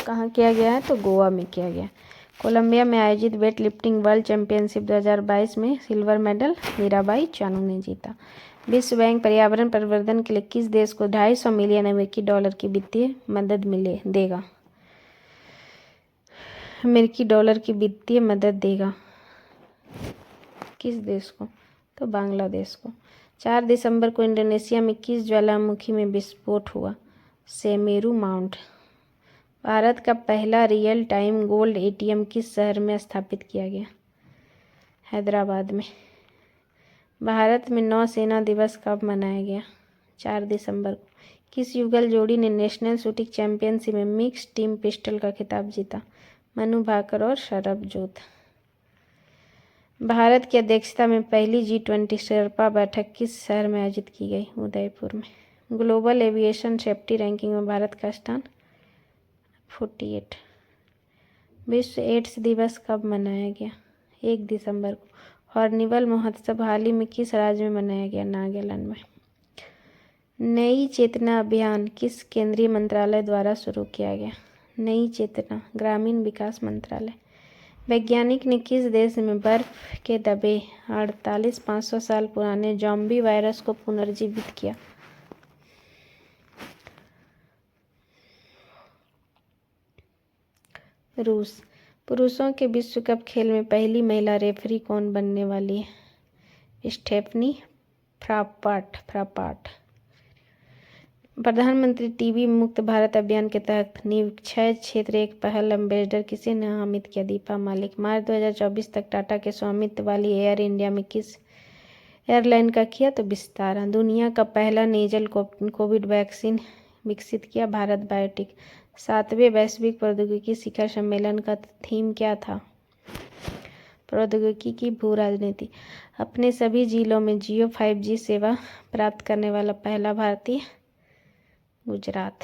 कहाँ किया गया है? तो गोवा में किया गया। कोलंबिया में आयोजित वेट लिफ्टिंग वर्ल्ड चैंपियनशिप 2022 में सिल्वर मेडल मीराबाई चानू ने जीता। विश्व बैंक पर्यावरण परिवर्तन के लिए किस देश को $250 मिलियन अमेरिकी डॉलर की वित्तीय मदद देगा? अमेरिकी डॉलर की वित्तीय मदद देगा किस देश को? तो बांग्लादेश को। 4 दिसंबर को इंडोनेशिया में किस ज्वालामुखी में विस्फोट हुआ? Semeru mount. भारत का पहला रियल टाइम गोल्ड एटीएम किस शहर में स्थापित किया गया? हैदराबाद में। भारत में नौसेना दिवस कब मनाया गया? 4 दिसंबर को। किस युगल जोड़ी ने नेशनल शूटिंग चैंपियनशिप में मिक्स टीम पिस्टल का खिताब जीता? मनु भाकर और सरबजोत। भारत की अध्यक्षता में पहली G20 शेर्पा बैठक किस शहर में आयोजित की गई? उदयपुर में। ग्लोबल एविएशन सेफ्टी रैंकिंग में भारत का स्थान 48। विश्व एड्स दिवस कब मनाया गया? 1 दिसंबर को। हॉर्निवल महोत्सव हाल ही में किस राज्य में मनाया गया? नागालैंड में। नई चेतना अभियान किस केंद्रीय मंत्रालय द्वारा शुरू किया गया? नई चेतना ग्रामीण विकास मंत्रालय। वैज्ञानिक ने किस देश में बर्फ के दबे 48,500 साल पुराने ज़ॉम्बी वायरस को पुनर्जीवित किया? रूस। पुरुषों के विश्व कप खेल में पहली महिला रेफरी कौन बनने वाली है? स्टेफनी फ्रापाट। प्रधानमंत्री टीबी मुक्त भारत अभियान के तहत निक्षय क्षेत्र एक पहल एम्बेसडर किसे नामित किया? दीपा मालिक। मार्च 2024 तक टाटा के स्वामित्व वाली एयर इंडिया में किस एयरलाइन का किया? तो विस्तारा। दुनिया का पहला नेजल कोविड वैक्सीन विकसित किया? भारत बायोटेक। 7वें वैश्विक प्रौद्योगिकी शिखर सम्मेलन का थीम क्या था? प्रौद्योगिकी की भू राजनीति। अपने सभी जिलों में जियो 5G सेवा प्राप्त करने वाला पहला भारतीय? गुजरात।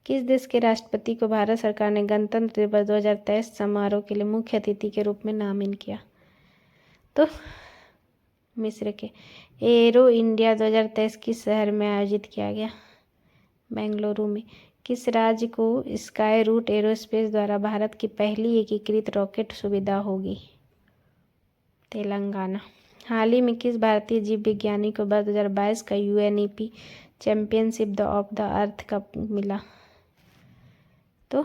किस देश के राष्ट्रपति को भारत सरकार ने गणतंत्र दिवस 2023 समारोह के लिए मुख्य अतिथि के रूप में नामित किया? तो मिस्र के। एरो इंडिया 2023 किस शहर में आयोजित किया गया? बेंगलुरु में। किस राज्य को स्काई रूट एरोस्पेस द्वारा भारत की पहली एकीकृत रॉकेट सुविधा होगी? तेलंगाना। हाल ही में किस भारतीय जीव विज्ञानी को 2022 का UNEP championship of the earth cup मिला? तो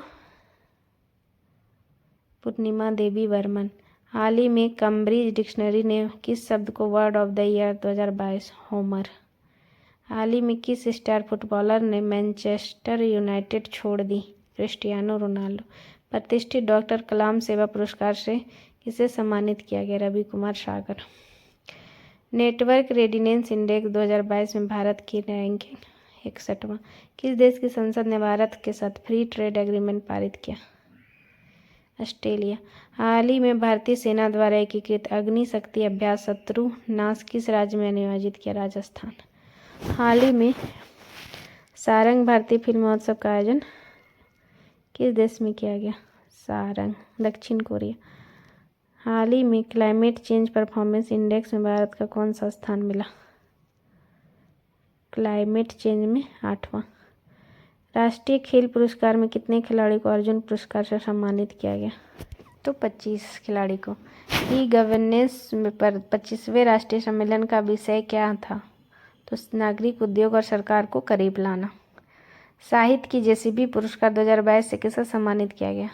पूर्णिमा देवी वर्मन। हाल ही में कैम्ब्रिज डिक्शनरी ने किस शब्द को word of the year 2022? Homer. हाल ही में किस स्टार फुटबॉलर ने मैनचेस्टर यूनाइटेड छोड़ दी? Cristiano Ronaldo. प्रतिष्ठित डॉक्टर कलाम सेवा पुरस्कार से किसे सम्मानित किया गया? Ravi Kumar Sagar. Network readiness index 2022 में भारत की रैंकिंग 61वां। किस देश की संसद ने भारत के साथ फ्री ट्रेड एग्रीमेंट पारित किया? ऑस्ट्रेलिया। हाल ही में भारतीय सेना द्वारा एकीकृत अग्नि शक्ति अभ्यास शत्रु नाश किस राज्य में आयोजित किया? राजस्थान। हाल ही में सारंग भारतीय फिल्म महोत्सव का आयोजन किस देश में किया गया? सारंग, दक्षिण कोरिया। हाल ही में क्लाइमेट चेंज परफॉर्मेंस इंडेक्स में भारत का कौन सा स्थान मिला? क्लाइमेट चेंज में 8वां। राष्ट्रीय खेल पुरस्कार में कितने खिलाड़ी को अर्जुन पुरस्कार से सम्मानित किया गया? तो 25 खिलाड़ी को। ई गवर्नेंस पर 25वें राष्ट्रीय सम्मेलन का विषय क्या था? तो नागरिक उद्योग और सरकार को करीब लाना। साहित्य की JCB पुरस्कार 2022 से किसे सम्मानित किया गया?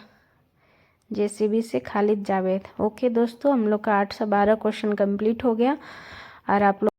JCB से खालिद जावेद। ओके दोस्तों, हम लोग का 812 क्वेश्चन कंप्लीट हो गया और आप लोग